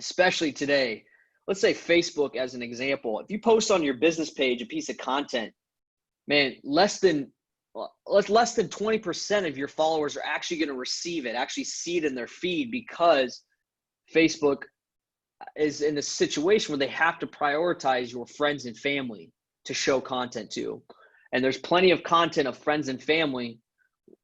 especially today, let's say Facebook as an example, if you post on your business page a piece of content, man, less than 20% of your followers are actually going to receive it, actually see it in their feed, because Facebook is in a situation where they have to prioritize your friends and family to show content to. And there's plenty of content of friends and family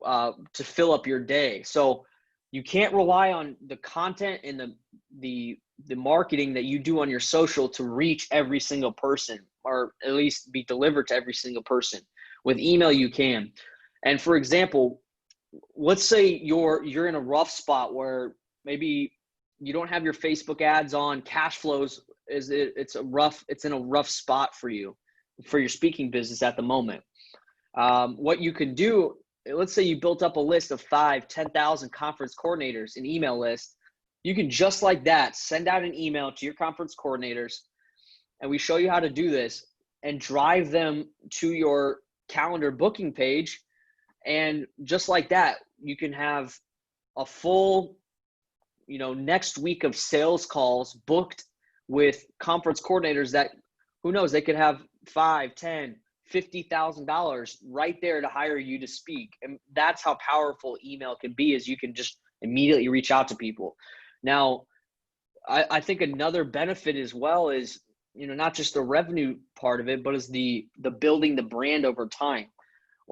to fill up your day. So you can't rely on the content and the marketing that you do on your social to reach every single person, or at least be delivered to every single person. With email, you can. And for example, let's say you're in a rough spot where maybe you don't have your Facebook ads on, cash flows it's in a rough spot for you, for your speaking business at the moment. What you can do, let's say you built up a list of 10,000 conference coordinators, an email list. You can just like that send out an email to your conference coordinators, and we show you how to do this, and drive them to your calendar booking page. And just like that, you can have a full, next week of sales calls booked with conference coordinators that, who knows, they could have $5, $10, $50,000 right there to hire you to speak. And that's how powerful email can be, is you can just immediately reach out to people. Now, I think another benefit as well is, not just the revenue part of it, but is the building the brand over time.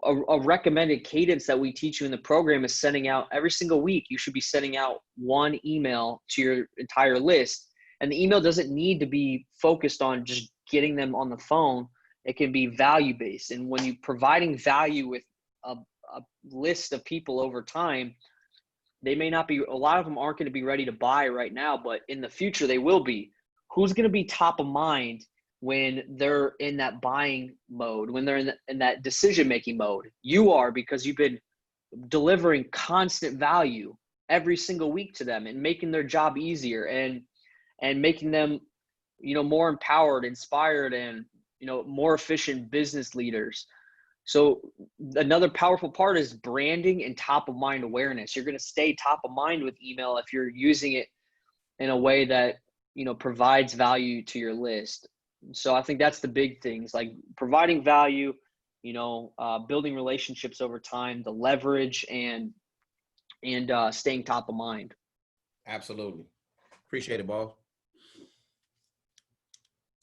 A recommended cadence that we teach you in the program is sending out every single week. You should be sending out one email to your entire list. And the email doesn't need to be focused on just getting them on the phone. It can be value-based. And when you're providing value with a list of people over time, they may not be, a lot of them aren't going to be ready to buy right now, but in the future they will be. Who's going to be top of mind when they're in that buying mode, when they're in that decision-making mode? You are, because you've been delivering constant value every single week to them and making their job easier and making them, more empowered, inspired, and, more efficient business leaders. So another powerful part is branding and top of mind awareness. You're going to stay top of mind with email if you're using it in a way that, provides value to your list. So I think that's the big things, like providing value, building relationships over time, the leverage, and staying top of mind. Absolutely. Appreciate it, boss.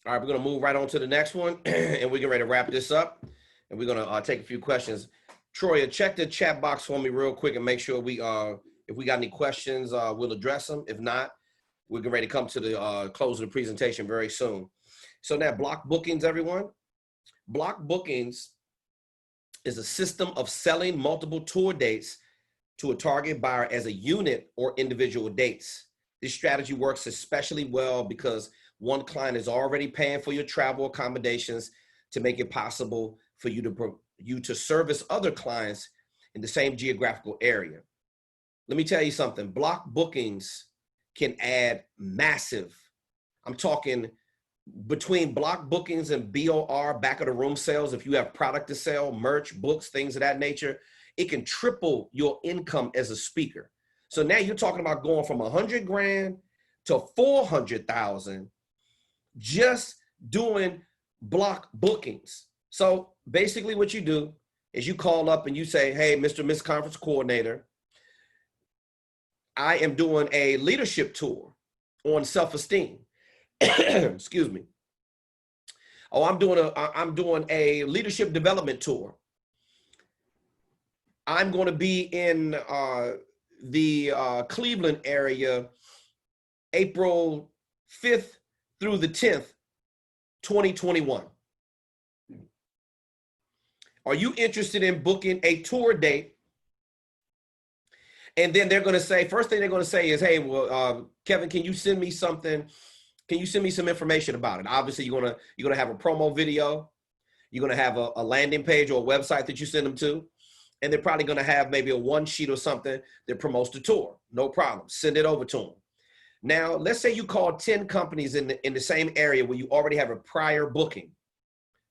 All right, we're going to move right on to the next one, and we're getting ready to wrap this up, and we're going to take a few questions. Troyer, check the chat box for me real quick and make sure if we got any questions, we'll address them. If not, we're getting ready to come to the close of the presentation very soon. So now, block bookings, everyone. Block bookings is a system of selling multiple tour dates to a target buyer as a unit or individual dates. This strategy works especially well because one client is already paying for your travel accommodations to make it possible for you to service other clients in the same geographical area. Let me tell you something. Block bookings can add massive, I'm talking between block bookings and BOR, back of the room sales, if you have product to sell, merch, books, things of that nature, it can triple your income as a speaker. So now you're talking about going from 100 grand to 400,000 just doing block bookings. So basically what you do is you call up and you say, hey, Mr. Miss Conference Coordinator, I am doing a leadership tour on self-esteem. Excuse me. Oh, I'm doing a leadership development tour. I'm going to be in the Cleveland area, April 5th through the 10th, 2021. Are you interested in booking a tour date? And then they're going to say, first thing they're going to say is, hey, well, Kevin, can you send me something? Can you send me some information about it? Obviously, you're going to have a promo video. You're going to have a landing page or a website that you send them to. And they're probably going to have maybe a one sheet or something that promotes the tour. No problem. Send it over to them. Now, let's say you call 10 companies in the same area where you already have a prior booking.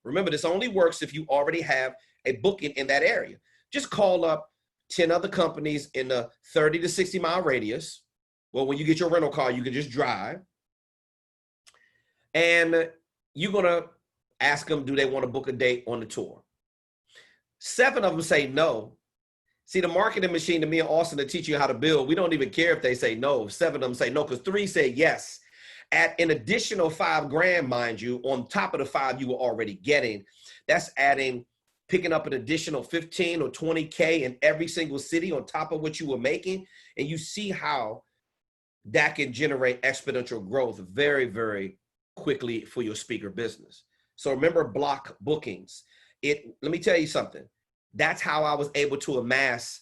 Remember, this only works if you already have a booking in that area. Just call up 10 other companies in a 30 to 60 mile radius. Well, when you get your rental car, you can just drive. And you're going to ask them, do they want to book a date on the tour? 7 of them say no. See, the marketing machine, to me and Austin, to teach you how to build, we don't even care if they say no. 7 of them say no, because 3 say yes. At an additional $5 grand, mind you, on top of the 5 you were already getting, that's picking up an additional 15 or 20K in every single city on top of what you were making. And you see how that can generate exponential growth very, very quickly for your speaker business. So remember block bookings. Let me tell you something. That's how I was able to amass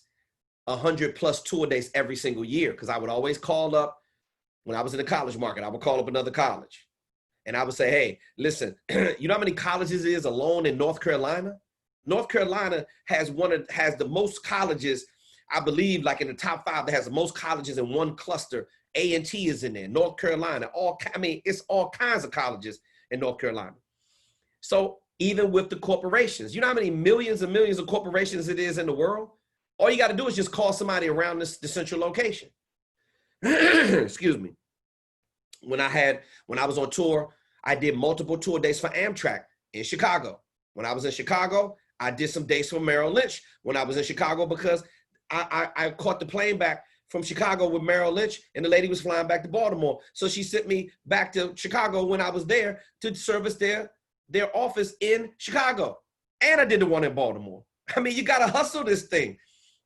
100+ tour days every single year, because I would always call up when I was in the college market. I would call up another college and I would say, hey, listen, you know how many colleges is alone in North Carolina? North Carolina has the most colleges, I believe, like in the top 5 that has the most colleges in one cluster. A&T is in there, North Carolina, it's all kinds of colleges in North Carolina. So even with the corporations, you know how many millions and millions of corporations it is in the world? All you got to do is just call somebody around the central location. Excuse me. When I was on tour, I did multiple tour days for Amtrak in Chicago. When I was in Chicago, I did some days for Merrill Lynch when I was in Chicago, because I caught the plane back from Chicago with Merrill Lynch, and the lady was flying back to Baltimore. So she sent me back to Chicago when I was there to service their office in Chicago. And I did the one in Baltimore. I mean, you got to hustle this thing.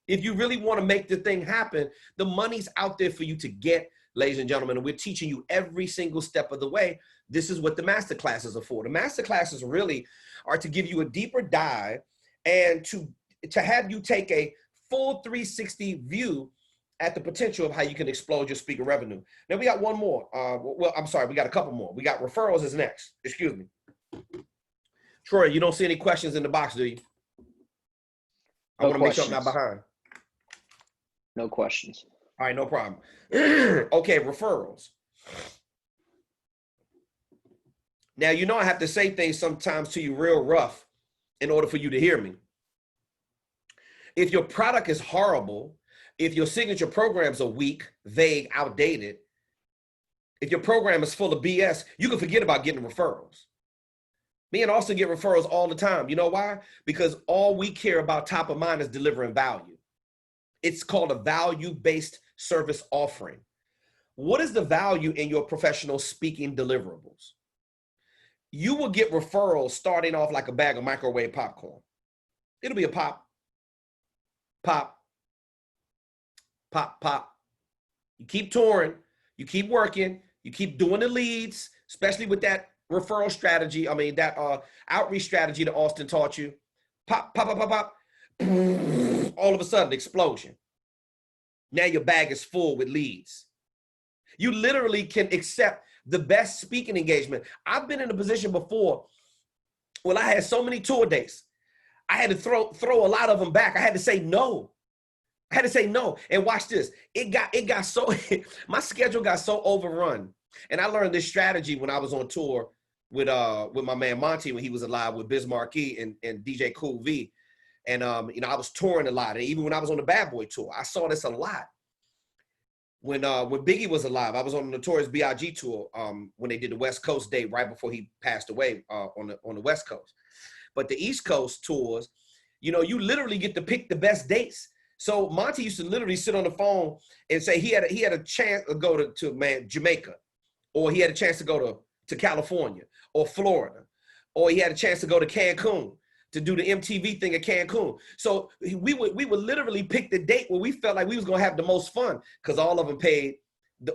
If you really want to make the thing happen, the money's out there for you to get, ladies and gentlemen, and we're teaching you every single step of the way. This is what the master classes are for. The master classes really are to give you a deeper dive and to have you take a full 360 view at the potential of how you can explode your speaker revenue. Now we got one more. Well, I'm sorry, we got a couple more. We got referrals is next. Excuse me. Troy, you don't see any questions in the box, do you? I want to make sure I'm not behind. No questions. All right, no problem. Okay, referrals. Now, you know I have to say things sometimes to you real rough in order for you to hear me. If your product is horrible, if your signature programs are weak, vague, outdated, if your program is full of BS, you can forget about getting referrals. Me and Austin get referrals all the time. You know why? Because all we care about top of mind is delivering value. It's called a value-based service offering. What is the value in your professional speaking deliverables? You will get referrals starting off like a bag of microwave popcorn. It'll be a pop, pop, pop, pop. You keep touring, you keep working, you keep doing the leads, especially with that referral strategy. I mean, that outreach strategy that Austin taught you. Pop, pop, pop, pop, pop. All of a sudden, explosion. Now your bag is full with leads. You literally can accept the best speaking engagement. I've been in a position before. Well, I had so many tour dates. I had to throw a lot of them back. I had to say no. I had to say no. And watch this. It got so my schedule got so overrun. And I learned this strategy when I was on tour with my man Monty when he was alive, with Biz Marquee and DJ Cool V. And you know, I was touring a lot. And even when I was on the Bad Boy tour, I saw this a lot. When Biggie was alive, I was on the Notorious B.I.G. tour when they did the West Coast date right before he passed away on the West Coast. But the East Coast tours, you know, you literally get to pick the best dates. So Monty used to literally sit on the phone and say he had a chance to go to Jamaica, or he had a chance to go to California or Florida, or he had a chance to go to Cancun to do the MTV thing at Cancun. So we would literally pick the date where we felt like we was gonna have the most fun, because all of them paid,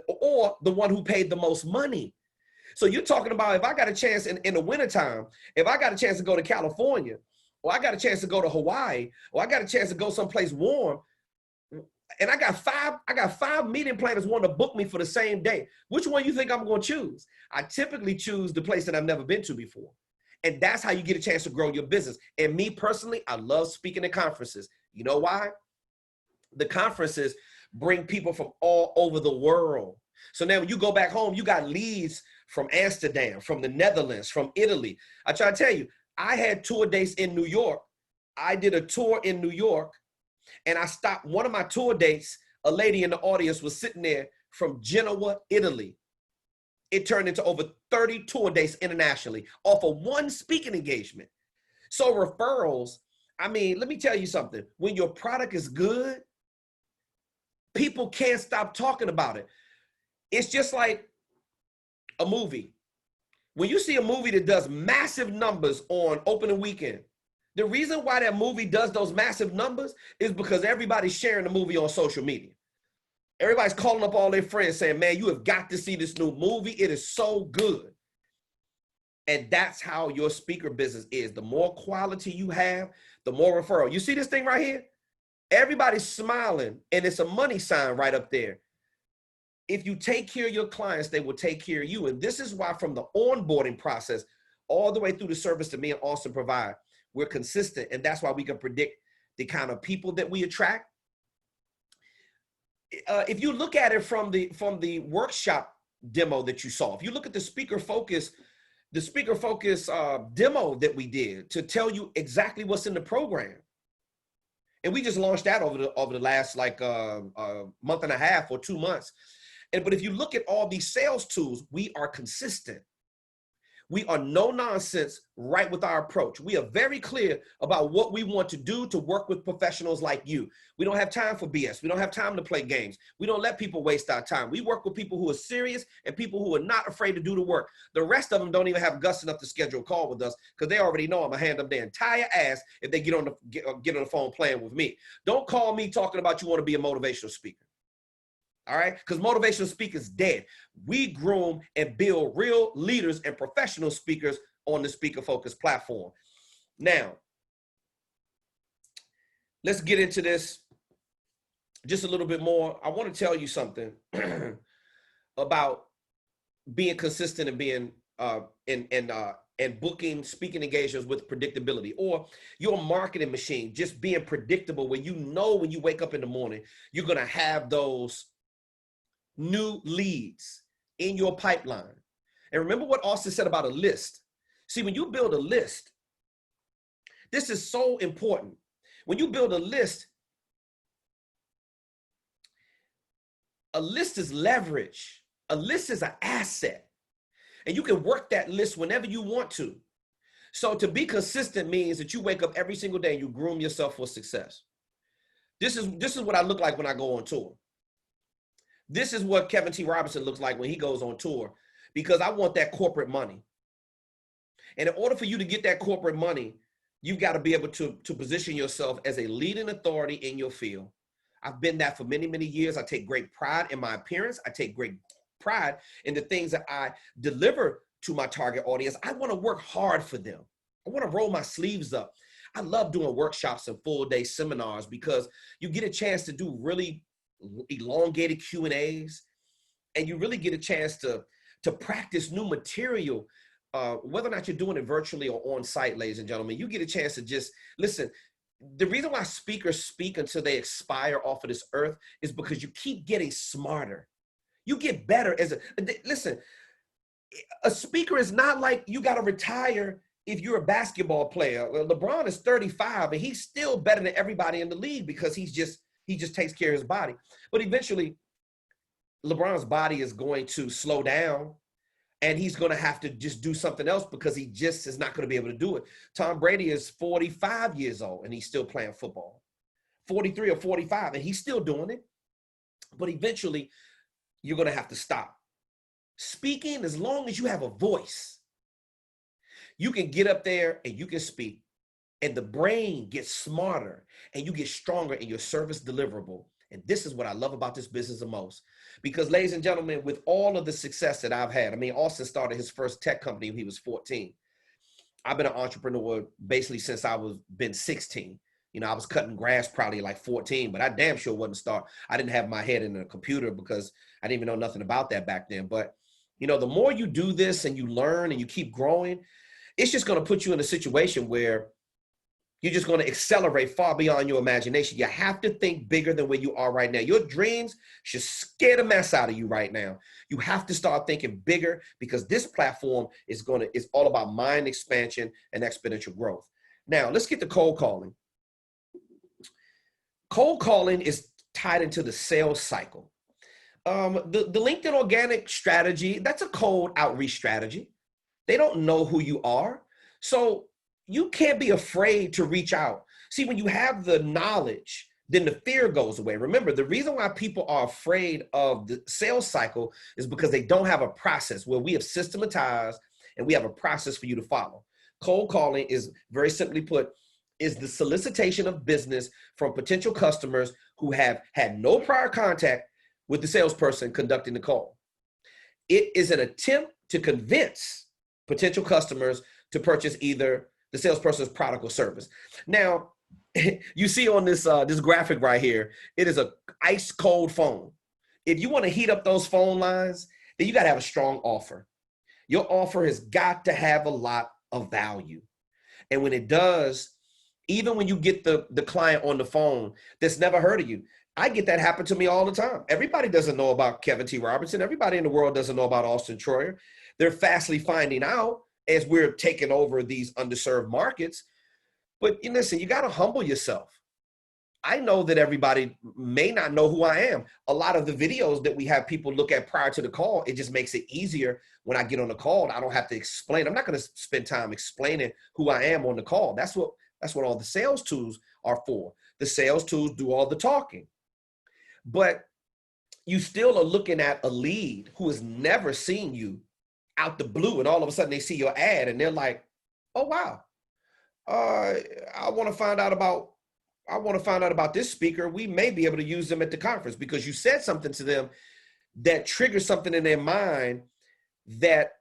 or the one who paid the most money. So you're talking about, if I got a chance in the wintertime, if I got a chance to go to California, or I got a chance to go to Hawaii, or I got a chance to go someplace warm, and I got five meeting planners wanting to book me for the same day, which one you think I'm gonna choose? I typically choose the place that I've never been to before. And that's how you get a chance to grow your business. And me personally, I love speaking at conferences. You know why? The conferences bring people from all over the world. So now when you go back home, you got leads from Amsterdam, from the Netherlands, from Italy. I try to tell you, I had tour dates in New York. I did a tour in New York, and I stopped one of my tour dates. A lady in the audience was sitting there from Genoa, Italy. It turned into over 30 tour dates internationally off of one speaking engagement. So referrals, I mean, let me tell you something. When your product is good, people can't stop talking about it. It's just like a movie. When you see a movie that does massive numbers on opening weekend, the reason why that movie does those massive numbers is because everybody's sharing the movie on social media. Everybody's calling up all their friends saying, man, you have got to see this new movie. It is so good. And that's how your speaker business is. The more quality you have, the more referral. You see this thing right here? Everybody's smiling, and it's a money sign right up there. If you take care of your clients, they will take care of you. And this is why from the onboarding process all the way through the service that me and Austin provide, we're consistent. And that's why we can predict the kind of people that we attract. If you look at it from the workshop demo that you saw, if you look at the speaker focus demo that we did to tell you exactly what's in the program. And we just launched that over the last like month and a half or 2 months. But if you look at all these sales tools, we are consistent. We are no nonsense right with our approach. We are very clear about what we want to do to work with professionals like you. We don't have time for BS. We don't have time to play games. We don't let people waste our time. We work with people who are serious and people who are not afraid to do the work. The rest of them don't even have guts enough to schedule a call with us because they already know I'm going to hand them their entire ass if they get on the phone playing with me. Don't call me talking about you want to be a motivational speaker. All right, because motivational speakers dead. We groom and build real leaders and professional speakers on the Speaker Focus platform. Now, let's get into this just a little bit more. I want to tell you something about being consistent and being and booking speaking engagements with predictability, or your marketing machine just being predictable, where you know when you wake up in the morning you're going to have those new leads in your pipeline. And remember what Austin said about a list. See, when you build a list, this is so important. When you build a list is leverage. A list is an asset. And you can work that list whenever you want to. So to be consistent means that you wake up every single day and you groom yourself for success. This is what I look like when I go on tour. This is what Kevin T. Robertson looks like when he goes on tour, because I want that corporate money. And in order for you to get that corporate money, you've got to be able to position yourself as a leading authority in your field. I've been that for many, many years. I take great pride in my appearance. I take great pride in the things that I deliver to my target audience. I want to work hard for them. I want to roll my sleeves up. I love doing workshops and full day seminars because you get a chance to do really elongated Q&As, and you really get a chance to practice new material, whether or not you're doing it virtually or on site, ladies and gentlemen. You get a chance to just listen. The reason why speakers speak until they expire off of this earth is because you keep getting smarter. You get better listen, a speaker is not like you got to retire if you're a basketball player. LeBron is 35 and he's still better than everybody in the league because he just takes care of his body. But eventually, LeBron's body is going to slow down and he's going to have to just do something else because he just is not going to be able to do it. Tom Brady is 45 years old and he's still playing football. 43 or 45 and he's still doing it. But eventually, you're going to have to stop. Speaking, as long as you have a voice, you can get up there and you can speak. And the brain gets smarter and you get stronger in your service deliverable. And this is what I love about this business the most. Because, ladies and gentlemen, with all of the success that I've had, I mean, Austin started his first tech company when he was 14. I've been an entrepreneur basically since I was been 16. You know, I was cutting grass probably like 14, but I damn sure wasn't I didn't have my head in a computer because I didn't even know nothing about that back then. But, you know, the more you do this and you learn and you keep growing, it's just going to put you in a situation where you're just going to accelerate far beyond your imagination. You have to think bigger than where you are right now. Your dreams should scare the mess out of you right now. You have to start thinking bigger because this platform is all about mind expansion and exponential growth. Now, let's get to cold calling. Cold calling is tied into the sales cycle. The LinkedIn organic strategy, that's a cold outreach strategy. They don't know who you are. So you can't be afraid to reach out. See, when you have the knowledge, then the fear goes away. Remember, the reason why people are afraid of the sales cycle is because they don't have a process where we have systematized and we have a process for you to follow. Cold calling is, very simply put, is the solicitation of business from potential customers who have had no prior contact with the salesperson conducting the call. It is an attempt to convince potential customers to purchase either the salesperson's product or service. Now, you see on this this graphic right here, it is a ice cold phone. If you want to heat up those phone lines, then you got to have a strong offer. Your offer has got to have a lot of value. And when it does, even when you get the client on the phone that's never heard of you, I get that happen to me all the time. Everybody doesn't know about Kevin T. Robertson. Everybody in the world doesn't know about Auston Troyer. They're fastly finding out as we're taking over these underserved markets. But listen, you got to humble yourself. I know that everybody may not know who I am. A lot of the videos that we have people look at prior to the call, it just makes it easier when I get on the call. I don't have to explain. I'm not going to spend time explaining who I am on the call. That's what all the sales tools are for. The sales tools do all the talking. But you still are looking at a lead who has never seen you out the blue, and all of a sudden they see your ad and they're like, oh, wow. I want to find out about this speaker. We may be able to use them at the conference because you said something to them that triggered something in their mind that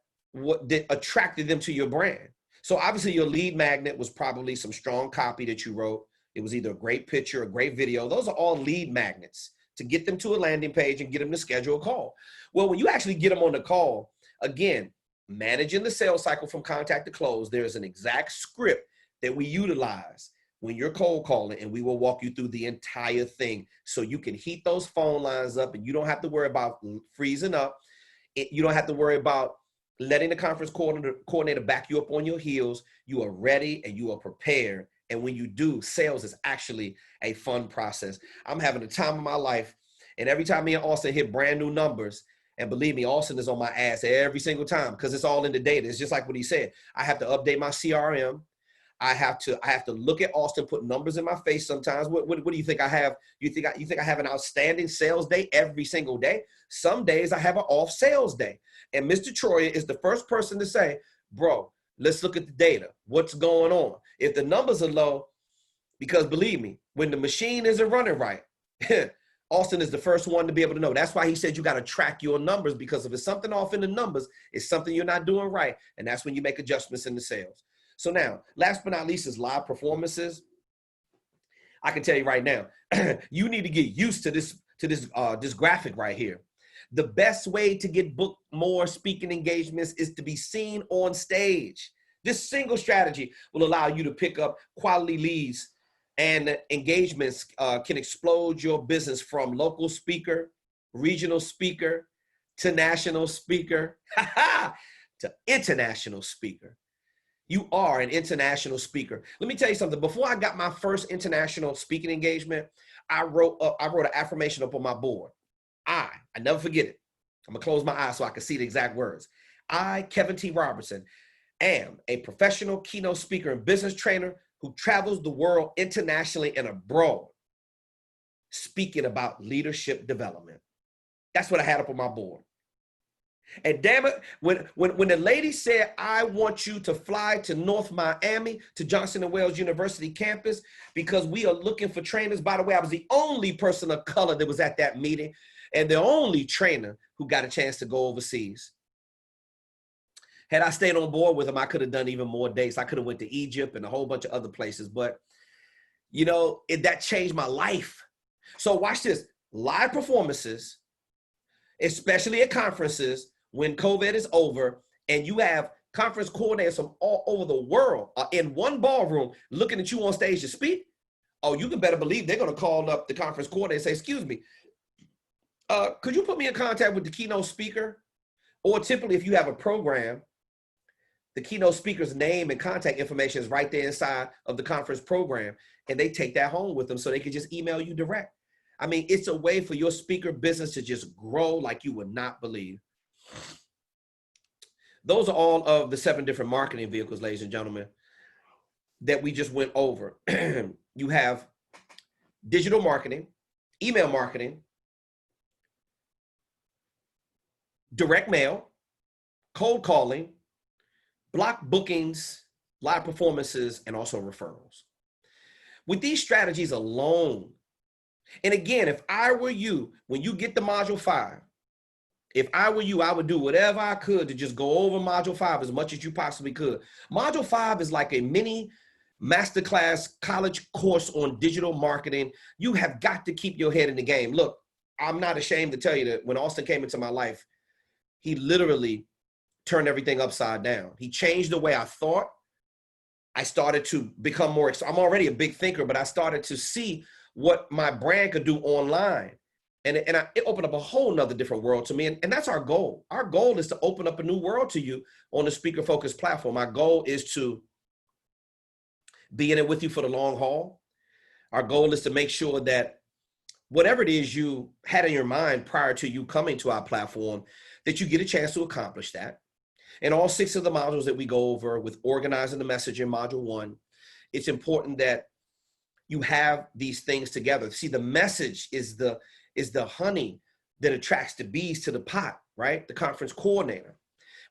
attracted them to your brand. So obviously your lead magnet was probably some strong copy that you wrote. It was either a great picture, a great video. Those are all lead magnets to get them to a landing page and get them to schedule a call. Well, when you actually get them on the call, again, managing the sales cycle from contact to close, there's an exact script that we utilize when you're cold calling, and we will walk you through the entire thing so you can heat those phone lines up and you don't have to worry about freezing up. You don't have to worry about letting the conference coordinator back you up on your heels. You are ready and you are prepared. And when you do, sales is actually a fun process. I'm having the time of my life. And every time me and Austin hit brand new numbers, and believe me, Austin is on my ass every single time because it's all in the data. It's just like what he said. I have to update my CRM. I have to look at Austin, put numbers in my face sometimes. What do you think I have? You think I have an outstanding sales day every single day? Some days I have an off sales day. And Mr. Troyer is the first person to say, bro, let's look at the data. What's going on? If the numbers are low, because believe me, when the machine isn't running right, Austin is the first one to be able to know. That's why he said you got to track your numbers, because if it's something off in the numbers, it's something you're not doing right. And that's when you make adjustments in the sales. So now, last but not least is live performances. I can tell you right now, you need to get used to this graphic right here. The best way to get booked more speaking engagements is to be seen on stage. This single strategy will allow you to pick up quality leads, and engagements can explode your business from local speaker, regional speaker, to national speaker, to international speaker. You are an international speaker. Let me tell you something. Before I got my first international speaking engagement, I wrote an affirmation up on my board. I never forget it. I'm gonna close my eyes so I can see the exact words. I, Kevin T. Robertson, am a professional keynote speaker and business trainer who travels the world internationally and abroad, speaking about leadership development. That's what I had up on my board. And damn it, when the lady said, I want you to fly to North Miami, to Johnson & Wales University campus, because we are looking for trainers. By the way, I was the only person of color that was at that meeting, and the only trainer who got a chance to go overseas. Had I stayed on board with them, I could have done even more dates. I could have went to Egypt and a whole bunch of other places. But, you know, that changed my life. So watch this. Live performances, especially at conferences, when COVID is over and you have conference coordinators from all over the world in one ballroom looking at you on stage to speak, oh, you can better believe they're going to call up the conference coordinator and say, excuse me, could you put me in contact with the keynote speaker? Or typically, if you have a program, the keynote speaker's name and contact information is right there inside of the conference program, and they take that home with them so they can just email you direct. I mean, it's a way for your speaker business to just grow like you would not believe. Those are all of the 7 different marketing vehicles, ladies and gentlemen, that we just went over. You have digital marketing, email marketing, direct mail, cold calling, block bookings, live performances, and also referrals. With these strategies alone, And again, if I were you, when you get to module 5, if I were you, I would do whatever I could to just go over module 5 as much as you possibly could. Module 5 is like a mini masterclass college course on digital marketing. You have got to keep your head in the game. Look, I'm not ashamed to tell you that when Auston came into my life, he literally turned everything upside down. He changed the way I thought. I started to become more, I'm already a big thinker, but I started to see what my brand could do online. And it opened up a whole nother different world to me. And that's our goal. Our goal is to open up a new world to you on the Speaker Focus platform. Our goal is to be in it with you for the long haul. Our goal is to make sure that whatever it is you had in your mind prior to you coming to our platform, that you get a chance to accomplish that. And all 6 of the modules that we go over with organizing the message in module 1, it's important that you have these things together. See, the message is the honey that attracts the bees to the pot, right? The conference coordinator.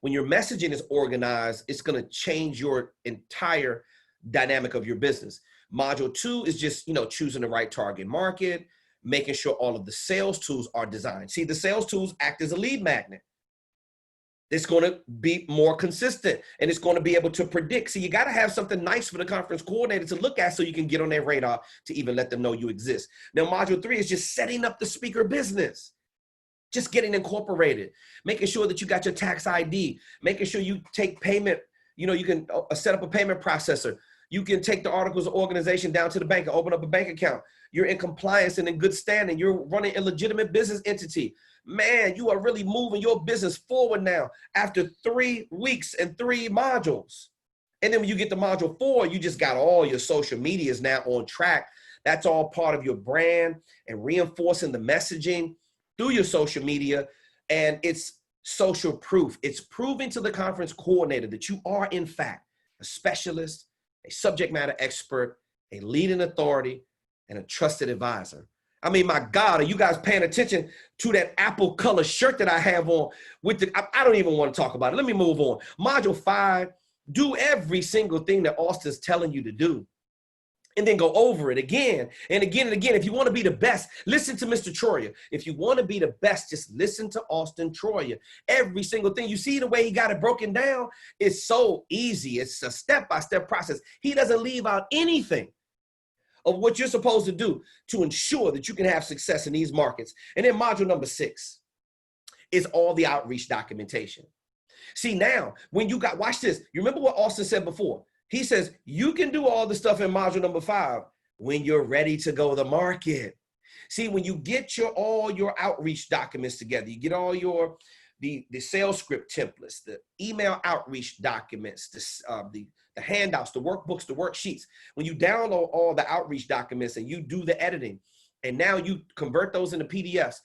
When your messaging is organized, it's going to change your entire dynamic of your business. Module 2 is just, choosing the right target market, making sure all of the sales tools are designed. See, the sales tools act as a lead magnet. It's going to be more consistent, and it's going to be able to predict. So you got to have something nice for the conference coordinator to look at so you can get on their radar to even let them know you exist. Now, module 3 is just setting up the speaker business, just getting incorporated, making sure that you got your tax ID, making sure you take payment. You can set up a payment processor. You can take the articles of organization down to the bank and open up a bank account. You're in compliance and in good standing. You're running a legitimate business entity. Man, you are really moving your business forward now after 3 weeks and 3 modules. And then when you get to module 4, you just got all your social medias now on track. That's all part of your brand and reinforcing the messaging through your social media. And it's social proof. It's proving to the conference coordinator that you are, in fact, a specialist, a subject matter expert, a leading authority, and a trusted advisor. I mean, my God, are you guys paying attention to that apple color shirt that I have on with I don't even want to talk about it. Let me move on. Module 5, do every single thing that Austin's telling you to do. And then go over it again and again and again. If you want to be the best, listen to Mr. Troyer. If you want to be the best, just listen to Auston Troyer. Every single thing. You see the way he got it broken down? It's so easy. It's a step-by-step process. He doesn't leave out anything of what you're supposed to do to ensure that you can have success in these markets. And then module number 6 is all the outreach documentation. See, now, when you watch this, you remember what Auston said before? He says, you can do all the stuff in module number 5 when you're ready to go to the market. See, when you get all your outreach documents together, you get all the sales script templates, the email outreach documents, the handouts, the workbooks, the worksheets. When you download all the outreach documents and you do the editing, and now you convert those into PDFs,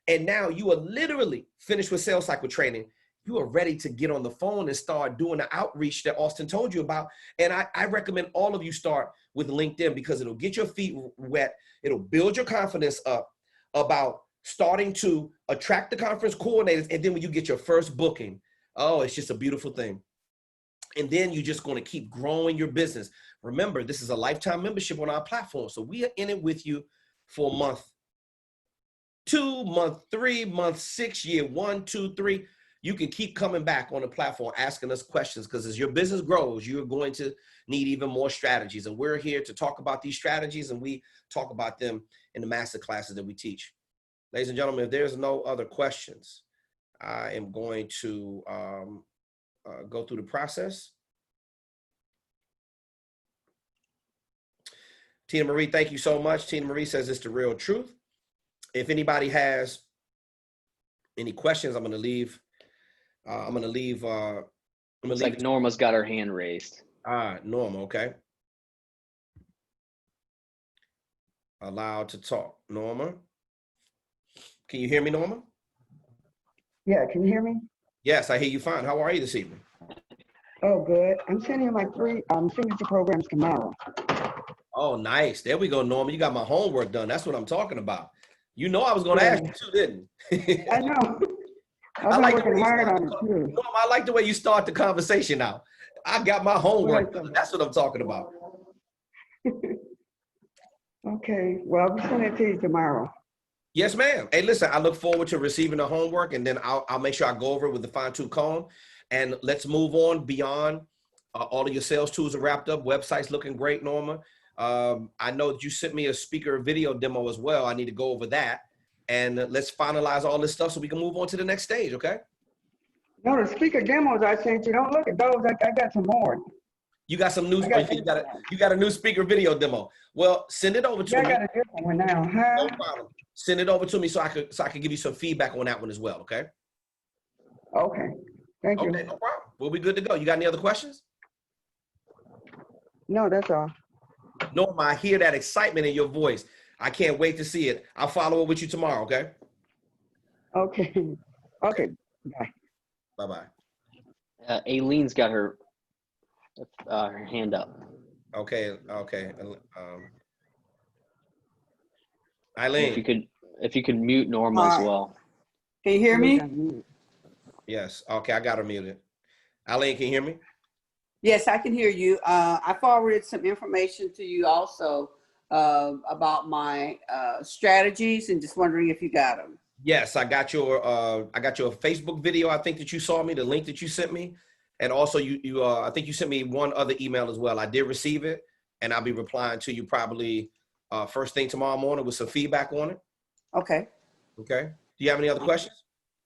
and now you are literally finished with sales cycle training, you are ready to get on the phone and start doing the outreach that Auston told you about. And I recommend all of you start with LinkedIn because it'll get your feet wet. It'll build your confidence up about starting to attract the conference coordinators. And then when you get your first booking, oh, it's just a beautiful thing. And then you're just going to keep growing your business. Remember, this is a lifetime membership on our platform. So we are in it with you for month 2, month 3, month 6, year 1, 2, 3. You can keep coming back on the platform, asking us questions, because as your business grows, you're going to need even more strategies. And we're here to talk about these strategies, and we talk about them in the master classes that we teach. Ladies and gentlemen, if there's no other questions, I am going to go through the process. Tina Marie, thank you so much. Tina Marie says it's the real truth. If anybody has any questions, I'm going to leave. Looks like Norma's got her hand raised. Norma, okay. Allowed to talk. Norma, can you hear me, Norma? Yeah, can you hear me? Yes, I hear you fine. How are you this evening? Oh, good. I'm sending like 3 signature programs tomorrow. Oh, nice. There we go, Norma. You got my homework done. That's what I'm talking about. You know I was going to ask you too, didn't you? I know. I like working hard on it too. Norma, I like the way you start the conversation out. I got my homework done. That's what I'm talking about. Okay, well, I'll send it to you tomorrow. Yes, ma'am. Hey, listen, I look forward to receiving the homework, and then I'll make sure I go over it with the fine-tooth comb. And let's move on beyond all of your sales tools are wrapped up. Website's looking great, Norma. I know that you sent me a speaker video demo as well. I need to go over that. And let's finalize all this stuff so we can move on to the next stage, okay? No, the speaker demos I sent you, don't look at those. I got some more. You got some new, you got a new speaker video demo. Well, send it over to Yeah, me. I got a different one now, huh? No problem. Send it over to me so I could give you some feedback on that one as well, okay? Okay, thank you. Okay, no problem. We'll be good to go. You got any other questions? No, that's all. Norma, I hear that excitement in your voice. I can't wait to see it. I'll follow up with you tomorrow, okay? Okay, okay, bye. Bye-bye. Aileen's got her hand up. Okay. Eileen. If you could mute Norma as well. Can you hear me? Yes. Okay, I got her muted. Eileen, can you hear me? Yes, I can hear you. I forwarded some information to you also about my strategies, and just wondering if you got them. Yes, I got your Facebook video. I think that you saw me, the link that you sent me, and also I think you sent me one other email as well. I did receive it, and I'll be replying to you probably first thing tomorrow morning with some feedback on it. Okay. Okay. Do you have any other questions?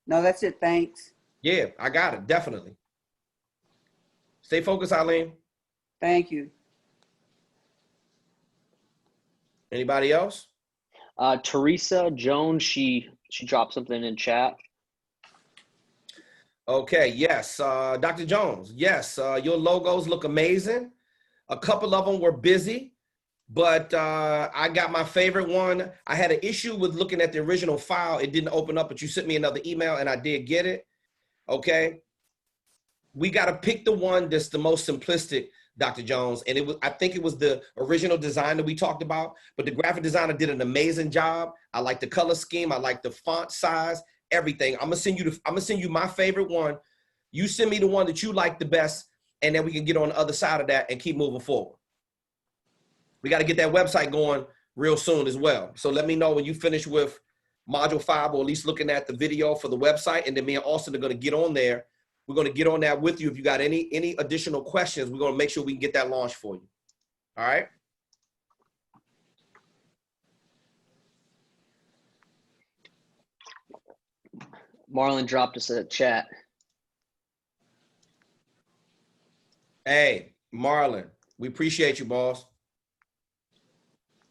No, that's it. Thanks. Yeah, I got it. Definitely. Stay focused, Eileen. Thank you. Anybody else? Teresa Jones, she dropped something in chat. Okay, yes. Dr. Jones, yes, your logos look amazing. A couple of them were busy, but I got my favorite one. I had an issue with looking at the original file. It didn't open up, but you sent me another email and I did get it. Okay. We got to pick the one that's the most simplistic, Dr. Jones. And I think it was the original design that we talked about, but the graphic designer did an amazing job. I like the color scheme. I like the font size, everything. I'm gonna send you my favorite one. You send me the one that you like the best, and then we can get on the other side of that and keep moving forward. We got to get that website going real soon as well. So let me know when you finish with module 5, or at least looking at the video for the website. And then me and Austin are going to get on there. We're going to get on that with you. If you got any additional questions, we're going to make sure we can get that launched for you. All right. Marlon dropped us a chat. Hey, Marlon, we appreciate you, boss.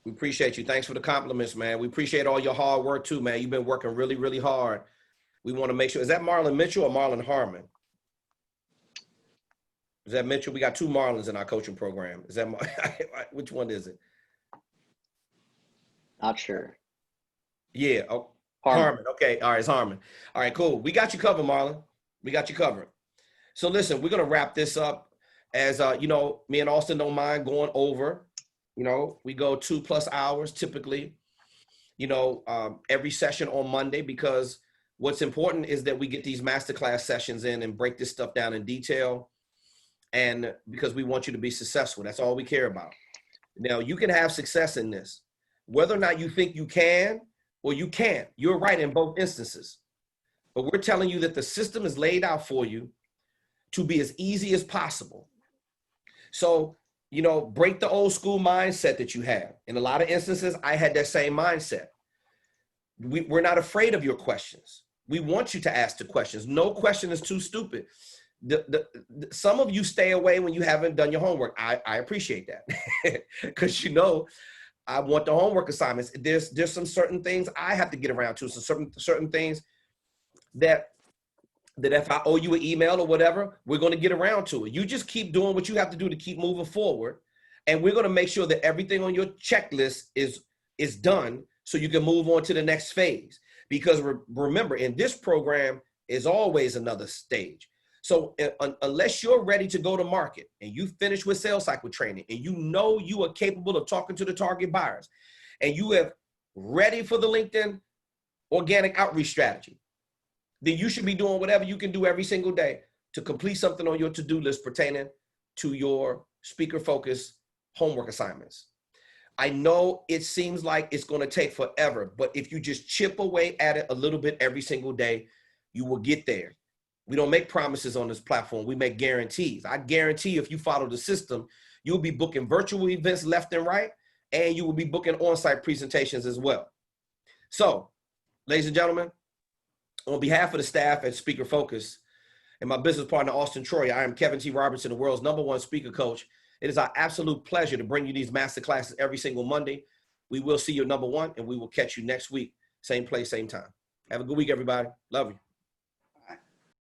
We appreciate you. Thanks for the compliments, man. We appreciate all your hard work too, man. You've been working really, really hard. We want to make sure. Is that Marlon Mitchell or Marlon Harmon? Is that Mitchell? We got 2 Marlins in our coaching program. Is that which one is it? Not sure. Yeah. Oh, Harmon. Okay. All right. It's Harmon. All right, cool. We got you covered, Marlon. We got you covered. So listen, we're going to wrap this up. As you know, me and Austin don't mind going over. You know, we go 2+ hours typically, you know, every session on Monday, because what's important is that we get these masterclass sessions in and break this stuff down in detail. And because we want you to be successful, that's all we care about. Now, you can have success in this, whether or not you think you can or you can't. You're right in both instances. But we're telling you that the system is laid out for you to be as easy as possible. So, you know, break the old school mindset that you have. In a lot of instances, I had that same mindset. We're not afraid of your questions. We want you to ask the questions. No question is too stupid. Some of you stay away when you haven't done your homework. I appreciate that because, you know, I want the homework assignments. There's some certain things I have to get around to. So certain things that if I owe you an email or whatever, we're going to get around to it. You just keep doing what you have to do to keep moving forward. And we're going to make sure that everything on your checklist is done so you can move on to the next phase. Because remember, in this program is always another stage. So unless you're ready to go to market and you finish with sales cycle training and you know you are capable of talking to the target buyers and you have ready for the LinkedIn organic outreach strategy, then you should be doing whatever you can do every single day to complete something on your to-do list pertaining to your speaker focus homework assignments. I know it seems like it's going to take forever, but if you just chip away at it a little bit every single day, you will get there. We don't make promises on this platform. We make guarantees. I guarantee if you follow the system, you'll be booking virtual events left and right, and you will be booking on-site presentations as well. So, ladies and gentlemen, on behalf of the staff at Speaker Focus and my business partner, Auston Troyer, I am Kevin T. Robertson, the world's #1 speaker coach. It is our absolute pleasure to bring you these masterclasses every single Monday. We will see you #1, and we will catch you next week. Same place, same time. Have a good week, everybody. Love you.